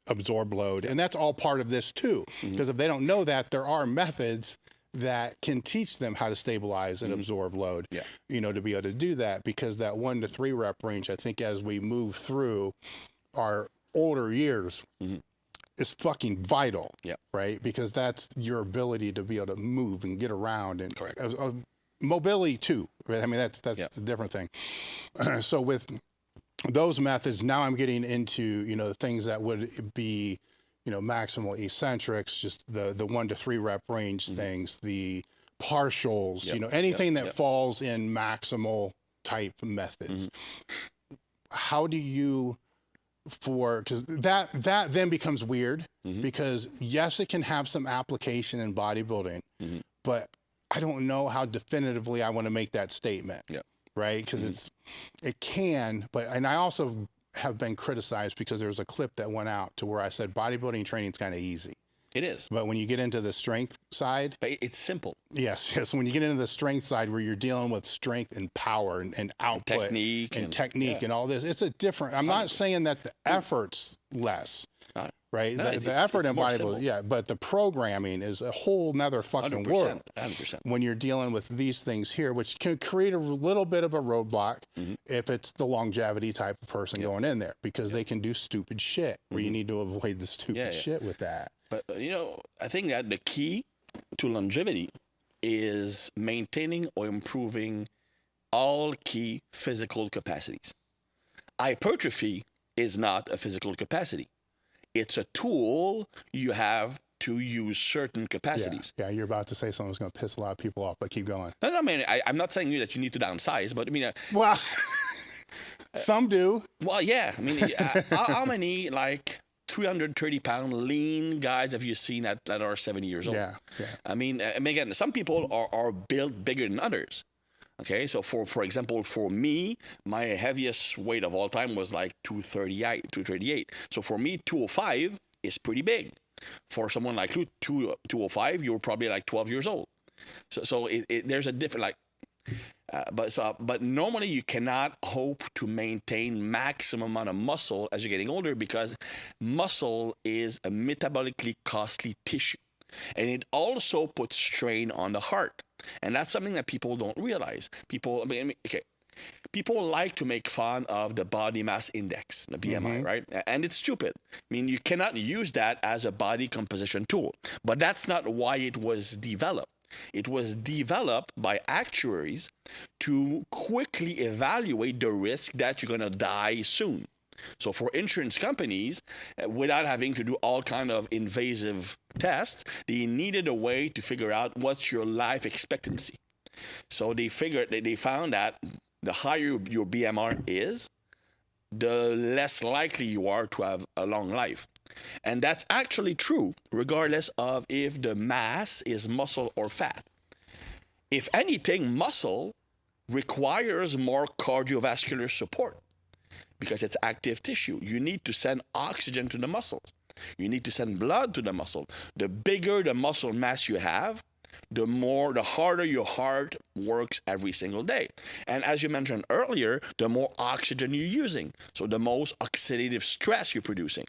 absorb load, and that's all part of this too. Because if they don't know that, there are methods that can teach them how to stabilize and absorb load, to be able to do that. Because that 1 to 3 rep range, I think as we move through our older years, is fucking vital, right? Because that's your ability to be able to move and get around, and mobility too, right? I mean, that's a different thing. So with those methods, now I'm getting into, the things that would be, maximal eccentrics, just the 1 to 3 rep range things, the partials, anything that falls in maximal type methods. How do you, because that then becomes weird, because yes, it can have some application in bodybuilding, but I don't know how definitively I want to make that statement, right? Because it can, and I also have been criticized because there was a clip that went out to where I said bodybuilding training is kind of easy. It is. But when you get into the strength side, but it's simple. Yes. When you get into the strength side where you're dealing with strength and power and output and technique and all this, it's a different, I'm not saying that the effort's less. Right? No, the effort in bodybuilding, but the programming is a whole nother fucking 100%, world 100%. When you're dealing with these things here, which can create a little bit of a roadblock if it's the longevity type of person going in there, because they can do stupid shit where you need to avoid the stupid shit with that. But, I think that the key to longevity is maintaining or improving all key physical capacities. Hypertrophy is not a physical capacity. It's a tool you have to use certain capacities. Yeah, you're about to say something that's going to piss a lot of people off, but keep going. No, man, I'm not saying that you need to downsize, but I mean... well, some do. Well, yeah. I mean, how many, 330-pound lean guys have you seen that are 70 years old? Yeah. I mean, again, some people are built bigger than others. Okay, so for example, for me, my heaviest weight of all time was 238. So for me, 205 is pretty big. For someone like you, 205, you're probably 12 years old. So there's a different but normally you cannot hope to maintain maximum amount of muscle as you're getting older, because muscle is a metabolically costly tissue. And it also puts strain on the heart. And that's something that people don't realize. People people like to make fun of the body mass index, the BMI, right? And it's stupid. I mean, you cannot use that as a body composition tool, but that's not why it was developed. It was developed by actuaries to quickly evaluate the risk that you're going to die soon. So for insurance companies, without having to do all kind of invasive tests, they needed a way to figure out what's your life expectancy. So they found that the higher your BMR is, the less likely you are to have a long life. And that's actually true, regardless of if the mass is muscle or fat. If anything, muscle requires more cardiovascular support because it's active tissue. You need to send oxygen to the muscles. You need to send blood to the muscle. The bigger the muscle mass you have, the harder your heart works every single day. And as you mentioned earlier, the more oxygen you're using. So the most oxidative stress you're producing.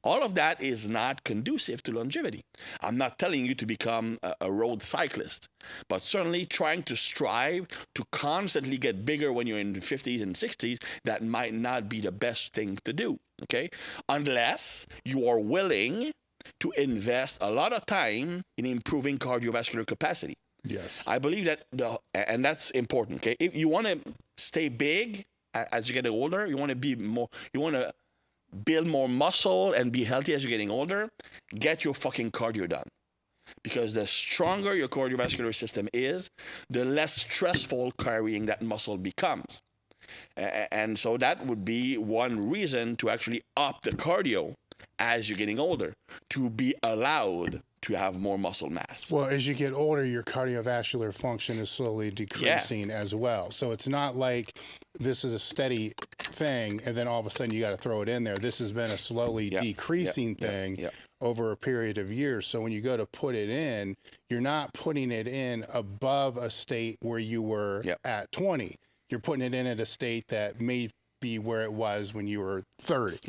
All of that is not conducive to longevity. I'm not telling you to become a road cyclist, but certainly trying to strive to constantly get bigger when you're in the 50s and 60s, that might not be the best thing to do, okay? Unless you are willing to invest a lot of time in improving cardiovascular capacity. Yes. I believe that, and that's important, okay? If you want to stay big as you get older, you want to build more muscle and be healthy as you're getting older, get your fucking cardio done. Because the stronger your cardiovascular system is, the less stressful carrying that muscle becomes. And so that would be one reason to actually up the cardio as you're getting older, to be allowed to have more muscle mass. Well, as you get older, your cardiovascular function is slowly decreasing as well. So it's not like this is a steady thing and then all of a sudden you got to throw it in there. This has been a slowly decreasing thing over a period of years. So when you go to put it in, you're not putting it in above a state where you were at 20. You're putting it in at a state that may be where it was when you were 30.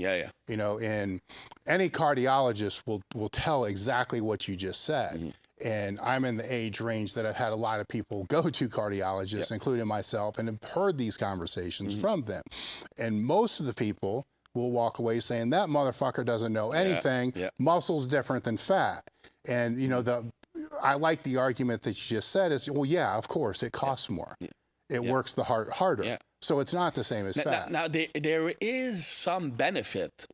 You know, and any cardiologist will tell exactly what you just said. And I'm in the age range that I've had a lot of people go to cardiologists, including myself, and have heard these conversations from them. And most of the people will walk away saying that motherfucker doesn't know anything. Muscle's different than fat. And you know, I like the argument that you just said is, well, yeah, of course, it costs more. It works the heart harder. So it's not the same as fat. Now there is some benefit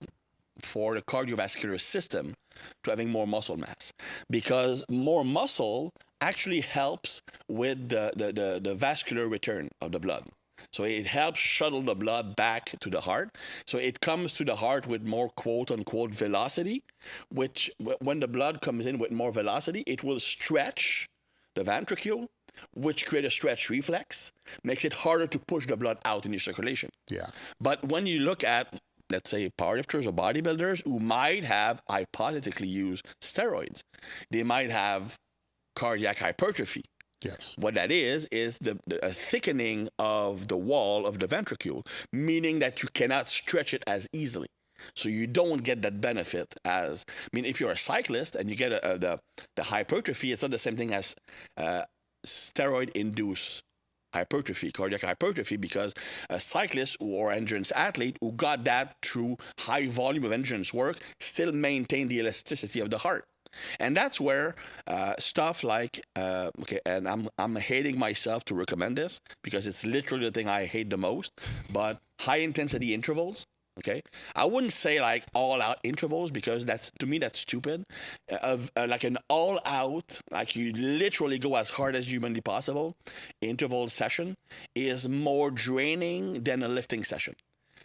for the cardiovascular system to having more muscle mass, because more muscle actually helps with the vascular return of the blood. So it helps shuttle the blood back to the heart. So it comes to the heart with more quote unquote velocity, which when the blood comes in with more velocity, it will stretch the ventricle, which create a stretch reflex, makes it harder to push the blood out in your circulation. But when you look at, let's say, powerlifters or bodybuilders who might have hypothetically used steroids, they might have cardiac hypertrophy. What that is the thickening of the wall of the ventricle, meaning that you cannot stretch it as easily. So you don't get that benefit as, I mean, if you're a cyclist and you get the hypertrophy, it's not the same thing as steroid-induced hypertrophy, cardiac hypertrophy, because a cyclist or endurance athlete who got that through high volume of endurance work still maintain the elasticity of the heart. And that's where stuff like, and I'm hating myself to recommend this because it's literally the thing I hate the most, but high intensity intervals. I wouldn't say like all out intervals, because to me that's stupid. Like an all out, like you literally go as hard as humanly possible, interval session is more draining than a lifting session.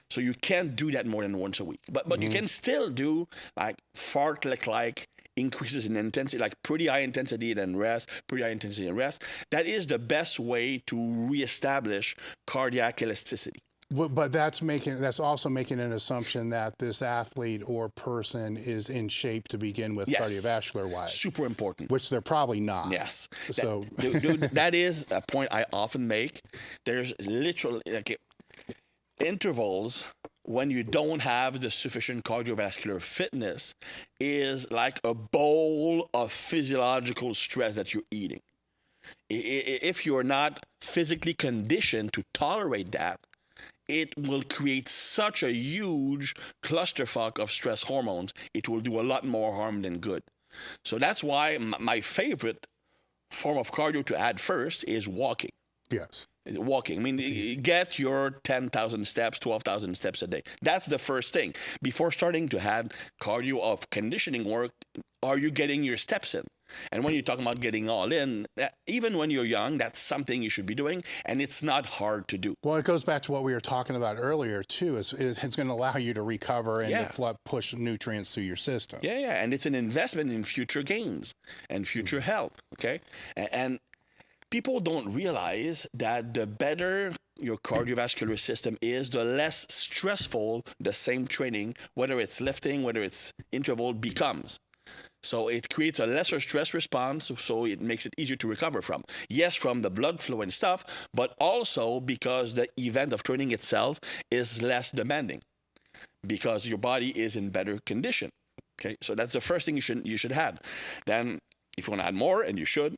So you can't do that more than once a week. But you can still do like fartlek-like increases in intensity, like pretty high intensity then rest, pretty high intensity and rest. That is the best way to reestablish cardiac elasticity. But that's also making an assumption that this athlete or person is in shape to begin with, cardiovascular wise. Super important. Which they're probably not. So that is a point I often make. There's literally like intervals when you don't have the sufficient cardiovascular fitness is like a bowl of physiological stress that you're eating. If you're not physically conditioned to tolerate that, it will create such a huge clusterfuck of stress hormones. It will do a lot more harm than good. So that's why my favorite form of cardio to add first is walking. Yes. Walking. I mean, get your 10,000 steps, 12,000 steps a day. That's the first thing. Before starting to add cardio of conditioning work, are you getting your steps in? And when you're talking about getting all in, even when you're young, that's something you should be doing, and it's not hard to do. Well, it goes back to what we were talking about earlier, too. It's going to allow you to recover and to push nutrients through your system. Yeah, and it's an investment in future gains and future health, okay? And people don't realize that the better your cardiovascular system is, the less stressful the same training, whether it's lifting, whether it's interval, becomes. So it creates a lesser stress response, so it makes it easier to recover from. Yes, from the blood flow and stuff, but also because the event of training itself is less demanding because your body is in better condition. Okay, so that's the first thing you should have. Then, if you want to add more, and you should,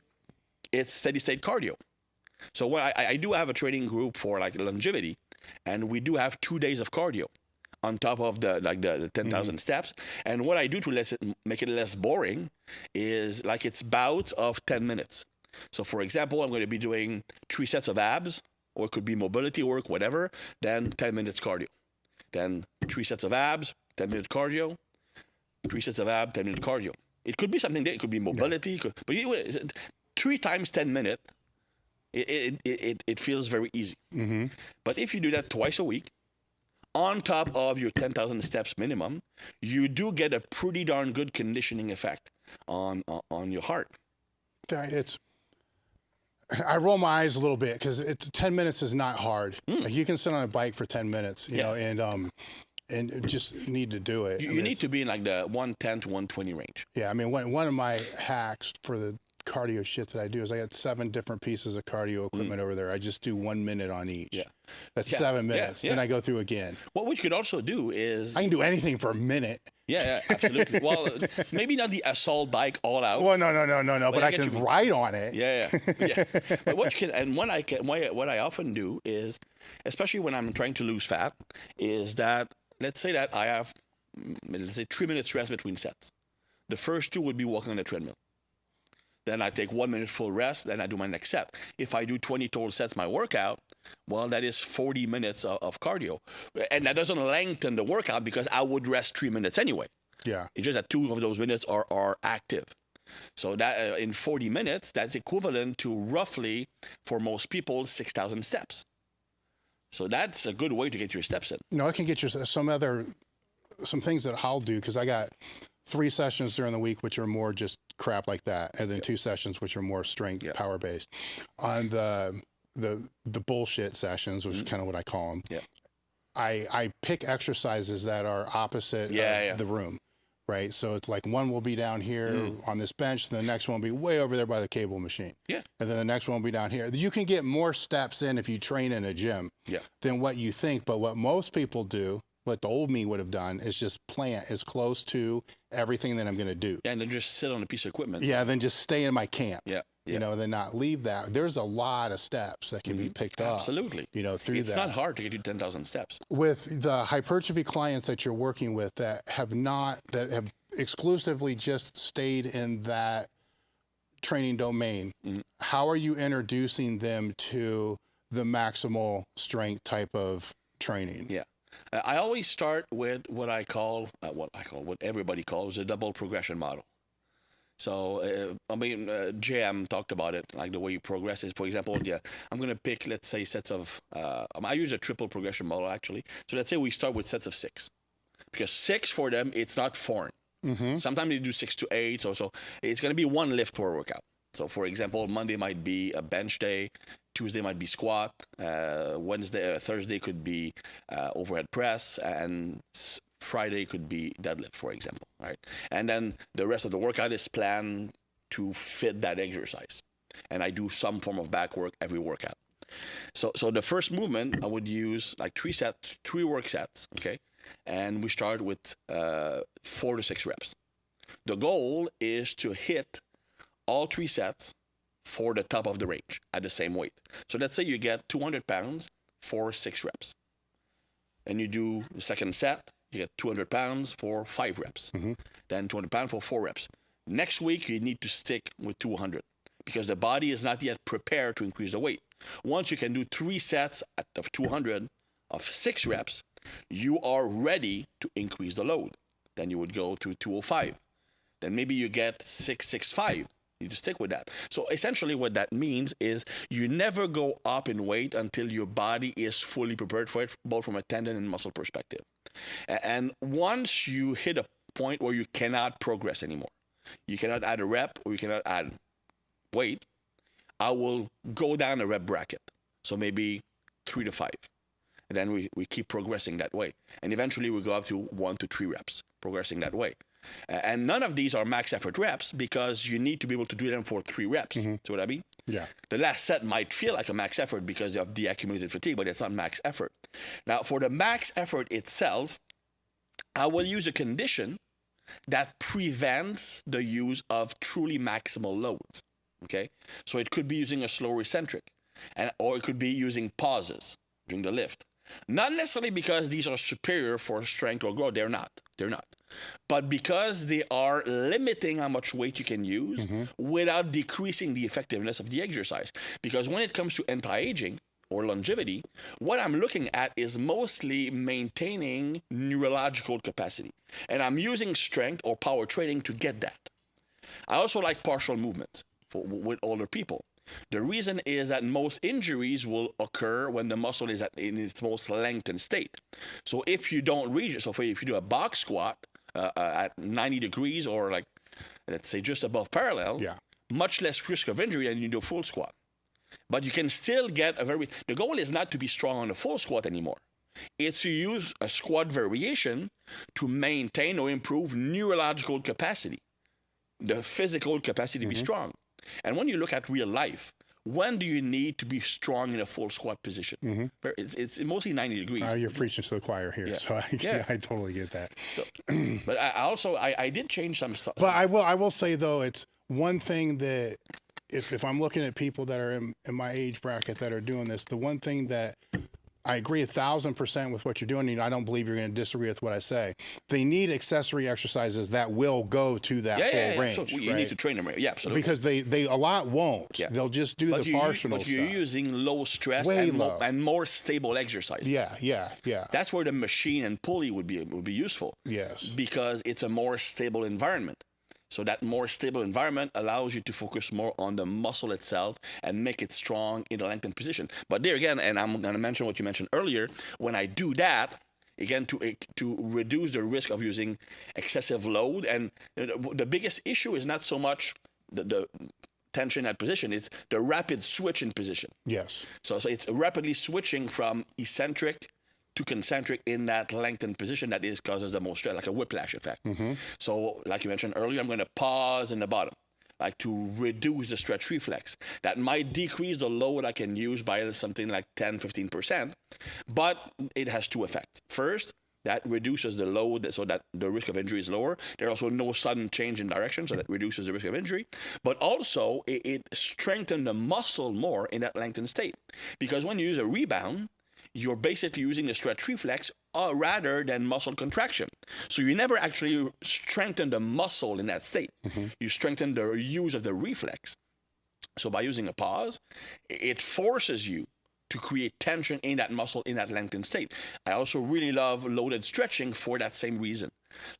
it's steady state cardio. So what I do have a training group for like longevity, and we do have 2 days of cardio on top of the 10,000 steps. And what I do to make it less boring is like it's bouts of 10 minutes. So for example, I'm going to be doing 3 sets of abs, or it could be mobility work, whatever, then 10 minutes cardio. Then 3 sets of abs, 10-minute cardio, 3 sets of abs, 10-minute cardio. It could be something that it could be mobility, but 3 times 10 minutes, it feels very easy. Mm-hmm. But if you do that twice a week, on top of your 10,000 steps minimum, you do get a pretty darn good conditioning effect on your heart. I roll my eyes a little bit because 10 minutes is not hard. Like you can sit on a bike for 10 minutes, you know, and just need to do it. You need to be in like the 110 to 120 range. Yeah, I mean, one of my hacks for the cardio shit that I do is I got 7 different pieces of cardio equipment over there. I just do 1 minute on each. Yeah. That's 7 minutes. Then I go through again. What we could also do is... I can do anything for a minute. Yeah, absolutely. Well, maybe not the assault bike all out. Well, no, but I can ride on it. Yeah. But what you can, and what I often do is, especially when I'm trying to lose fat, is that, let's say that I have, 3 minutes rest between sets. The first 2 would be walking on the treadmill. Then I take 1 minute full rest, then I do my next set. If I do 20 total sets my workout, well, that is 40 minutes of cardio. And that doesn't lengthen the workout because I would rest 3 minutes anyway. Yeah. It's just that 2 of those minutes are active. So that in 40 minutes, that's equivalent to roughly, for most people, 6,000 steps. So that's a good way to get your steps in. I can get you some things that I'll do because I got 3 sessions during the week, which are more just crap like that, and then 2 sessions which are more strength power based. On the bullshit sessions, which is kind of what I call them, I pick exercises that are opposite of the room, right? So it's like one will be down here on this bench, and the next one will be way over there by the cable machine, and then the next one will be down here. You can get more steps in if you train in a gym than what you think, but what most people do, what the old me would have done, is just plant as close to everything that I'm going to do. Yeah, and then just sit on a piece of equipment. Yeah, then just stay in my camp. Then not leave that. There's a lot of steps that can be picked up. Absolutely. Through it's not hard to get you 10,000 steps. With the hypertrophy clients that you're working with that have exclusively just stayed in that training domain, how are you introducing them to the maximal strength type of training? Yeah. I always start with what everybody calls a double progression model. So, JM talked about it, like the way you progress is, for example, I'm going to pick, let's say, sets of, I use a triple progression model, actually. So let's say we start with sets of 6. Because 6 for them, it's not foreign. Sometimes they do 6 to 8, so it's going to be 1 lift per workout. So, for example, Monday might be a bench day, Tuesday might be squat, Thursday could be overhead press, and Friday could be deadlift, for example, right? And then the rest of the workout is planned to fit that exercise. And I do some form of back work every workout. So the first movement, I would use like 3 work sets, okay? And we start with 4 to 6 reps. The goal is to hit all 3 sets for the top of the range at the same weight. So let's say you get 200 pounds for 6 reps. Then you do the second set, you get 200 pounds for 5 reps. Then 200 pounds for 4 reps. Next week, you need to stick with 200 because the body is not yet prepared to increase the weight. Once you can do 3 sets of 200 of 6 reps, you are ready to increase the load. Then you would go to 205. Then maybe you get 665. You need to stick with that. So essentially what that means is you never go up in weight until your body is fully prepared for it, both from a tendon and muscle perspective. And once you hit a point where you cannot progress anymore, you cannot add a rep or you cannot add weight, I will go down a rep bracket. So maybe 3 to 5. And then we keep progressing that way. And eventually we go up to 1 to 3 reps, progressing that way. And none of these are max effort reps because you need to be able to do them for 3 reps. See what I mean? Yeah. The last set might feel like a max effort because of the accumulated fatigue, but it's not max effort. Now, for the max effort itself, I will use a condition that prevents the use of truly maximal loads. Okay? So it could be using a slower eccentric, or it could be using pauses during the lift. Not necessarily because these are superior for strength or growth. They're not. But because they are limiting how much weight you can use without decreasing the effectiveness of the exercise. Because when it comes to anti-aging or longevity, what I'm looking at is mostly maintaining neurological capacity. And I'm using strength or power training to get that. I also like partial movement with older people. The reason is that most injuries will occur when the muscle is in its most lengthened state. So if you don't reach it, so if you do a box squat at 90 degrees or like, let's say just above parallel, much less risk of injury than you do a full squat. But you can still get the goal is not to be strong on a full squat anymore. It's to use a squat variation to maintain or improve neurological capacity, the physical capacity to be strong. And when you look at real life, when do you need to be strong in a full squat position? It's mostly 90 degrees. You're preaching to the choir here, so I totally get that. So, but I did change some stuff. But I will say though, it's one thing that if I'm looking at people that are in my age bracket that are doing this, the one thing that I agree 1,000% with what you're doing. And I don't believe you're going to disagree with what I say. They need accessory exercises that will go to that full range. So you need to train them, absolutely. Because they a lot won't. Yeah. They'll just do the partial stuff. But you're using low stress and more stable exercise. Yeah. That's where the machine and pulley would be useful. Yes. Because it's a more stable environment. So that more stable environment allows you to focus more on the muscle itself and make it strong in a lengthened position. But there again, and I'm going to mention what you mentioned earlier, when I do that, again, to reduce the risk of using excessive load. And the biggest issue is not so much the tension at position, it's the rapid switch in position. Yes. So it's rapidly switching from eccentric to concentric in that lengthened position that causes the most stress, like a whiplash effect. So like you mentioned earlier, I'm going to pause in the bottom, like to reduce the stretch reflex. That might decrease the load I can use by something like 10-15%, but it has 2 effects. First, that reduces the load so that the risk of injury is lower. There's also no sudden change in direction, so that reduces the risk of injury. But also, it strengthens the muscle more in that lengthened state. Because when you use a rebound, you're basically using the stretch reflex rather than muscle contraction. So you never actually strengthen the muscle in that state. You strengthen the use of the reflex. So by using a pause, it forces you to create tension in that muscle in that lengthened state. I also really love loaded stretching for that same reason.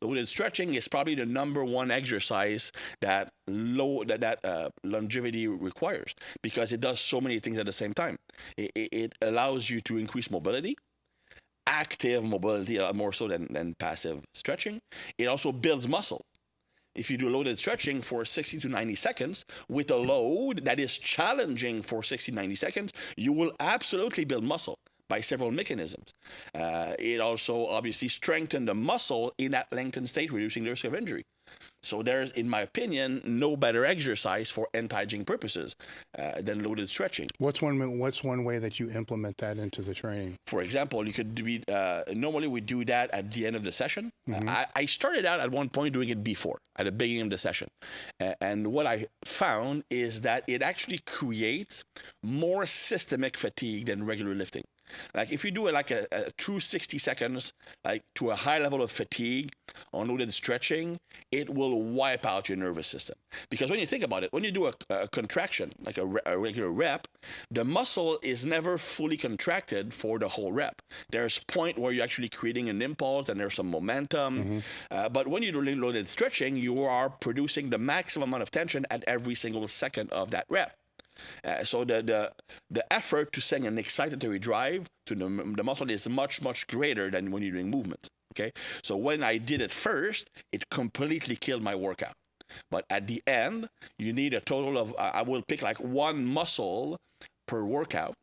Loaded stretching is probably the #1 exercise that longevity requires because it does so many things at the same time. It allows you to increase mobility, active mobility a lot more so than passive stretching. It also builds muscle. If you do loaded stretching for 60 to 90 seconds with a load that is challenging for 60 to 90 seconds, you will absolutely build muscle by several mechanisms. It also obviously strengthens the muscle in that lengthened state, reducing the risk of injury. So there's, in my opinion, no better exercise for anti-aging purposes than loaded stretching. What's one way that you implement that into the training? For example, you could do normally we do that at the end of the session. I started out at one point doing it before, at the beginning of the session. And what I found is that it actually creates more systemic fatigue than regular lifting. Like if you do like a true 60 seconds, like to a high level of fatigue on loaded stretching, it will wipe out your nervous system. Because when you think about it, when you do a contraction, like a regular rep, the muscle is never fully contracted for the whole rep. There's a point where you're actually creating an impulse and there's some momentum. But when you do loaded stretching, you are producing the maximum amount of tension at every single second of that rep. So the effort to send an excitatory drive to the muscle is much, much greater than when you're doing movement. Okay, so when I did it first, it completely killed my workout. But at the end, you need a total of, I will pick like one muscle per workout.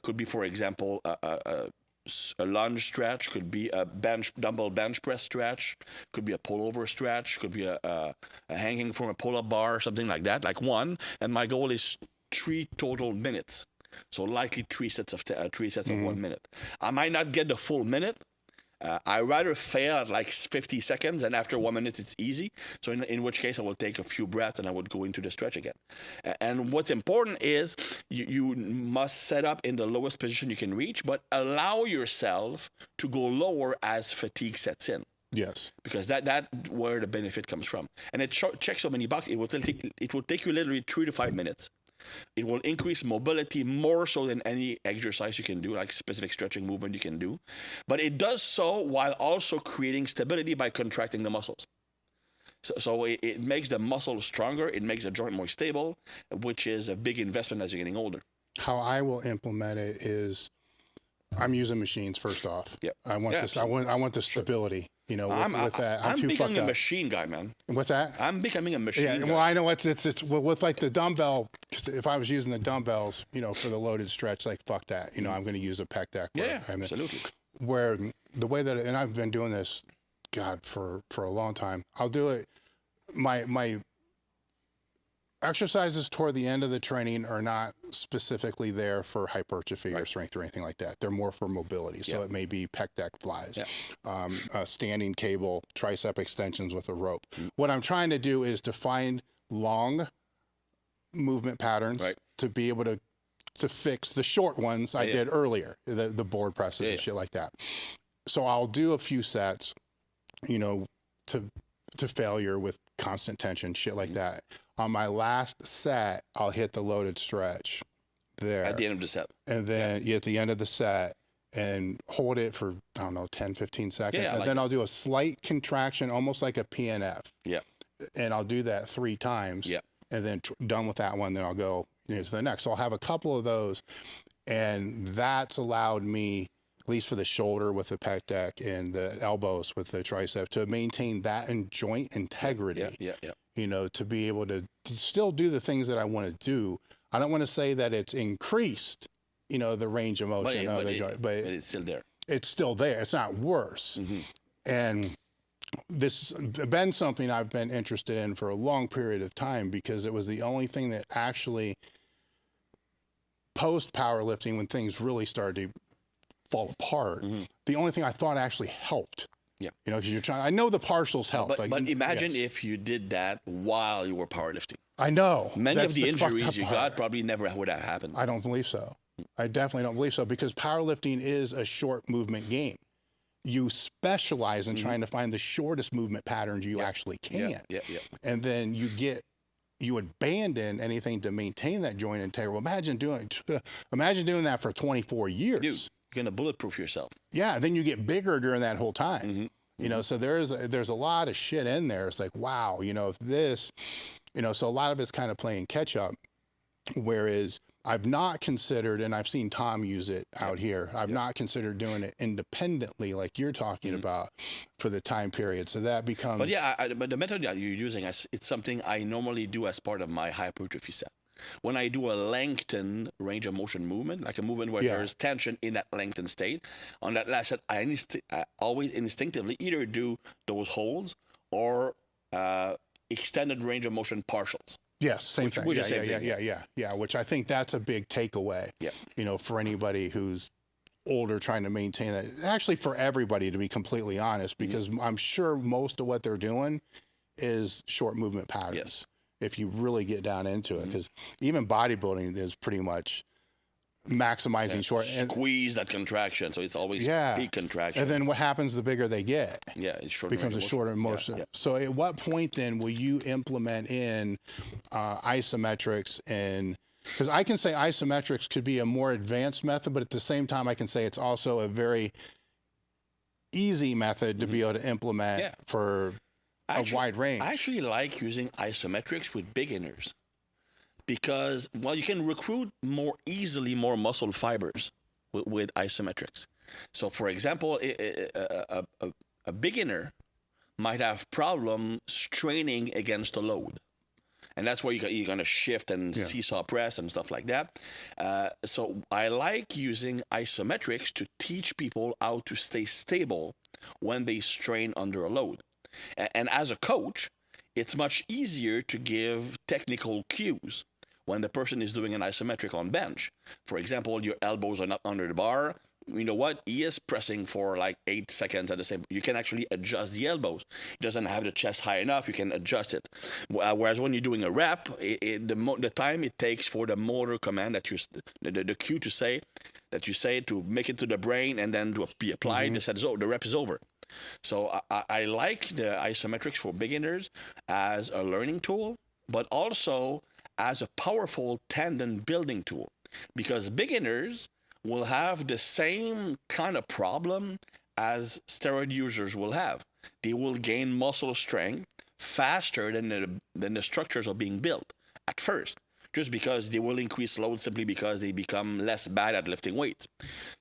Could be, for example, a lunge stretch, could be a dumbbell bench press stretch, could be a pullover stretch, could be a hanging from a pull-up bar, something like that, like one. And my goal is 3 total minutes. So likely 3 sets of 1 minute. I might not get the full minute. I rather fail at like 50 seconds, and after 1 minute it's easy. So in which case I will take a few breaths and I would go into the stretch again. And what's important is you must set up in the lowest position you can reach, but allow yourself to go lower as fatigue sets in. Yes. Because that where the benefit comes from. And it checks so many boxes. It will take you literally 3 to 5 minutes. It will increase mobility more so than any exercise you can do, like specific stretching movement you can do. But it does so while also creating stability by contracting the muscles. So it makes the muscle stronger. It makes the joint more stable, which is a big investment as you're getting older. How I will implement it is I'm using machines first off. Yep. I want this. I want the stability. You know, with that. I'm too becoming fucked a up. machine guy, man. What's that? I'm becoming a machine Yeah. guy. Well, I know it's well, with like the dumbbell. 'Cause if I was using the dumbbells, you know, for the loaded stretch, like fuck that. You know, I'm going to use a pec deck. Yeah, absolutely. Where the way that, and I've been doing this, God, for a long time. I'll do it. My exercises toward the end of the training are not specifically there for hypertrophy or strength or anything like that. They're more for mobility. So it may be pec deck flies, a standing cable, tricep extensions with a rope. What I'm trying to do is to find long movement patterns to be able to fix the short ones I did earlier, the board presses and shit like that. So I'll do a few sets, you know, to failure with constant tension, shit like that. On my last set, I'll hit the loaded stretch there. At the end of the set. And then at the end of the set, and hold it for, I don't know, 10, 15 seconds. Yeah, and then I'll do a slight contraction, almost like a PNF. Yeah. And I'll do that 3 times. Yeah. And then done with that one, then I'll go to the next. So I'll have a couple of those. And that's allowed me, at least for the shoulder with the pec deck and the elbows with the tricep, to maintain that in joint integrity. Yeah. You know, to be able to still do the things that I want to do. I don't want to say that it's increased, you know, the range of motion of the joint, but it's still there. It's still there. It's not worse. And this has been something I've been interested in for a long period of time, because it was the only thing that actually, post powerlifting, when things really started to fall apart, the only thing I thought actually helped. Yeah. You know, because you're trying, I know the partials help. But imagine if you did that while you were powerlifting. I know. Many of the injuries you got probably never would have happened. I don't believe so. I definitely don't believe so, because powerlifting is a short movement game. You specialize in trying to find the shortest movement patterns you actually can. Yeah. And then you abandon anything to maintain that joint integrity. Imagine doing that for 24 years. Dude, you're gonna bulletproof yourself. Yeah, then you get bigger during that whole time. You know, so there's a lot of shit in there. It's like, wow, you know, if this, you know, so a lot of it's kind of playing catch up. Whereas I've not considered, and I've seen Tom use it out here, I've not considered doing it independently like you're talking about for the time period. So that becomes. But but the method that you're using, it's something I normally do as part of my hypertrophy set. When I do a lengthened range of motion movement, like a movement where there's tension in that lengthened state, on that last set, I always instinctively either do those holds or extended range of motion partials. Yes, same thing. Yeah. Which I think that's a big takeaway. Yeah. You know, for anybody who's older trying to maintain that. Actually, for everybody, to be completely honest, because I'm sure most of what they're doing is short movement patterns. Yes. If you really get down into it, because even bodybuilding is pretty much maximizing short. Squeeze that contraction, so it's always peak contraction. And then what happens the bigger they get? Yeah, it's shorter. Becomes a shorter motion. So at what point then will you implement in isometrics? And because I can say isometrics could be a more advanced method, but at the same time I can say it's also a very easy method to be able to implement for a wide range. I actually like using isometrics with beginners because, well, you can recruit more easily more muscle fibers with isometrics. So, for example, a beginner might have problem straining against a load. And that's where you're going to shift and seesaw press and stuff like that. So I like using isometrics to teach people how to stay stable when they strain under a load. And as a coach, it's much easier to give technical cues when the person is doing an isometric on bench. For example, your elbows are not under the bar. You know what? He is pressing for like 8 seconds at the same. You can actually adjust the elbows. He doesn't have the chest high enough. You can adjust it. Whereas when you're doing a rep, the time it takes for the motor command that the cue to say that you say to make it to the brain and then to be applied, the rep is over. So I like the isometrics for beginners as a learning tool, but also as a powerful tendon building tool, because beginners will have the same kind of problem as steroid users will have. They will gain muscle strength faster than the structures are being built at first, just because they will increase load simply because they become less bad at lifting weights.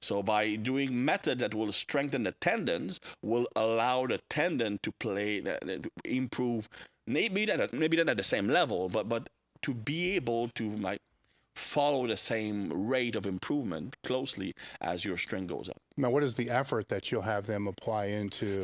So by doing methods that will strengthen the tendons, will allow the tendon to improve, maybe not at the same level, but to be able to follow the same rate of improvement closely as your strength goes up. Now, what is the effort that you'll have them apply into?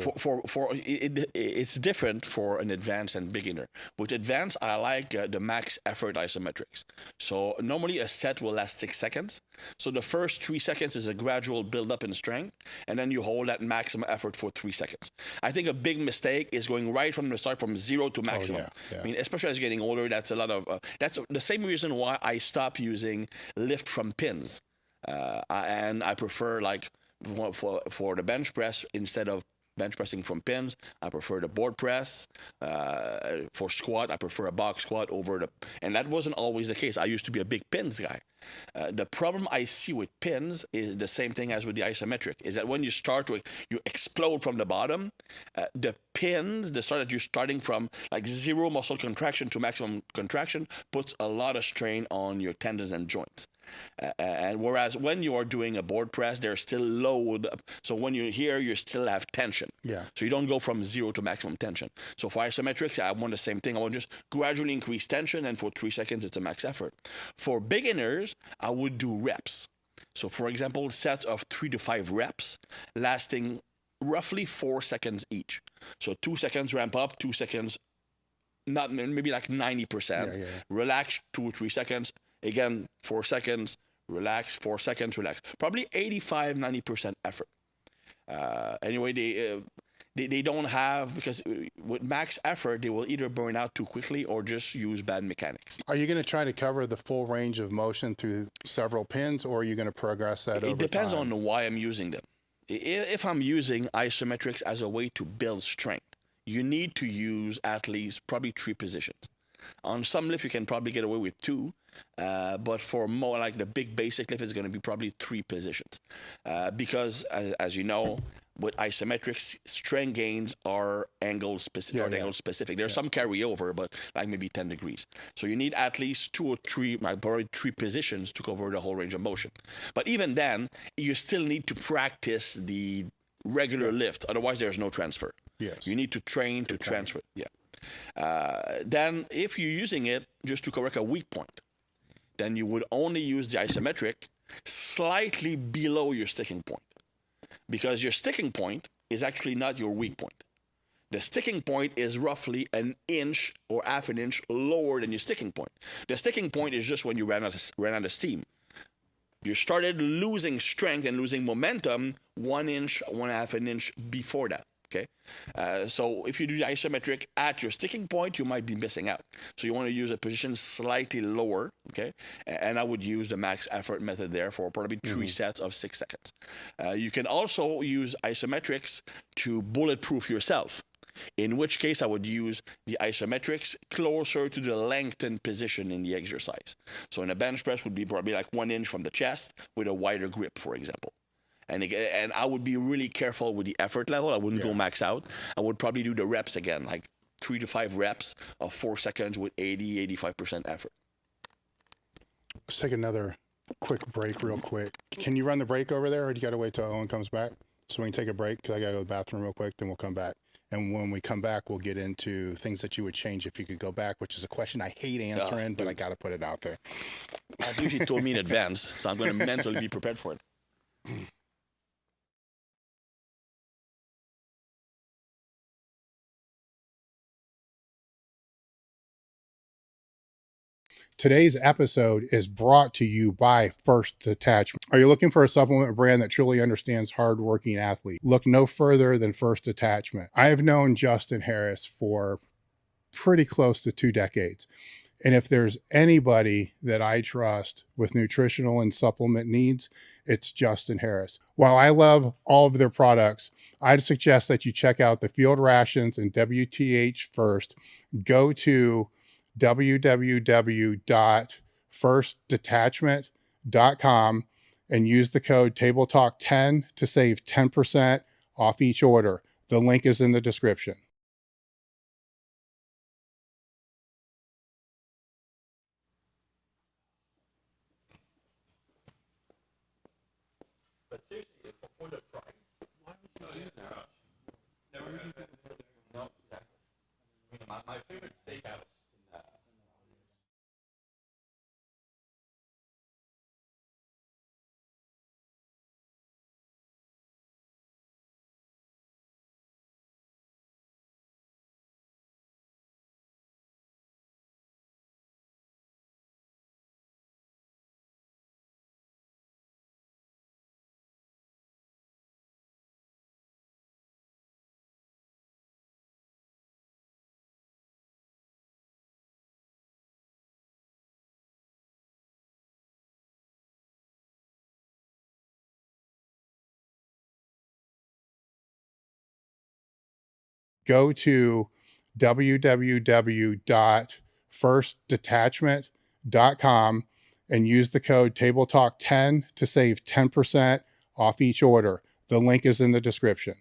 It's different for an advanced and beginner. With advanced, I like the max effort isometrics. So normally a set will last 6 seconds. So the first 3 seconds is a gradual build-up in strength, and then you hold that maximum effort for 3 seconds. I think a big mistake is going right from the start from 0 to maximum. I mean, especially as you're getting older, that's a lot of. That's the same reason why I stopped using lift from pins, and I prefer for the bench press, instead of bench pressing from pins, I prefer the board press. For squat, I prefer a box squat and that wasn't always the case. I used to be a big pins guy. The problem I see with pins is the same thing as with the isometric, is that when you start you explode from the bottom. The pins, the start that you're starting from like 0 muscle contraction to maximum contraction, puts a lot of strain on your tendons and joints. And whereas when you are doing a board press, there's still load. So when you're here, you still have tension. Yeah. So you don't go from 0 to maximum tension. So for isometrics, I want the same thing. I want to just gradually increase tension, and for 3 seconds, it's a max effort. For beginners, I would do reps. So for example, sets of 3 to 5 reps lasting roughly 4 seconds each. So 2 seconds ramp up, 2 seconds, not maybe like 90%. Relax 2 or 3 seconds. Again, 4 seconds, relax, 4 seconds, relax. Probably 85-90% effort. Anyway, they don't have, because with max effort, they will either burn out too quickly or just use bad mechanics. Are you going to try to cover the full range of motion through several pins, or are you going to progress that over time? It depends on why I'm using them. If I'm using isometrics as a way to build strength, you need to use at least probably 3 positions. On some lift, you can probably get away with 2, but for more like the big basic lift, it's going to be probably 3 positions. Because, as you know, with isometrics, strength gains are angle specific. There's some carryover, but like maybe 10 degrees. So you need at least 2 or 3, probably 3 positions to cover the whole range of motion. But even then, you still need to practice the regular lift. Otherwise, there's no transfer. Yes. You need to train to transfer. Yeah. Then if you're using it just to correct a weak point, then you would only use the isometric slightly below your sticking point, because your sticking point is actually not your weak point. The sticking point is roughly an inch or half an inch lower than your sticking point. The sticking point is just when you ran out of steam. You started losing strength and losing momentum 1 inch, 1/2 an inch before that. Okay, so if you do the isometric at your sticking point, you might be missing out. So you want to use a position slightly lower, okay? And I would use the max effort method there for probably 3 sets of 6 seconds. You can also use isometrics to bulletproof yourself, in which case I would use the isometrics closer to the lengthened position in the exercise. So in a bench press would be probably like 1 inch from the chest with a wider grip, for example. And I would be really careful with the effort level. I wouldn't go max out. I would probably do the reps again, like 3 to 5 reps of 4 seconds with 85% effort. Let's take another quick break real quick. Can you run the break over there, or do you got to wait till Owen comes back? So we can take a break, because I got to go to the bathroom real quick, then we'll come back. And when we come back, we'll get into things that you would change if you could go back, which is a question I hate answering, but I got to put it out there. I think he told me in advance, so I'm going to mentally be prepared for it. Today's episode is brought to you by First Detachment. Are you looking for a supplement brand that truly understands hardworking athletes? Look no further than First Detachment. I have known Justin Harris for pretty close to 2 decades. And if there's anybody that I trust with nutritional and supplement needs, it's Justin Harris. While I love all of their products, I'd suggest that you check out the Field Rations and WTH first. Go to www.firstdetachment.com and use the code TableTalk10 to save 10% off each order. The link is in the description. But seriously, for the price, why would you do that? Never heard of it. No, exactly. My favorite steakhouse. Go to www.firstdetachment.com and use the code TableTalk10 to save 10% off each order. The link is in the description.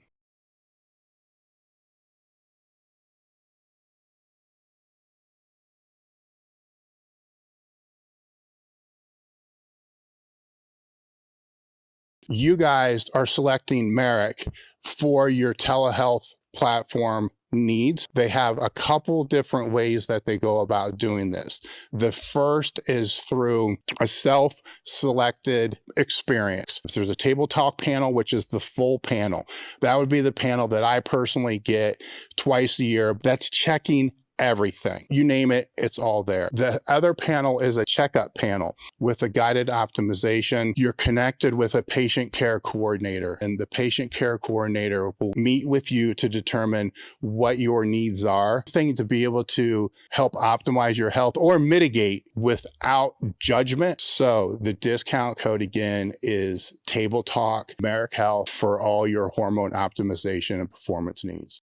You guys are selecting Merrick for your telehealth platform needs. They have a couple different ways that they go about doing this. The first is through a self-selected experience. There's a table talk panel, which is the full panel. That would be the panel that I personally get twice a year. That's checking everything. You name it, it's all there. The other panel is a checkup panel with a guided optimization. You're connected with a patient care coordinator, and the patient care coordinator will meet with you to determine what your needs are, thing to be able to help optimize your health or mitigate without judgment. So the discount code again is Table Talk Merrick Health for all your hormone optimization and performance needs.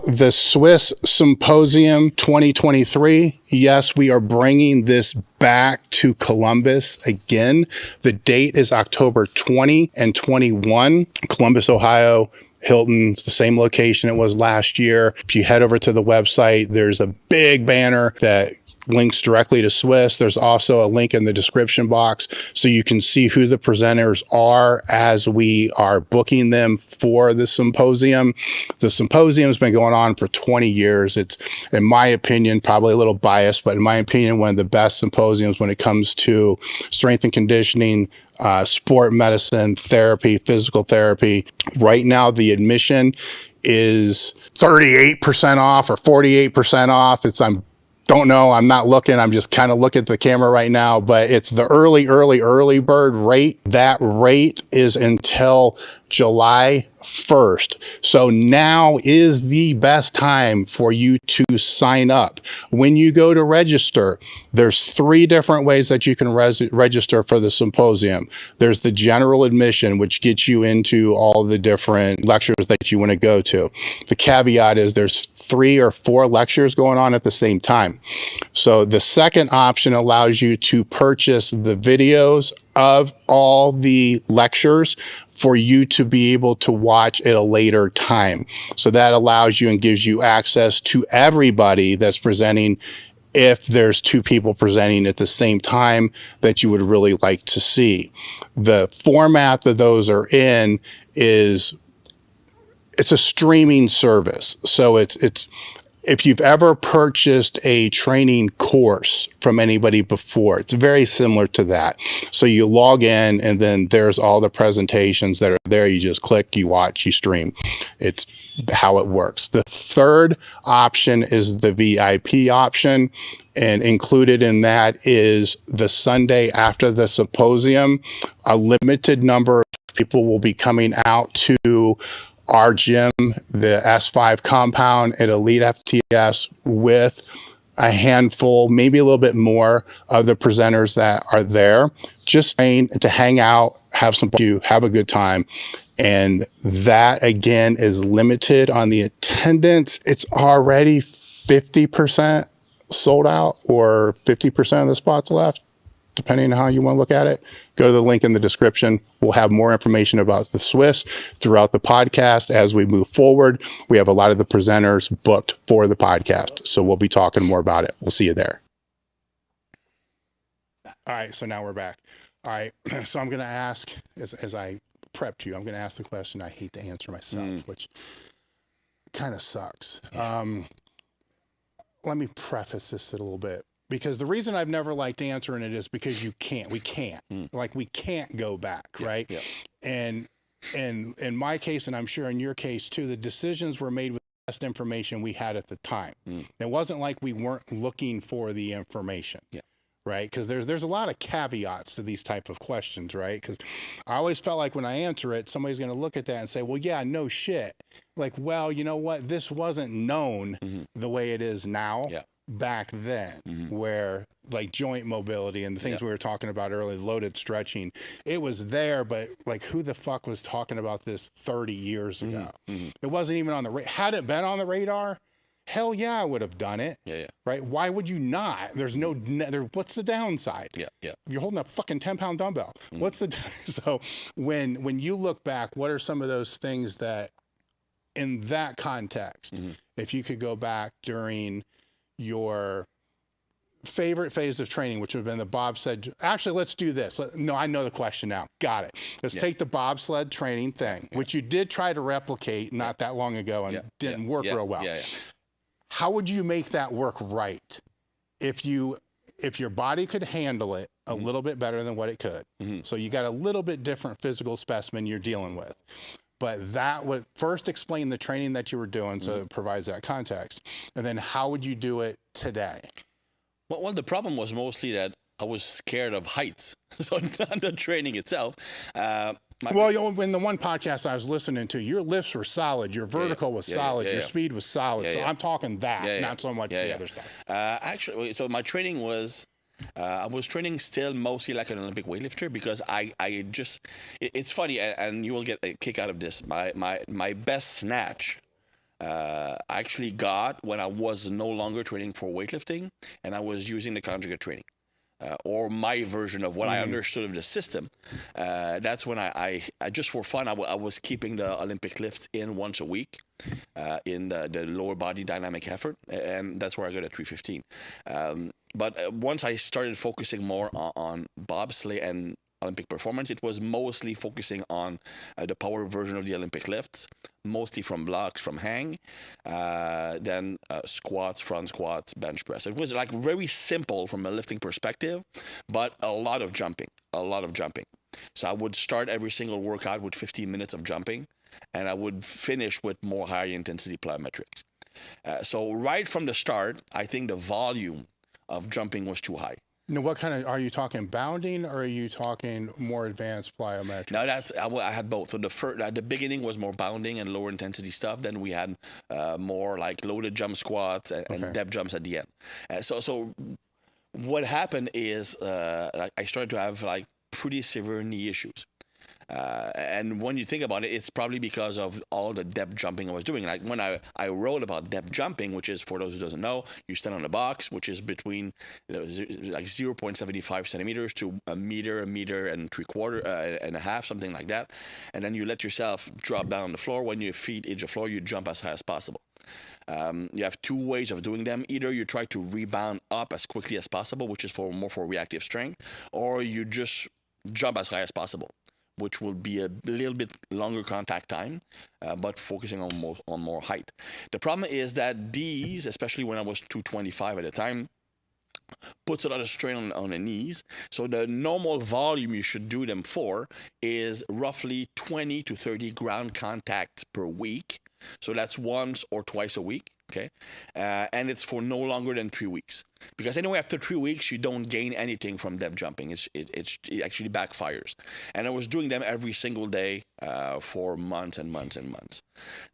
The Swiss Symposium 2023. Yes, we are bringing this back to Columbus again. The date is October 20 and 21, Columbus, Ohio. Hilton's the same location it was last year. If you head over to the website, there's a big banner that links directly to Swiss. There's also a link in the description box so you can see who the presenters are as we are booking them for the symposium. The symposium has been going on for 20 years. It's, in my opinion, probably a little biased, but in my opinion, one of the best symposiums when it comes to strength and conditioning, sport medicine, therapy, physical therapy. Right now, the admission is 38% off or 48% off. Don't know. I'm not looking. I'm just kind of looking at the camera right now, but it's the early bird rate. That rate is until July first. So now is the best time for you to sign up. When you go to register, there's 3 different ways that you can register for the symposium. There's the general admission, which gets you into all the different lectures that you want to go to. The caveat is there's 3 or 4 lectures going on at the same time. So the second option allows you to purchase the videos of all the lectures for you to be able to watch at a later time. So that allows you and gives you access to everybody that's presenting if there's 2 people presenting at the same time that you would really like to see. The format that those are in is it's a streaming service. So it's if you've ever purchased a training course from anybody before, it's very similar to that. So you log in and then there's all the presentations that are there. You just click, you watch, you stream. It's how it works. The third option is the VIP option. And included in that is the Sunday after the symposium, a limited number of people will be coming out to our gym, the S5 compound at Elite FTS, with a handful, maybe a little bit more of the presenters that are there, just to hang out, have a good time. And that again is limited on the attendance. It's already 50% sold out or 50% of the spots left, depending on how you want to look at it. Go to the link in the description. We'll have more information about the Swiss throughout the podcast as we move forward. We have a lot of the presenters booked for the podcast, so we'll be talking more about it. We'll see you there. All right, so now we're back. All right, so I'm going to ask, as I prepped you, I'm going to ask the question I hate to answer myself, which kind of sucks. Let me preface this a little bit. Because the reason I've never liked answering it is because we can't go back, right? Yeah. And in my case, and I'm sure in your case too, the decisions were made with the best information we had at the time. It wasn't like we weren't looking for the information. Yeah. Right? Because there's a lot of caveats to these type of questions, right? Because I always felt like when I answer it, somebody's going to look at that and say, well, yeah, no shit. Like, well, you know what? This wasn't known the way it is now. Yeah. Back then, where like joint mobility and the things we were talking about earlier, loaded stretching, it was there, but like who the fuck was talking about this 30 years ago? It wasn't even on the radar. Had it been on the radar, hell yeah, I would have done it. Yeah. Right? Why would you not? There's no, what's the downside? Yeah. You're holding a fucking 10-pound dumbbell. So when you look back, what are some of those things that in that context, if you could go back during your favorite phase of training, which would have been the bobsled. Actually, let's do this. No, I know the question now. Got it. Let's take the bobsled training thing, which you did try to replicate not that long ago and didn't work real well. How would you make that work right? If your body could handle it a little bit better than what it could. So you got a little bit different physical specimen you're dealing with. But that would first explain the training that you were doing, so it provides that context. And then how would you do it today? Well, the problem was mostly that I was scared of heights, so not the training itself. Well, in the one podcast I was listening to, your lifts were solid, your vertical was solid, your speed was solid. So I'm talking that, not so much the other stuff. Actually, so my training was... I was training still mostly like an Olympic weightlifter because I just it's funny and you will get a kick out of this. My best snatch I actually got when I was no longer training for weightlifting and I was using the conjugate training or my version of what I understood of the system. That's when I just for fun I was keeping the Olympic lifts in once a week in the lower body dynamic effort, and that's where I got at 315. But once I started focusing more on bobsleigh and Olympic performance, it was mostly focusing on the power version of the Olympic lifts, mostly from blocks, from hang, then squats, front squats, bench press. It was like very simple from a lifting perspective, but a lot of jumping. So I would start every single workout with 15 minutes of jumping, and I would finish with more high intensity plyometrics. So right from the start, I think the volume of jumping was too high. Now, what kind of, are you talking bounding or are you talking more advanced plyometrics? No, I had both. So the beginning was more bounding and lower intensity stuff. Then we had more like loaded jump squats and depth jumps at the end. So what happened is like I started to have like pretty severe knee issues. And when you think about it, it's probably because of all the depth jumping I was doing. Like when I wrote about depth jumping, which is, for those who doesn't know, you stand on a box, which is between like 0.75 centimeters to a meter and three-quarter and a half, something like that. And then you let yourself drop down on the floor. When your feet hit the floor, you jump as high as possible. You have two ways of doing them. Either you try to rebound up as quickly as possible, which is more for reactive strength, or you just jump as high as possible, which will be a little bit longer contact time, but focusing on more height. The problem is that these, especially when I was 225 at the time, puts a lot of strain on the knees. So the normal volume you should do them for is roughly 20 to 30 ground contacts per week. So that's once or twice a week. Okay, and it's for no longer than 3 weeks, because anyway, after 3 weeks you don't gain anything from depth jumping. It actually backfires. And I was doing them every single day for months and months and months.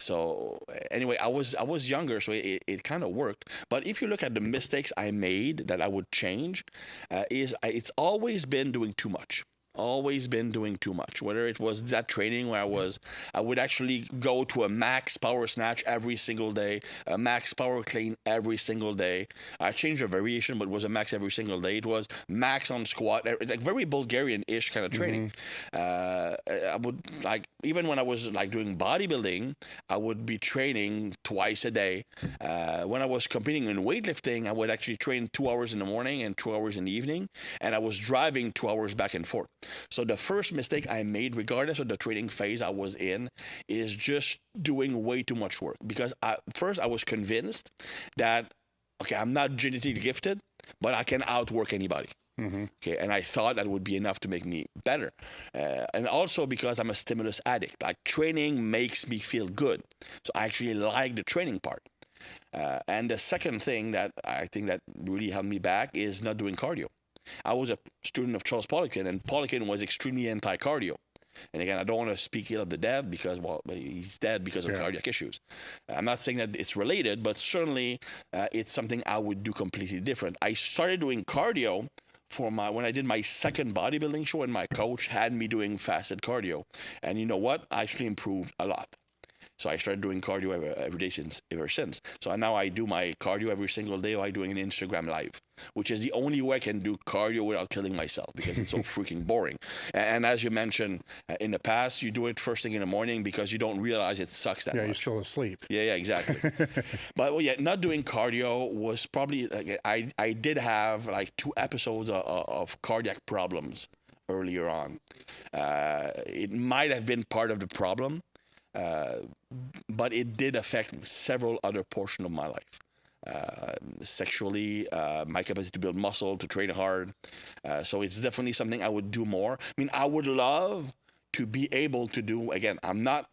So anyway, I was younger, so it kind of worked. But if you look at the mistakes I made that I would change, it's always been doing too much. Always been doing too much. Whether it was that training where I would actually go to a max power snatch every single day, a max power clean every single day. I changed the variation, but it was a max every single day. It was max on squat. It's like very Bulgarian-ish kind of training. I would, like, even when I was like doing bodybuilding, I would be training twice a day. When I was competing in weightlifting, I would actually train 2 hours in the morning and 2 hours in the evening, and I was driving 2 hours back and forth. So the first mistake I made, regardless of the training phase I was in, is just doing way too much work. Because first I was convinced that, okay, I'm not genetically gifted, but I can outwork anybody. Okay, and I thought that would be enough to make me better. And also because I'm a stimulus addict. Like, training makes me feel good. So I actually like the training part. And the second thing that I think that really held me back is not doing cardio. I was a student of Charles Poliquin, and Poliquin was extremely anti-cardio. And again, I don't want to speak ill of the dead because, well, he's dead because of cardiac issues. I'm not saying that it's related, but certainly it's something I would do completely different. I started doing cardio when I did my second bodybuilding show, and my coach had me doing fasted cardio. And you know what? I actually improved a lot. So I started doing cardio every day ever since. So now I do my cardio every single day by doing an Instagram live, which is the only way I can do cardio without killing myself, because it's so freaking boring. And as you mentioned, in the past, you do it first thing in the morning because you don't realize it sucks that much. Yeah, you're still asleep. Yeah, exactly. But well, yeah, not doing cardio was probably, I did have like 2 episodes of cardiac problems earlier on. It might have been part of the problem. But it did affect several other portions of my life. Sexually, my capacity to build muscle, to train hard. So it's definitely something I would do more. I mean, I would love to be able to do, again, I'm not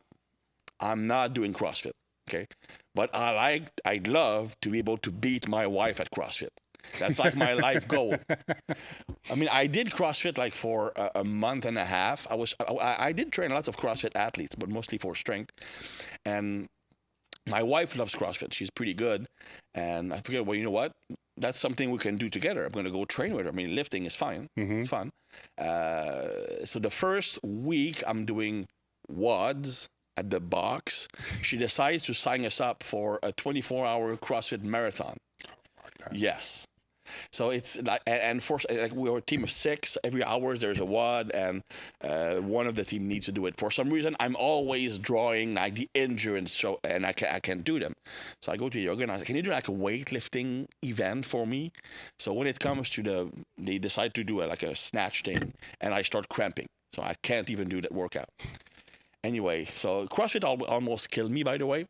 doing CrossFit, okay? But I'd love to be able to beat my wife at CrossFit. That's like my life goal. I mean, I did CrossFit like for a month and a half. I did train lots of CrossFit athletes, but mostly for strength. And my wife loves CrossFit. She's pretty good. And I figured, well, you know what? That's something we can do together. I'm going to go train with her. I mean, lifting is fine. It's fun. So the first week I'm doing WODs at the box. She decides to sign us up for a 24-hour CrossFit marathon. Yes. So it's like, and for like we're a team of 6. Every hour there's a WOD, and one of the team needs to do it. For some reason, I'm always drawing like the endurance show, and I can't do them. So I go to the organizer. Can you do like a weightlifting event for me? So when it comes to they decide to do like a snatch thing, and I start cramping, so I can't even do that workout. Anyway, so CrossFit almost killed me, by the way.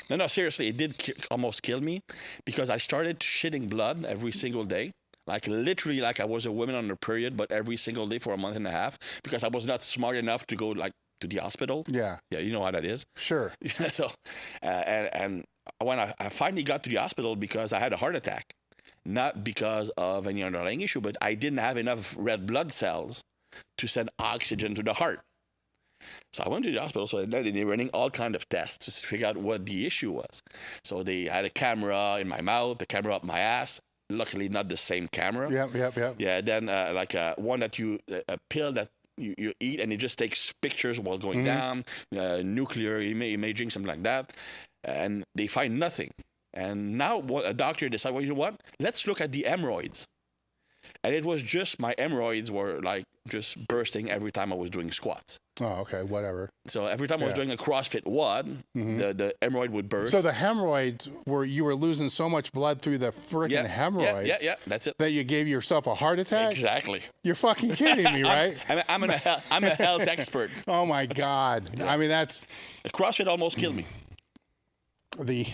No, seriously, it did almost kill me, because I started shitting blood every single day. Like literally like I was a woman on her period, but every single day for a month and a half, because I was not smart enough to go like to the hospital. Yeah, you know how that is. Sure. So, and when I finally got to the hospital because I had a heart attack, not because of any underlying issue, but I didn't have enough red blood cells to send oxygen to the heart. So I went to the hospital. So they were running all kinds of tests to figure out what the issue was. So they had a camera in my mouth, the camera up my ass. Luckily, not the same camera. Yep. Yeah. Then one that a pill that you eat, and it just takes pictures while going down, nuclear imaging, something like that. And they find nothing. And now a doctor decided, well, you know what? Let's look at the hemorrhoids. And it was just my hemorrhoids were like just bursting every time I was doing squats. Oh, okay, whatever. So every time I was doing a CrossFit WOD, the hemorrhoid would burst. So the hemorrhoids you were losing so much blood through the freaking hemorrhoids. Yeah, that's it. That you gave yourself a heart attack? Exactly. You're fucking kidding me, right? I'm a health expert. Oh my God. Yeah. I mean, that's... CrossFit almost killed me. The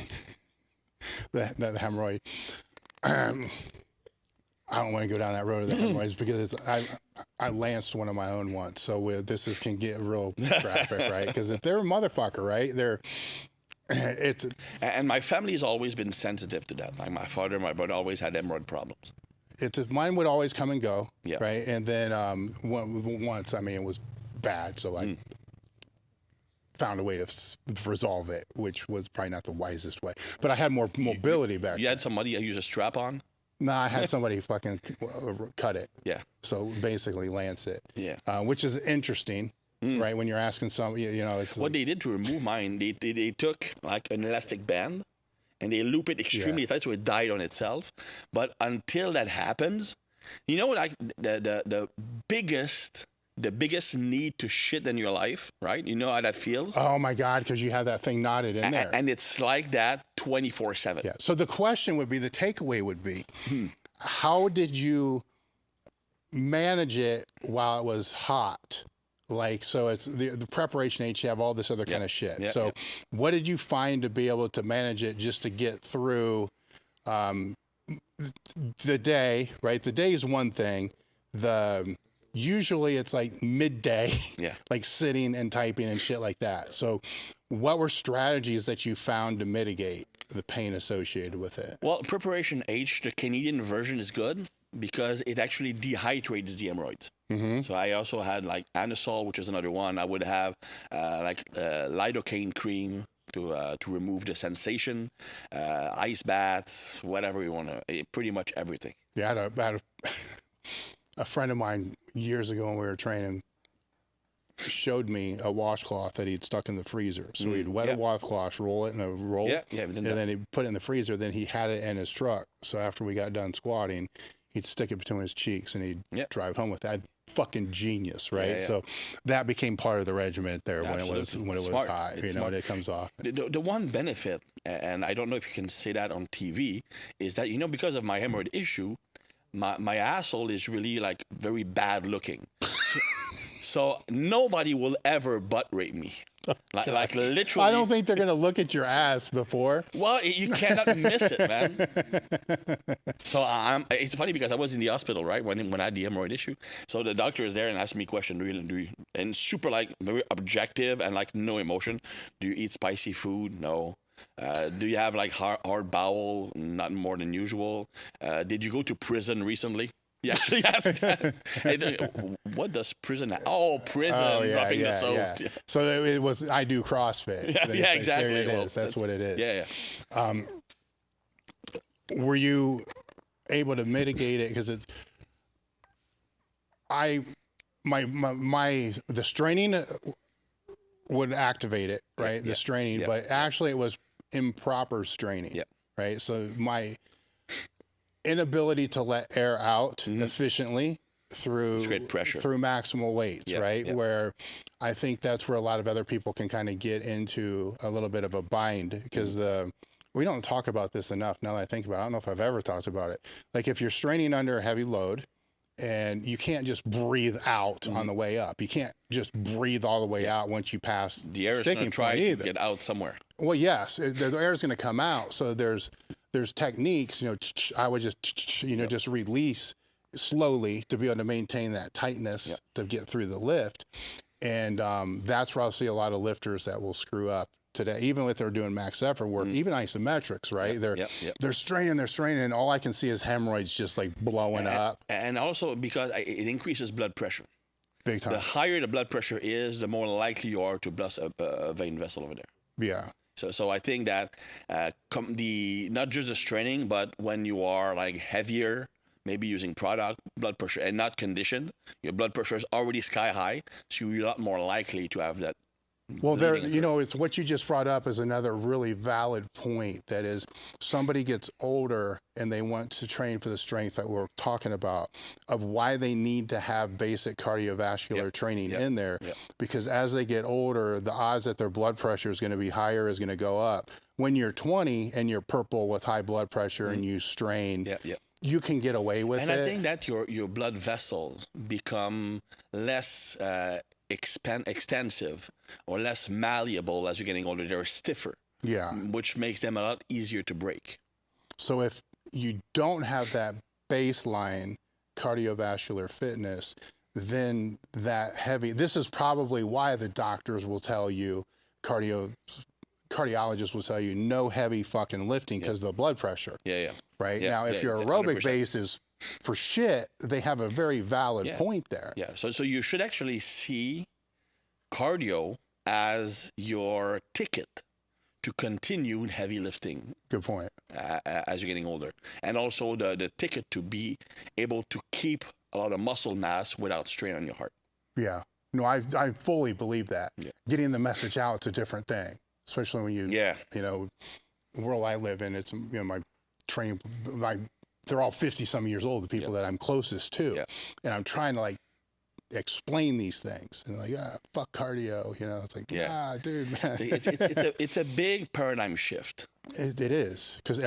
hemorrhoid. I don't want to go down that road of the hemorrhoids because I lanced one of my own once. So this can get real graphic, right? Because if they're a motherfucker, right? And my family has always been sensitive to that. Like my father and my brother always had hemorrhoid problems. Mine would always come and go, right? And then once, I mean, it was bad. So I found a way to resolve it, which was probably not the wisest way. But I had more mobility back then. You had somebody use a strap on? No, I had somebody fucking cut it. Yeah. So basically lance it. Yeah. Which is interesting, right? When you're asking somebody, it's what they did to remove mine, they took like an elastic band and they loop it extremely tight so it died on itself. But until that happens, like the biggest need to shit in your life, right? You know how that feels? Oh my God, because you have that thing knotted in there. And it's like that 24/7. Yeah. So the question would be, the takeaway would be, how did you manage it while it was hot? Like, so it's the preparation age, you have all this other kind of shit. Yeah, so what did you find to be able to manage it just to get through the day, right? The day is one thing. Usually it's like midday, like sitting and typing and shit like that. So what were strategies that you found to mitigate the pain associated with it? Well, preparation H, the Canadian version is good because it actually dehydrates the hemorrhoids. So I also had like anisole, which is another one. I would have lidocaine cream to remove the sensation, ice baths, whatever you want to, pretty much everything. Yeah, I had a friend of mine years ago when we were training showed me a washcloth that he'd stuck in the freezer. So he'd wet a washcloth, roll it in a roll, and then he'd put it in the freezer. Then he had it in his truck. So after we got done squatting, he'd stick it between his cheeks and he'd drive home with that. Fucking genius, right? So that became part of the regiment there when it was hot. And it comes off. The one benefit, and I don't know if you can say that on TV, is that because of my hemorrhoid issue, my asshole is really like very bad looking. So nobody will ever butt rape me. Like literally. I don't think they're going to look at your ass before. Well, you cannot miss it, man. So it's funny because I was in the hospital, right, when I had the hemorrhoid issue. So the doctor is there and asked me a question, and super like very objective and like no emotion. Do you eat spicy food? No. Do you have like hard bowel? Not more than usual. Did you go to prison recently? He actually asked that. Hey, what does prison have? Oh, prison, dropping the soap. Yeah. So it was, I do CrossFit. Yeah, exactly. There it is. That's what it is. Yeah. Were you able to mitigate it? Because the straining would activate it, right? The straining, but actually it was improper straining, right? So my inability to let air out efficiently through maximal weights, right? Where I think that's where a lot of other people can kind of get into a little bit of a bind because we don't talk about this enough. Now that I think about it, I don't know if I've ever talked about it. Like if you're straining under a heavy load and you can't just breathe out on the way up, you can't just breathe all the way out once you pass the air is going to try to get out somewhere. Well, yes, the air is going to come out. So there's techniques, I would just, just release slowly to be able to maintain that tightness to get through the lift. And that's where I'll see a lot of lifters that will screw up today, even if they're doing max effort work, even isometrics, right? They're straining, and all I can see is hemorrhoids just like blowing up. And also because it increases blood pressure. Big time. The higher the blood pressure is, the more likely you are to bust a vein vessel over there. Yeah. So I think that not just the straining, but when you are like heavier, maybe using product, blood pressure, and not conditioned, your blood pressure is already sky high, so you're a lot more likely to have that. Well, it's what you just brought up is another really valid point. That is, somebody gets older and they want to train for the strength that we're talking about, of why they need to have basic cardiovascular training in there, because as they get older, the odds that their blood pressure is going to be higher is going to go up. When you're 20 and you're purple with high blood pressure and you strain, you can get away with it. And I think that your blood vessels become less extensive or less malleable as you're getting older. They're stiffer, which makes them a lot easier to break. So if you don't have that baseline cardiovascular fitness, then this is probably why the doctors will tell you, cardiologists will tell you, no heavy fucking lifting because of the blood pressure. Right? Now, if your aerobic 100%. Base is for shit, they have a very valid point there. So you should actually see cardio as your ticket to continue heavy lifting. Good point. As you're getting older. And also the ticket to be able to keep a lot of muscle mass without strain on your heart. Yeah. No, I fully believe that. Getting the message out is a different thing, especially when the world I live in, it's, my training, they're all 50-some years old, the people that I'm closest to. And I'm trying to like explain these things and like, fuck cardio, it's like, dude, man. it's a big paradigm shift. It is, because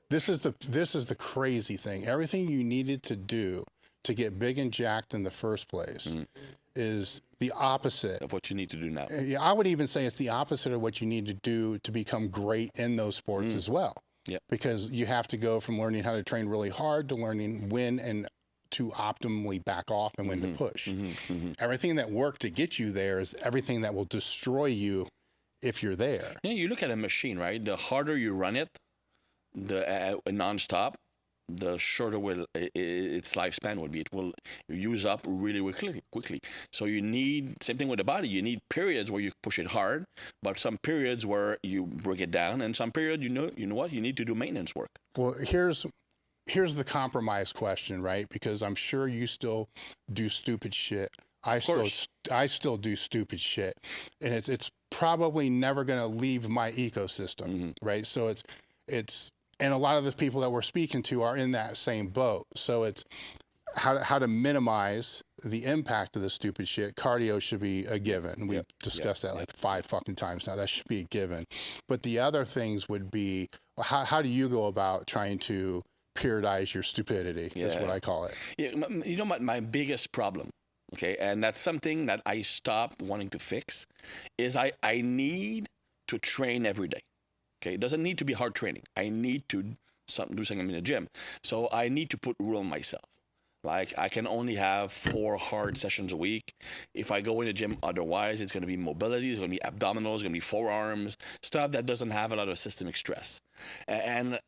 this is the crazy thing. Everything you needed to do to get big and jacked in the first place is the opposite of what you need to do now. Yeah, I would even say it's the opposite of what you need to do to become great in those sports as well. Because you have to go from learning how to train really hard to learning when and to optimally back off and when to push. Everything that worked to get you there is everything that will destroy you if you're there. You look at a machine, right? The harder you run it, nonstop, the shorter its lifespan will be. It will use up really quickly. So you need, same thing with the body, you need periods where you push it hard, but some periods where you break it down, and some period, you know what, you need to do maintenance work. Well, here's the compromise question, right? Because I'm sure you still do stupid shit. I still do stupid shit, and it's probably never going to leave my ecosystem, right? So it's and a lot of the people that we're speaking to are in that same boat. So it's how to minimize the impact of the stupid shit. Cardio should be a given. We've discussed that like 5 fucking times now. That should be a given. But the other things would be, how do you go about trying to periodize your stupidity, is what I call it. My biggest problem, okay, and that's something that I stopped wanting to fix, is I need to train every day. Okay, it doesn't need to be hard training. I need to do something in the gym. So I need to put rule on myself. Like, I can only have 4 hard sessions a week. If I go in the gym otherwise, it's going to be mobility, it's going to be abdominals, it's going to be forearms, stuff that doesn't have a lot of systemic stress. And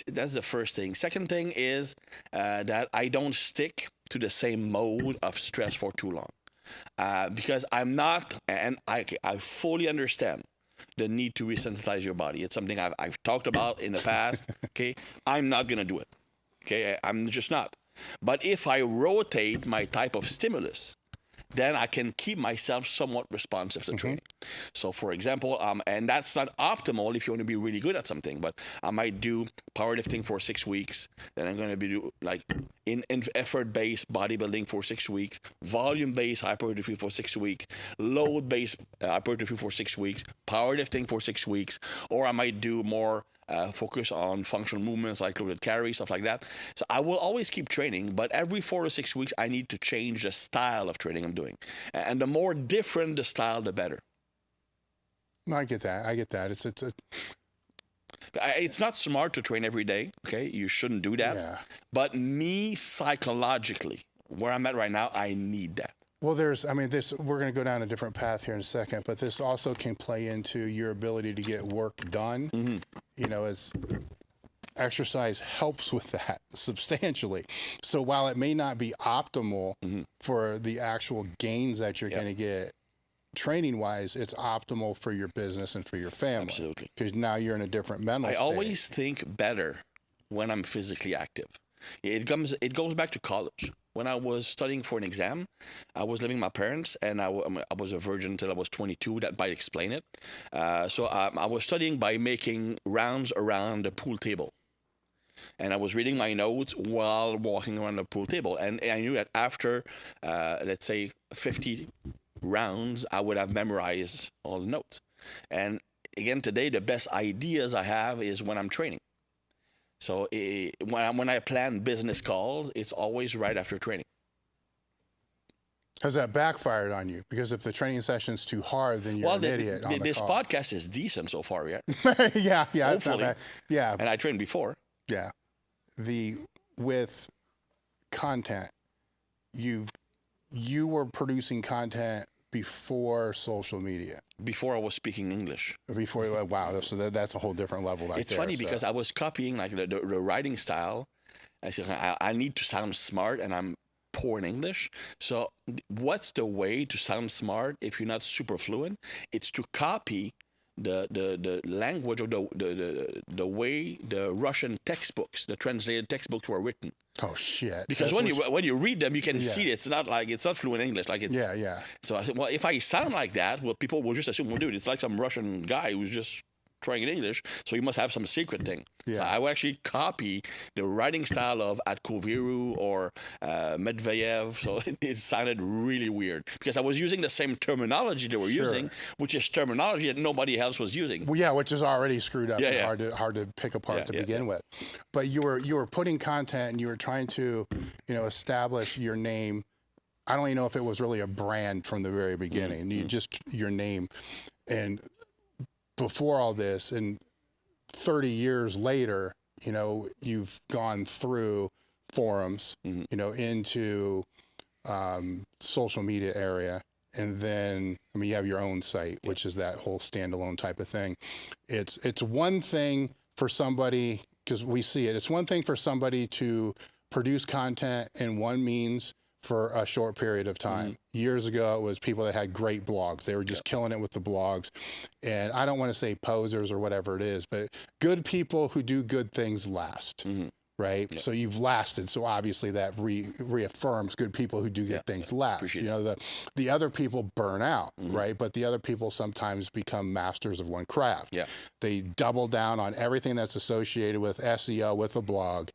that's the first thing. Second thing is that I don't stick to the same mode of stress for too long. Because I'm not, and I fully understand the need to resensitize your body. It's something I've talked about in the past. Okay, I'm not gonna do it. Okay, I'm just not. But if I rotate my type of stimulus, then I can keep myself somewhat responsive to training. So, for example, and that's not optimal if you want to be really good at something, but I might do powerlifting for 6 weeks. Then I'm going to be like in effort-based bodybuilding for 6 weeks, volume-based hypertrophy for 6 weeks, load-based hypertrophy for 6 weeks, powerlifting for 6 weeks, or I might do more focus on functional movements like loaded carry, stuff like that. So I will always keep training, but every 4 to 6 weeks, I need to change the style of training I'm doing. And the more different the style, the better. I get that. It's not smart to train every day, okay? You shouldn't do that. But me, psychologically, where I'm at right now, I need that. Well, we're going to go down a different path here in a second, but this also can play into your ability to get work done. As exercise helps with that substantially. So while it may not be optimal for the actual gains that you're going to get training wise, it's optimal for your business and for your family. Absolutely. Because now you're in a different mental state. I always think better when I'm physically active. It goes back to college. When I was studying for an exam, I was living with my parents, and I was a virgin until I was 22. That might explain it. So I was studying by making rounds around the pool table. And I was reading my notes while walking around the pool table. And I knew that after, let's say, 50 rounds, I would have memorized all the notes. And again, today, the best ideas I have is when I'm training. So when I plan business calls, it's always right after training. Has that backfired on you? Because if the training session's too hard, then you're an idiot on the this call. podcast is decent so far, yeah. yeah, Hopefully. it's not bad. Yeah. And I trained before. Yeah. With content, you were producing content before social media. Before I was speaking English. Wow. So that's a whole different level. It's funny because I was copying like the writing style. I said, I need to sound smart, and I'm poor in English. So what's the way to sound smart if you're not super fluent? It's to copy the language or the way the Russian textbooks, the translated textbooks were written. Oh shit! Because when you read them, you can see it's not fluent English. Like it's, yeah. So I said, well, if I sound like that, well, people will just assume, well, dude, it's like some Russian guy who's just trying in English, so you must have some secret thing. Yeah. So I would actually copy the writing style of Atkoviru or Medvedev, so it sounded really weird because I was using the same terminology they were using, which is terminology that nobody else was using. Well, yeah, which is already screwed up and hard to pick apart to begin with. But you were putting content and you were trying to, establish your name. I don't even know if it was really a brand from the very beginning. You just your name. And before all this, and 30 years later, you've gone through forums, into social media area. And then, you have your own site, which is that whole standalone type of thing. It's one thing for somebody, because we see it, it's one thing for somebody to produce content in one means for a short period of time. Years ago, it was people that had great blogs. They were just killing it with the blogs. And I don't want to say posers or whatever it is, but good people who do good things last, right? So you've lasted. So obviously that reaffirms good people who do good things last. The other people burn out, right? But the other people sometimes become masters of one craft. They double down on everything that's associated with SEO, with a blog,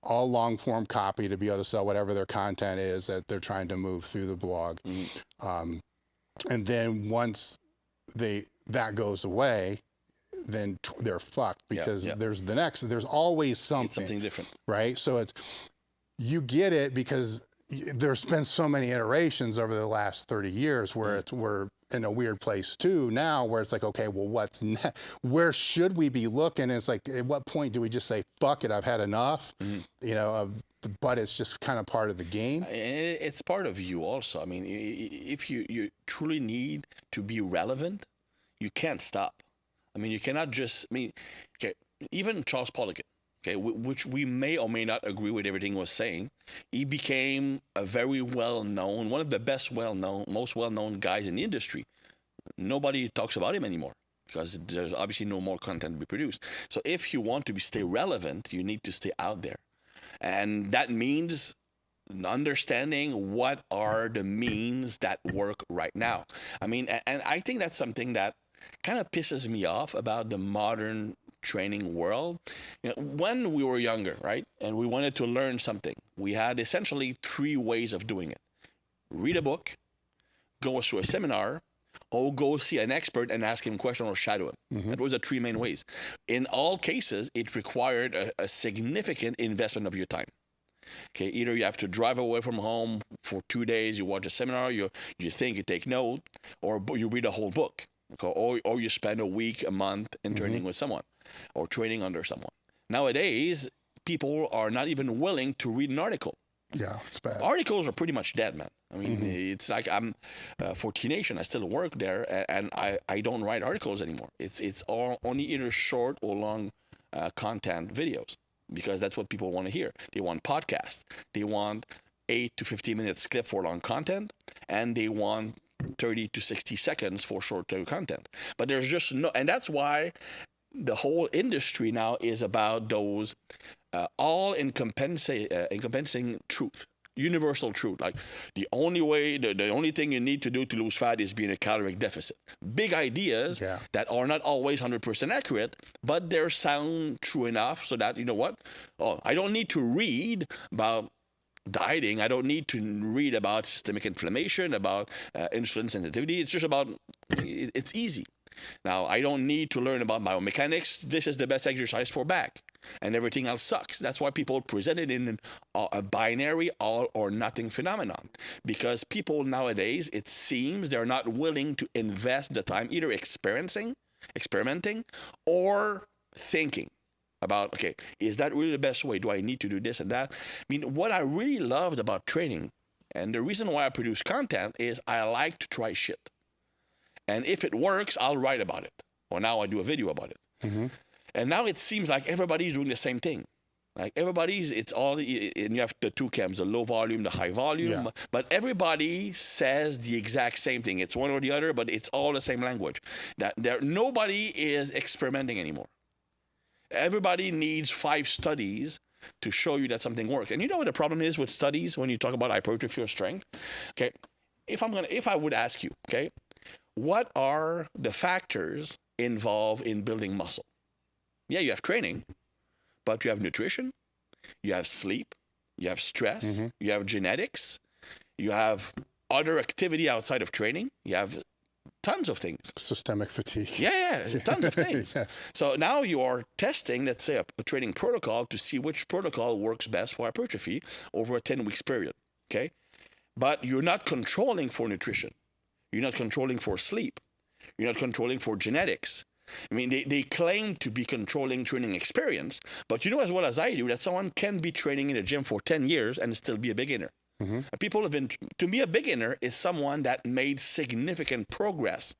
all long form copy to be able to sell whatever their content is that they're trying to move through the blog. And then once that goes away, then they're fucked because there's always something. It's something different. Right? So you get it because there's been so many iterations over the last 30 years where we're in a weird place too now where it's like, okay, well, what's next? Where should we be looking? And it's like, at what point do we just say, fuck it, I've had enough, but it's just kind of part of the game. It's part of you also. If you truly need to be relevant, you can't stop. You cannot just, even Charles Poliquin, which we may or may not agree with everything he was saying, he became a very well-known, one of the most well-known guys in the industry. Nobody talks about him anymore because there's obviously no more content to be produced. So if you want to stay relevant, you need to stay out there. And that means understanding what are the means that work right now. And I think that's something that kind of pisses me off about the modern training world. When we were younger, right, and we wanted to learn something, we had essentially 3 ways of doing it. Read a book, go to a seminar, or go see an expert and ask him a question or shadow him. That was the 3 main ways. In all cases, it required a significant investment of your time. Either you have to drive away from home for 2 days, you watch a seminar, you think, you take note, or you read a whole book. Or you spend a week, a month interning with someone or training under someone. Nowadays, people are not even willing to read an article. Yeah, it's bad. Articles are pretty much dead, man. I mean, it's like I'm for T Nation. I still work there, and I don't write articles anymore. It's all only either short or long content videos, because that's what people want to hear. They want podcasts. They want 8 to 15 minutes clip for long content, and they want 30 to 60 seconds for short-term content. But there's just no, and that's why the whole industry now is about those all-encompassing truth, universal truth. Like the only thing you need to do to lose fat is be in a caloric deficit. Big ideas that are not always 100% accurate, but they're sound true enough so that, you know what? Oh, I don't need to read about dieting. I don't need to read about systemic inflammation, about insulin sensitivity. It's just about, it's easy. Now, I don't need to learn about biomechanics. This is the best exercise for back, and everything else sucks. That's why people present it in a binary all or nothing phenomenon, because people nowadays, it seems they're not willing to invest the time either experimenting or thinking about, okay, is that really the best way? Do I need to do this and that? I mean, what I really loved about training, and the reason why I produce content, is I like to try shit. And if it works, I'll write about it. Or now I do a video about it. And now it seems like everybody's doing the same thing. Like it's all, and you have the two camps, the low volume, the high volume. Yeah. But everybody says the exact same thing. It's one or the other, but it's all the same language. Nobody is experimenting anymore. Everybody needs 5 studies to show you that something works. And you know what the problem is with studies when you talk about hypertrophy or strength? Okay, if I would ask you, okay, what are the factors involved in building muscle? Yeah, you have training, but you have nutrition, you have sleep, you have stress, you have genetics, you have other activity outside of training, you have tons of things. Systemic fatigue. Yeah, tons of things. Yes. So now you are testing, let's say, a training protocol to see which protocol works best for hypertrophy over a 10-week period, okay? But you're not controlling for nutrition. You're not controlling for sleep. You're not controlling for genetics. I mean, they claim to be controlling training experience, but you know as well as I do that someone can be training in a gym for 10 years and still be a beginner. People have been, to me, a beginner is someone that made significant progress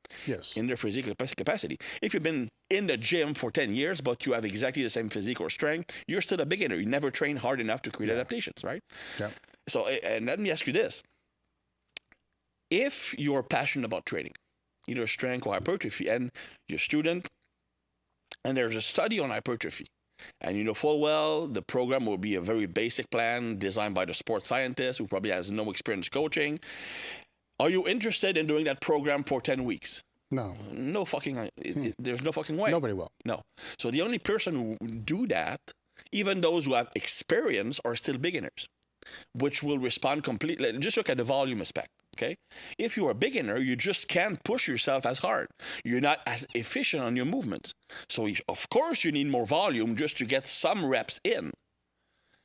in their physical capacity. If you've been in the gym for 10 years, but you have exactly the same physique or strength, you're still a beginner. You never trained hard enough to create adaptations, right? Yeah. So, and let me ask you this. If you're passionate about training, either strength or hypertrophy, and you're a student, and there's a study on hypertrophy, and you know full well the program will be a very basic plan designed by the sports scientist who probably has no experience coaching, are you interested in doing that program for 10 weeks? No. No fucking, there's no fucking way. Nobody will. No. So the only person who do that, even those who have experience, are still beginners, which will respond completely. Just look at the volume aspect. Okay, if you're a beginner, you just can't push yourself as hard. You're not as efficient on your movements. So, of course, you need more volume just to get some reps in.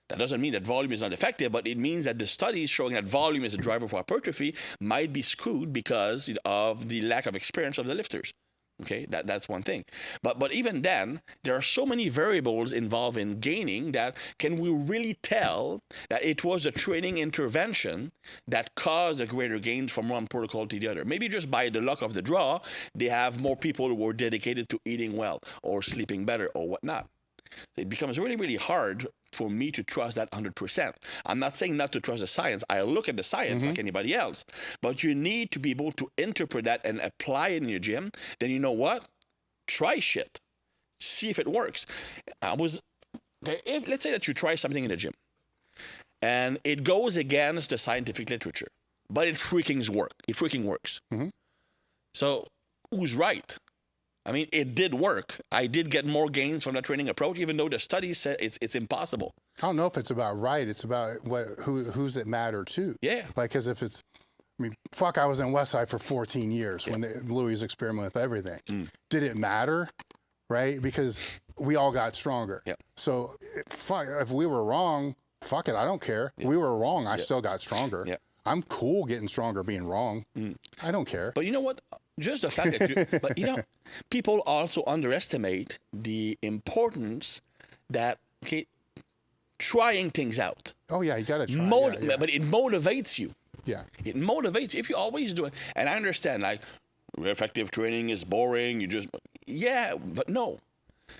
That doesn't mean that volume is not effective, but it means that the studies showing that volume is a driver for hypertrophy might be skewed because of the lack of experience of the lifters. Okay, that's one thing. But even then, there are so many variables involved in gaining that can we really tell that it was a training intervention that caused the greater gains from one protocol to the other? Maybe just by the luck of the draw, they have more people who are dedicated to eating well or sleeping better or whatnot. It becomes really, really hard for me to trust that 100%. I'm not saying not to trust the science. I look at the science like anybody else. But you need to be able to interpret that and apply it in your gym. Then you know what? Try shit. See if it works. Let's say that you try something in the gym and it goes against the scientific literature, but it freaking works. So who's right? I mean, it did work. I did get more gains from that training approach, even though the studies said it's impossible. I don't know if it's about right. It's about who's it matter to. Yeah. Like, because if it's, I mean, fuck, I was in Westside for 14 years when Louis experimented with everything. Did it matter? Right? Because we all got stronger. Yeah. So fuck, if we were wrong, fuck it, I don't care. We were wrong. I still got stronger. Yeah. I'm cool getting stronger being wrong. I don't care. But you know what? Just the fact that but you know, people also underestimate the importance that trying things out. Oh yeah, you got to try. But it motivates you. Yeah. It motivates you if you always do it. And I understand, like, effective training is boring. Yeah, but no.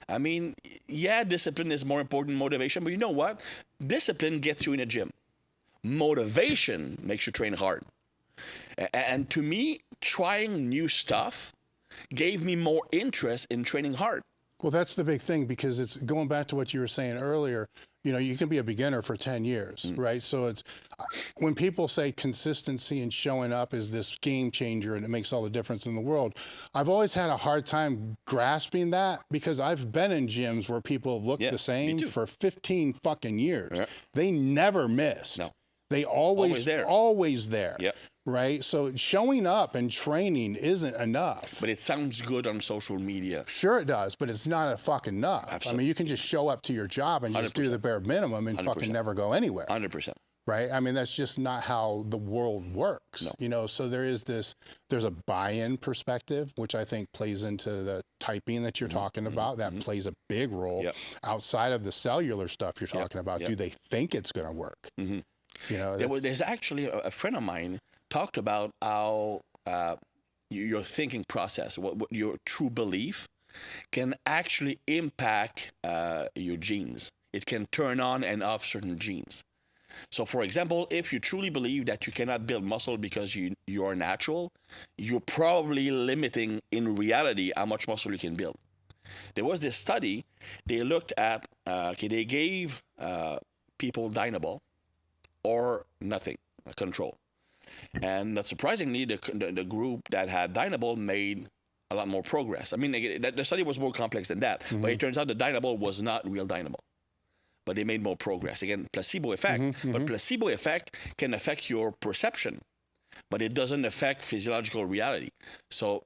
I mean, yeah, discipline is more important than motivation, but you know what? Discipline gets you in a gym. Motivation makes you train hard. And to me, trying new stuff gave me more interest in training hard. Well, that's the big thing, because it's going back to what you were saying earlier. You know, you can be a beginner for 10 years, right? So it's when people say consistency and showing up is this game changer and it makes all the difference in the world. I've always had a hard time grasping that, because I've been in gyms where people have looked the same for 15 fucking years. Yeah. They never missed. No. They always there. Yeah. Right? So showing up and training isn't enough. But it sounds good on social media. Sure it does, but it's not fucking enough. Absolutely. I mean, you can just show up to your job and just 100%. Do the bare minimum and 100%. Fucking never go anywhere. 100%. Right? I mean, that's just not how the world works. No. You know, so there's a buy-in perspective, which I think plays into the typing that you're talking about. That plays a big role outside of the cellular stuff you're talking about. Do they think it's going to work? You know, there's actually a friend of mine talked about how your thinking process, what your true belief, can actually impact your genes. It can turn on and off certain genes. So, for example, if you truly believe that you cannot build muscle because you are natural, you're probably limiting in reality how much muscle you can build. There was this study. They looked at, they gave people Dynabol or nothing, a control. And not surprisingly, the group that had Dynabol made a lot more progress. I mean, the study was more complex than that, but it turns out the Dynabol was not real Dynabol. But they made more progress. Again, placebo effect, but placebo effect can affect your perception, but it doesn't affect physiological reality. So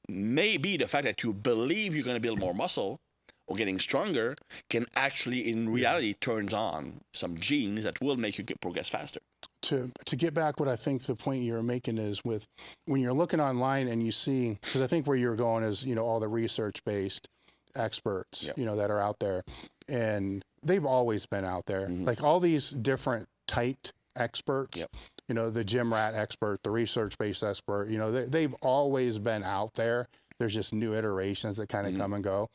maybe the fact that you believe you're going to build more muscle or getting stronger can actually, in reality, turns on some genes that will make you progress faster. To get back, what I think the point you're making is with when you're looking online and you see, because I think where you're going is, you know, all the research-based experts, you know, that are out there, and they've always been out there. Like all these different typed experts, you know, the gym rat expert, the research-based expert, you know, they've always been out there. There's just new iterations that kind of come and go.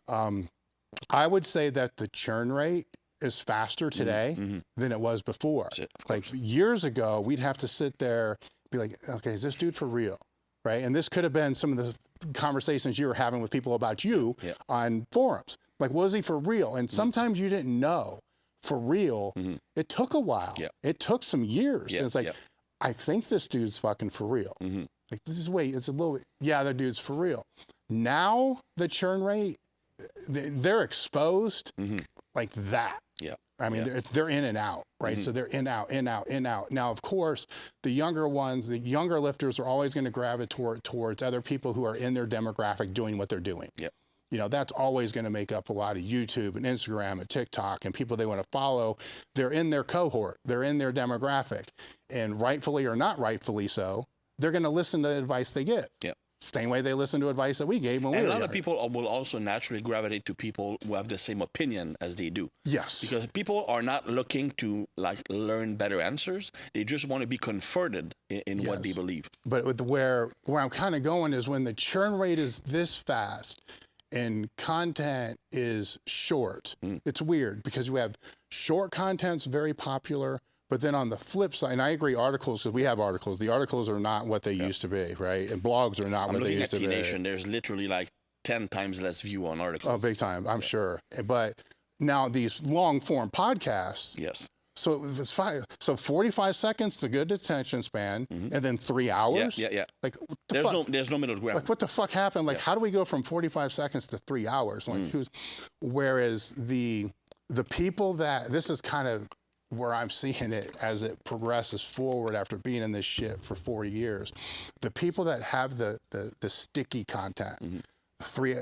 I would say that the churn rate is faster today than it was before. Like years ago, we'd have to sit there, be like, okay, is this dude for real? Right? And this could have been some of the conversations you were having with people about you on forums. Like, was he for real? And sometimes you didn't know for real. It took a while. It took some years. And it's like, I think this dude's fucking for real. Like, this is, it's a little, the dude's for real. Now the churn rate, they're exposed like that. I mean, they're in and out, right? So they're in, out, in, out, in, out. Now, of course, the younger ones, the younger lifters are always going to gravitate towards other people who are in their demographic doing what they're doing. You know, that's always going to make up a lot of YouTube and Instagram and TikTok and people they want to follow. They're in their cohort. They're in their demographic. And rightfully or not rightfully so, they're going to listen to the advice they give. Same way they listen to advice that we gave when we were younger. And a lot of people will also naturally gravitate to people who have the same opinion as they do. Because people are not looking to like learn better answers. They just want to be converted in what they believe. But with where I'm kind of going is when the churn rate is this fast and content is short, it's weird because we have short content's very popular. But then on the flip side, and I agree, articles, because we have articles. The articles are not what they used to be, right? And blogs are not what they used to be. I'm looking at T-Nation. There's literally like 10 times less view on articles. Oh, big time, I'm sure. But now these long-form podcasts. So it's 45 seconds, the good attention span, and then 3 hours. Like there's no middle ground. Like what the fuck happened? Like how do we go from 45 seconds to 3 hours? Like whereas the people that this is kind of where I'm seeing it as it progresses forward after being in this shit for 40 years, the people that have the sticky content,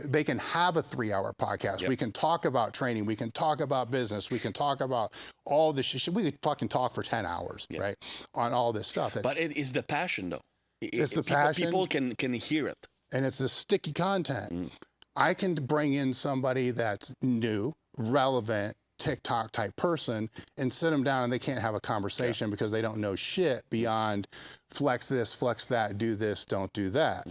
they can have a 3-hour podcast. We can talk about training. We can talk about business. We can talk about all this shit. We could fucking talk for 10 hours, right? On all this stuff. But it is the passion though. It's the passion. People can hear it. And it's the sticky content. I can bring in somebody that's new, relevant, TikTok type person and sit them down and they can't have a conversation because they don't know shit beyond flex this, flex that, do this, don't do that.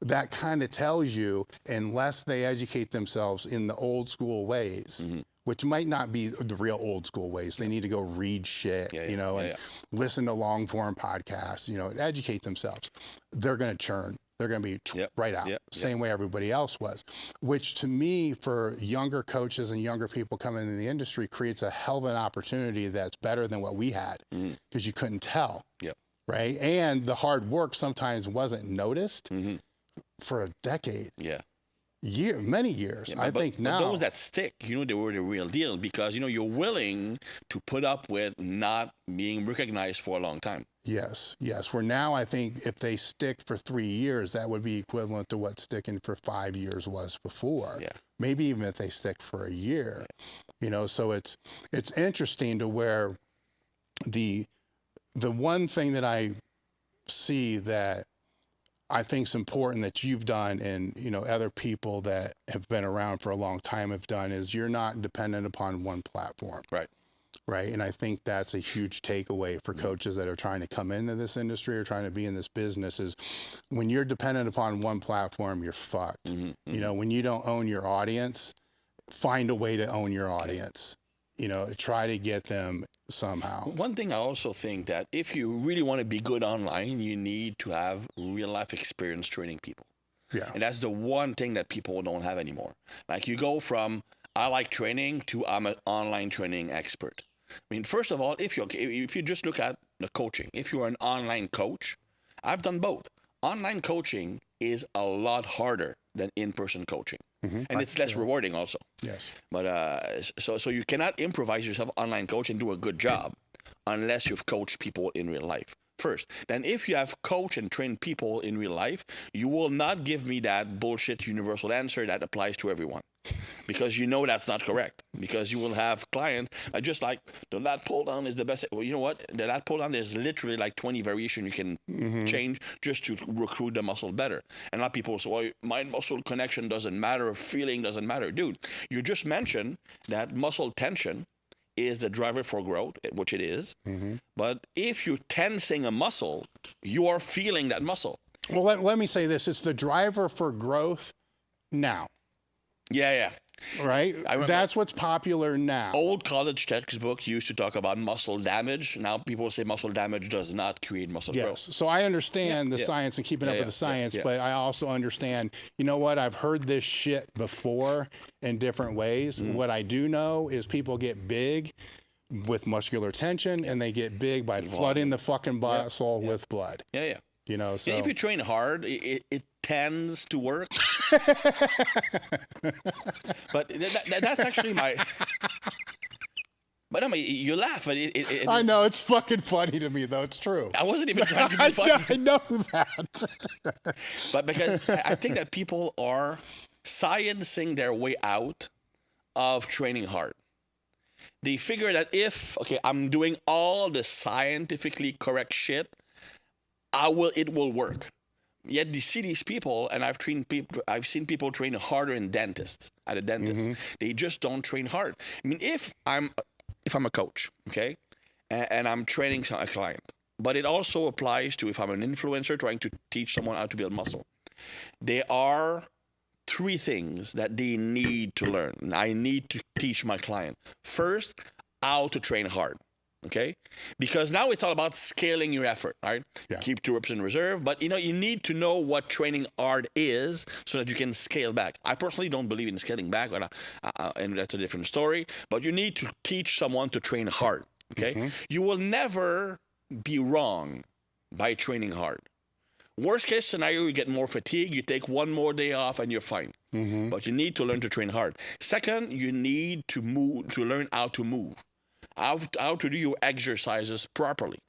That kind of tells you, unless they educate themselves in the old school ways, which might not be the real old school ways. They need to go read shit, and listen to long form podcasts, educate themselves. They're going to churn. They're going to be right out, same way everybody else was, which to me, for younger coaches and younger people coming into the industry, creates a hell of an opportunity that's better than what we had, because you couldn't tell, right? And the hard work sometimes wasn't noticed for a decade. Many years. I think now. But those that stick, they were the real deal, because, you're willing to put up with not being recognized for a long time. Yes. Where now I think if they stick for 3 years, that would be equivalent to what sticking for 5 years was before. Maybe even if they stick for a year, so it's interesting to where the one thing that I see that I think is important that you've done, and other people that have been around for a long time have done, is you're not dependent upon one platform. Right. And I think that's a huge takeaway for coaches that are trying to come into this industry or trying to be in this business, is when you're dependent upon one platform, you're fucked. When you don't own your audience, find a way to own your audience. Try to get them somehow. One thing I also think, that if you really want to be good online, you need to have real life experience training people. And that's the one thing that people don't have anymore. Like, you go from I like training to I'm an online training expert. I mean, first of all, if you just look at the coaching, if you're an online coach, I've done both. Online coaching is a lot harder than in-person coaching. And it's less rewarding also. But so you cannot improvise yourself online coach and do a good job unless you've coached people in real life first. Then if you have coached and trained people in real life, you will not give me that bullshit universal answer that applies to everyone. Because that's not correct. Because you will have clients just like the lat pull down is the best. Well, you know what? The lat pull down, there's literally like 20 variations you can change just to recruit the muscle better. And a lot of people say, well, mind muscle connection doesn't matter, feeling doesn't matter. Dude, you just mentioned that muscle tension is the driver for growth, which it is. But if you're tensing a muscle, you are feeling that muscle. Well, let me say this. It's the driver for growth now. Right? That's what's popular now. Old college textbook used to talk about muscle damage. Now people say muscle damage does not create muscle growth. So I understand the science and keeping up with the science, but I also understand, I've heard this shit before in different ways. What I do know is people get big with muscular tension, and they get big by flooding the fucking muscle with blood. So if you train hard, it tends to work. But that's actually my. But I mean, you laugh, but I know, it's fucking funny to me, though. It's true. I wasn't even trying to be funny. I know that. But because I think that people are sciencing their way out of training hard. They figure that I'm doing all the scientifically correct shit, it will work. Yet they see these people, and I've seen people train harder than dentists at a dentist. They just don't train hard. I mean, if I'm a coach, okay, and I'm training a client, but it also applies to if I'm an influencer trying to teach someone how to build muscle. There are 3 things that they need to learn, and I need to teach my client. First, how to train hard. Okay, because now it's all about scaling your effort, right? Keep 2 reps in reserve, but you need to know what training hard is so that you can scale back. I personally don't believe in scaling back, and that's a different story. But you need to teach someone to train hard. Okay, you will never be wrong by training hard. Worst case scenario, you get more fatigue. You take 1 more day off, and you're fine. But you need to learn to train hard. Second, you need to learn how to move. How to do your exercises properly.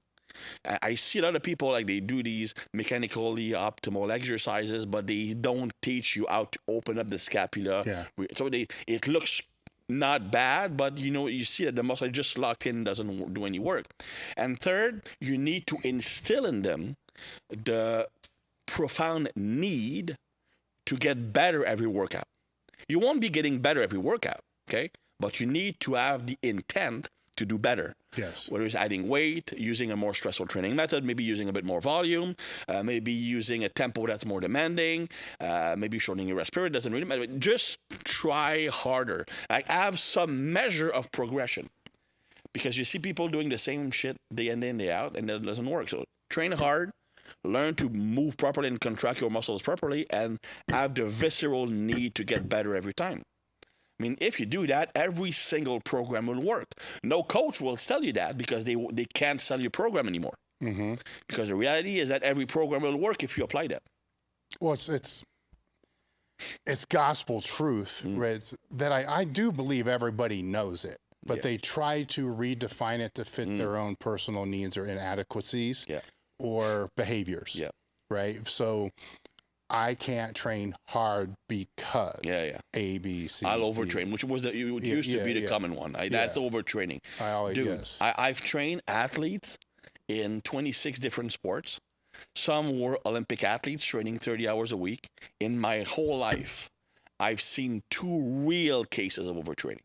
I see a lot of people, like, they do these mechanically optimal exercises, but they don't teach you how to open up the scapula. So it looks not bad, but you see that the muscle just locked in, doesn't do any work. And third, you need to instill in them the profound need to get better every workout. You won't be getting better every workout, okay? but you need to have the intent to do better. Yes. Whether it's adding weight, using a more stressful training method, maybe using a bit more volume, maybe using a tempo that's more demanding, maybe shortening your rest period, doesn't really matter. Just try harder. Like, have some measure of progression. Because you see people doing the same shit day in, day out, and it doesn't work. So train hard, learn to move properly and contract your muscles properly, and have the visceral need to get better every time. I mean, if you do that, every single program will work. No coach will tell you that because they can't sell your program anymore. Mm-hmm. Because the reality is that every program will work if you apply that. Well, it's gospel truth, right? It's that I do believe everybody knows it, but they try to redefine it to fit their own personal needs or inadequacies or behaviors, right? So I can't train hard because A, B, C. I'll overtrain, which was used to be the common one. That's overtraining. I've trained athletes in 26 different sports. Some were Olympic athletes training 30 hours a week. In my whole life, I've seen 2 real cases of overtraining.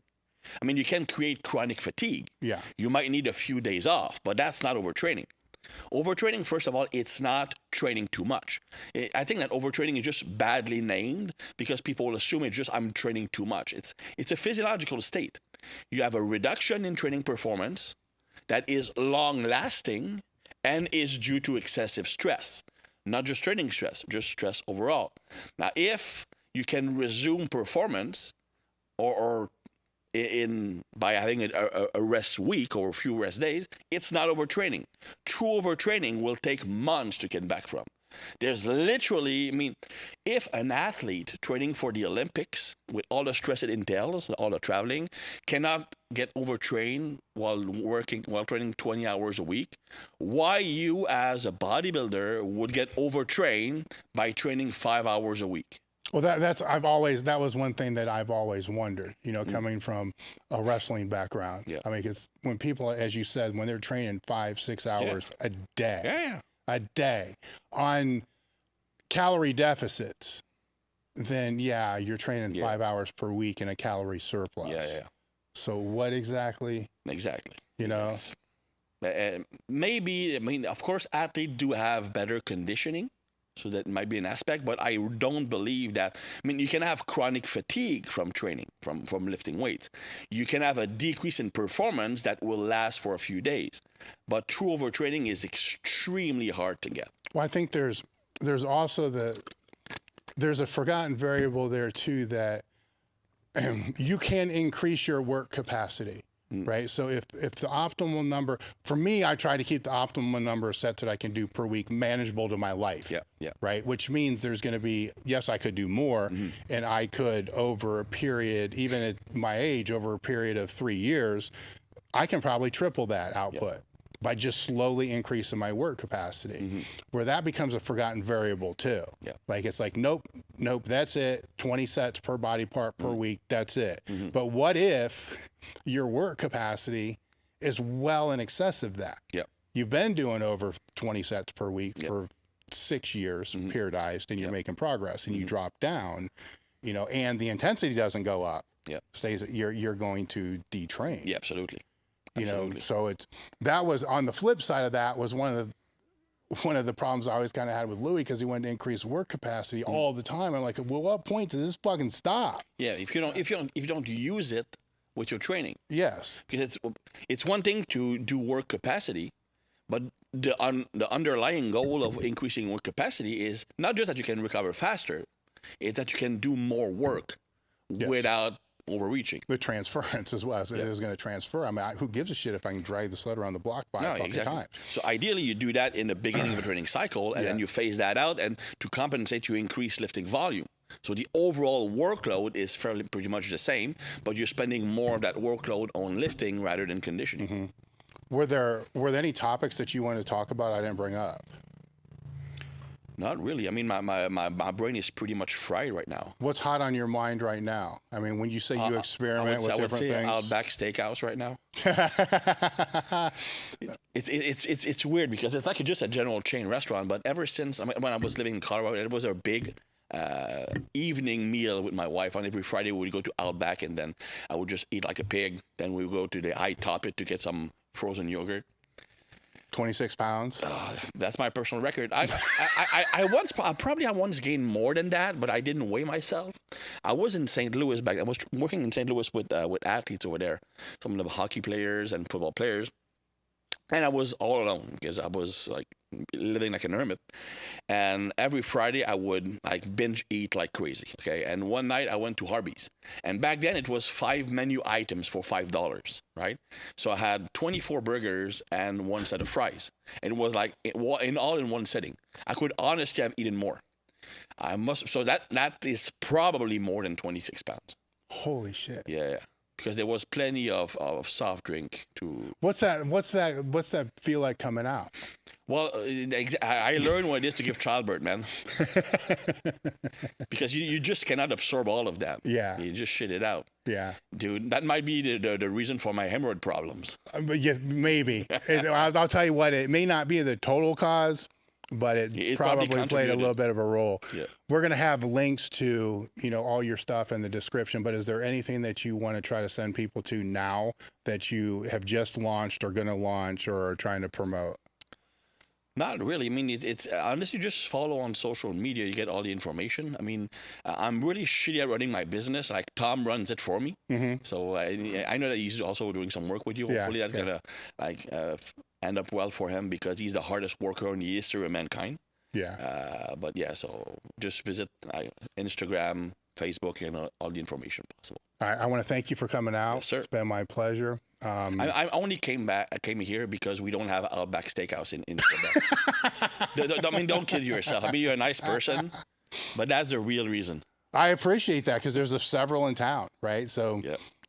I mean, you can create chronic fatigue. Yeah. You might need a few days off, but that's not overtraining. Overtraining, first of all, it's not training too much. I think that overtraining is just badly named because people will assume it's just I'm training too much. It's a physiological state. You have a reduction in training performance that is long-lasting and is due to excessive stress. Not just training stress, just stress overall. Now, if you can resume performance or by having a rest week or a few rest days, it's not overtraining. True overtraining will take months to get back from. There's literally, I mean, if an athlete training for the Olympics with all the stress it entails, all the traveling, cannot get overtrained while training 20 hours a week, why you as a bodybuilder would get overtrained by training 5 hours a week? Well, that was one thing that I've always wondered, coming from a wrestling background. Yeah. I mean, it's when people, as you said, when they're training 5-6 hours a day on calorie deficits, then you're training 5 hours per week in a calorie surplus. Yeah. So what exactly? Exactly. Maybe, I mean, of course, athletes do have better conditioning. So that might be an aspect, but I don't believe that. I mean, you can have chronic fatigue from training, from lifting weights. You can have a decrease in performance that will last for a few days. But true overtraining is extremely hard to get. Well, I think there's also there's a forgotten variable there too, that you can increase your work capacity. Right. So if the optimal number, for me, I try to keep the optimal number of sets that I can do per week manageable to my life. Yeah. Right. Which means there's going to be, yes, I could do more, and I could over a period, even at my age, over a period of 3 years, I can probably triple that output by just slowly increasing my work capacity, where that becomes a forgotten variable too. Yeah. Like, it's like, nope, that's it. 20 sets per body part per week. That's it. But what if your work capacity is well in excess of that? Yep. You've been doing over 20 sets per week for 6 years, periodized, and you're making progress, and you drop down, and the intensity doesn't go up. Stays, you're going to detrain. Yeah, absolutely. So that was on the flip side of that was one of the problems I always kind of had with Louis, because he wanted to increase work capacity all the time. I'm like, well, what point does this fucking stop? Yeah, if you don't use it with your training. Yes. Because it's one thing to do work capacity, but the underlying goal of increasing work capacity is not just that you can recover faster, it's that you can do more work without overreaching. The transference as well. It is going to transfer. I mean, who gives a shit if I can drag the sled around the block 5 fucking times? So ideally, you do that in the beginning of a training cycle, and then you phase that out, and to compensate, you increase lifting volume. So the overall workload is pretty much the same, but you're spending more of that workload on lifting rather than conditioning. Were there any topics that you wanted to talk about I didn't bring up? Not really. I mean, my brain is pretty much fried right now. What's hot on your mind right now? I mean, when you say you experiment with different things. Outback Steakhouse right now. It's weird because it's like just a general chain restaurant. But ever since when I was living in Colorado, it was a big evening meal with my wife. On every Friday, we would go to Outback, and then I would just eat like a pig. Then we would go to the Tate to get some frozen yogurt. 26 pounds. That's my personal record. I once gained more than that, but I didn't weigh myself. I was in St. Louis back. I was working in St. Louis with athletes over there, some of the hockey players and football players, and I was all alone because I was like living like an hermit. And every Friday I would like binge eat like crazy. Okay, and one night I went to Harvey's, and back then it was 5 menu items for $5, right? So I had 24 burgers and 1 set of fries. It was like in all in one sitting. I could honestly have eaten more. So that is probably more than 26 pounds. Holy shit. Yeah. Because there was plenty of soft drink to. What's that feel like coming out? Well, I learned what it is to give childbirth, man. Because you just cannot absorb all of that. Yeah. You just shit it out. Yeah. Dude, that might be the reason for my hemorrhoid problems. But yeah, maybe. I'll tell you what, it may not be the total cause, but it probably played a little bit of a role. Yeah. We're going to have links to, all your stuff in the description, but is there anything that you want to try to send people to now that you have just launched or going to launch or are trying to promote? Not really. I mean, it's unless you just follow on social media, you get all the information. I mean, I'm really shitty at running my business. Like Tom runs it for me. Mm-hmm. So I know that he's also doing some work with you. Hopefully that's gonna end up well for him because he's the hardest worker in the history of mankind. Yeah. But yeah, so just visit Instagram, Facebook, and all the information possible. All right. I want to thank you for coming out. Yes, sir. It's been my pleasure. I only came here because we don't have Outback Steakhouse in Quebec. I mean, don't kid yourself. I mean, you're a nice person, but that's the real reason. I appreciate that because there's several in town, right? So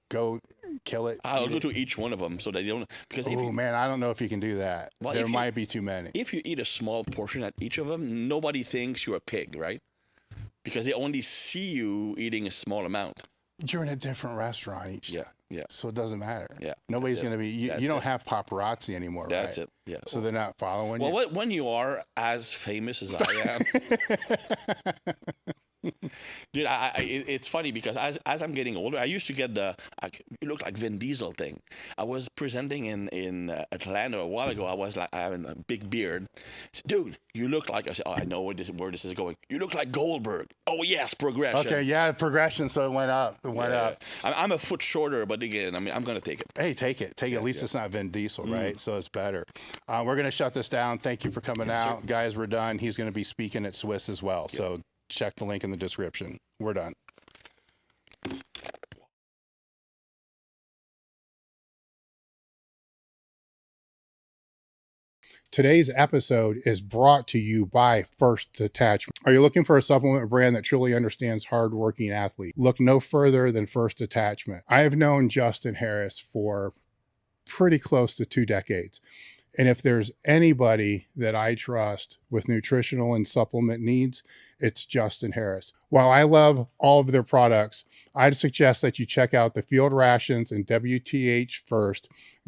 go kill it. I'll go to each one of them so that you don't. Because man, I don't know if you can do that. Well, there might be too many. If you eat a small portion at each of them, nobody thinks you're a pig, right? Because they only see you eating a small amount. You're in a different restaurant each time. Yeah. So it doesn't matter. Yeah. Nobody's going to be, you don't have paparazzi anymore, That's right? it. Yeah. So they're not following you? Well, when you are as famous as I am. Dude, it's funny because as I'm getting older, I used to get you look like Vin Diesel thing. I was presenting in Atlanta a while ago. I was like, having a big beard. I said, dude, you look like, I said, I know where this is going. You look like Goldberg. Oh, yes, progression. Okay, yeah, progression, so it went up. Up. I'm a foot shorter, but again, I mean, I'm going to take it. Hey, take it. At least it's not Vin Diesel, right? So it's better. We're going to shut this down. Thank you for coming out. Sir. Guys, we're done. He's going to be speaking at Swiss as well, so check the link in the description. We're done. Today's episode is brought to you by First Detachment. Are you looking for a supplement brand that truly understands hardworking athletes? Look no further than First Detachment. I have known Justin Harris for pretty close to 2 decades. And if there's anybody that I trust with nutritional and supplement needs, it's Justin Harris. While I love all of their products, I'd suggest that you check out the Field Rations and WTH first.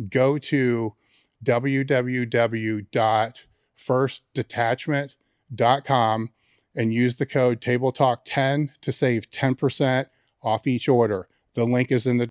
Go to www.firstdetachment.com and use the code TableTalk10 to save 10% off each order. The link is in the.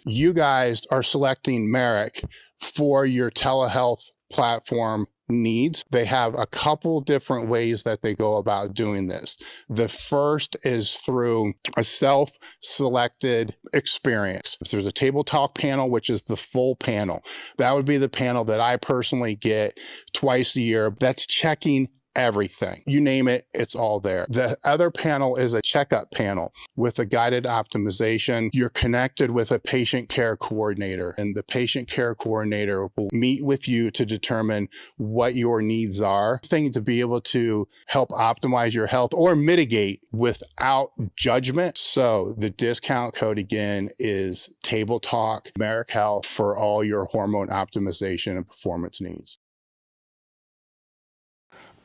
You guys are selecting Merrick for your telehealth platform needs. They have a couple different ways that they go about doing this. The first is through a self-selected experience. So there's a Table Talk panel, which is the full panel. That would be the panel that I personally get twice a year. That's checking everything. You name it, it's all there. The other panel is a checkup panel with a guided optimization. You're connected with a patient care coordinator, and the patient care coordinator will meet with you to determine what your needs are. Thing to be able to help optimize your health or mitigate without judgment. So the discount code again is Table Talk Merrick Health for all your hormone optimization and performance needs.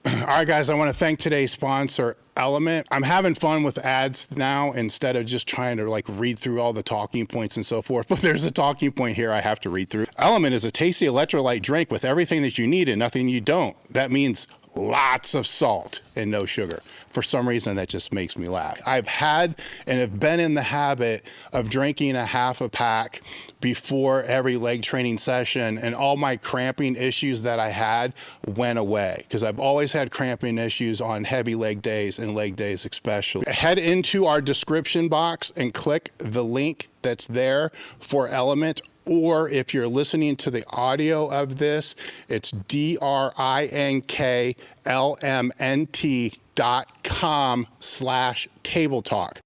All right, guys, I want to thank today's sponsor, Element. I'm having fun with ads now instead of just trying to read through all the talking points and so forth. But there's a talking point here I have to read through. Element is a tasty electrolyte drink with everything that you need and nothing you don't. That means lots of salt and no sugar. For some reason, that just makes me laugh. I've had and have been in the habit of drinking a half a pack before every leg training session, and all my cramping issues that I had went away, because I've always had cramping issues on heavy leg days and leg days especially. Head into our description box and click the link that's there for Element, or if you're listening to the audio of this, it's DRINKLMNT.com/table talk.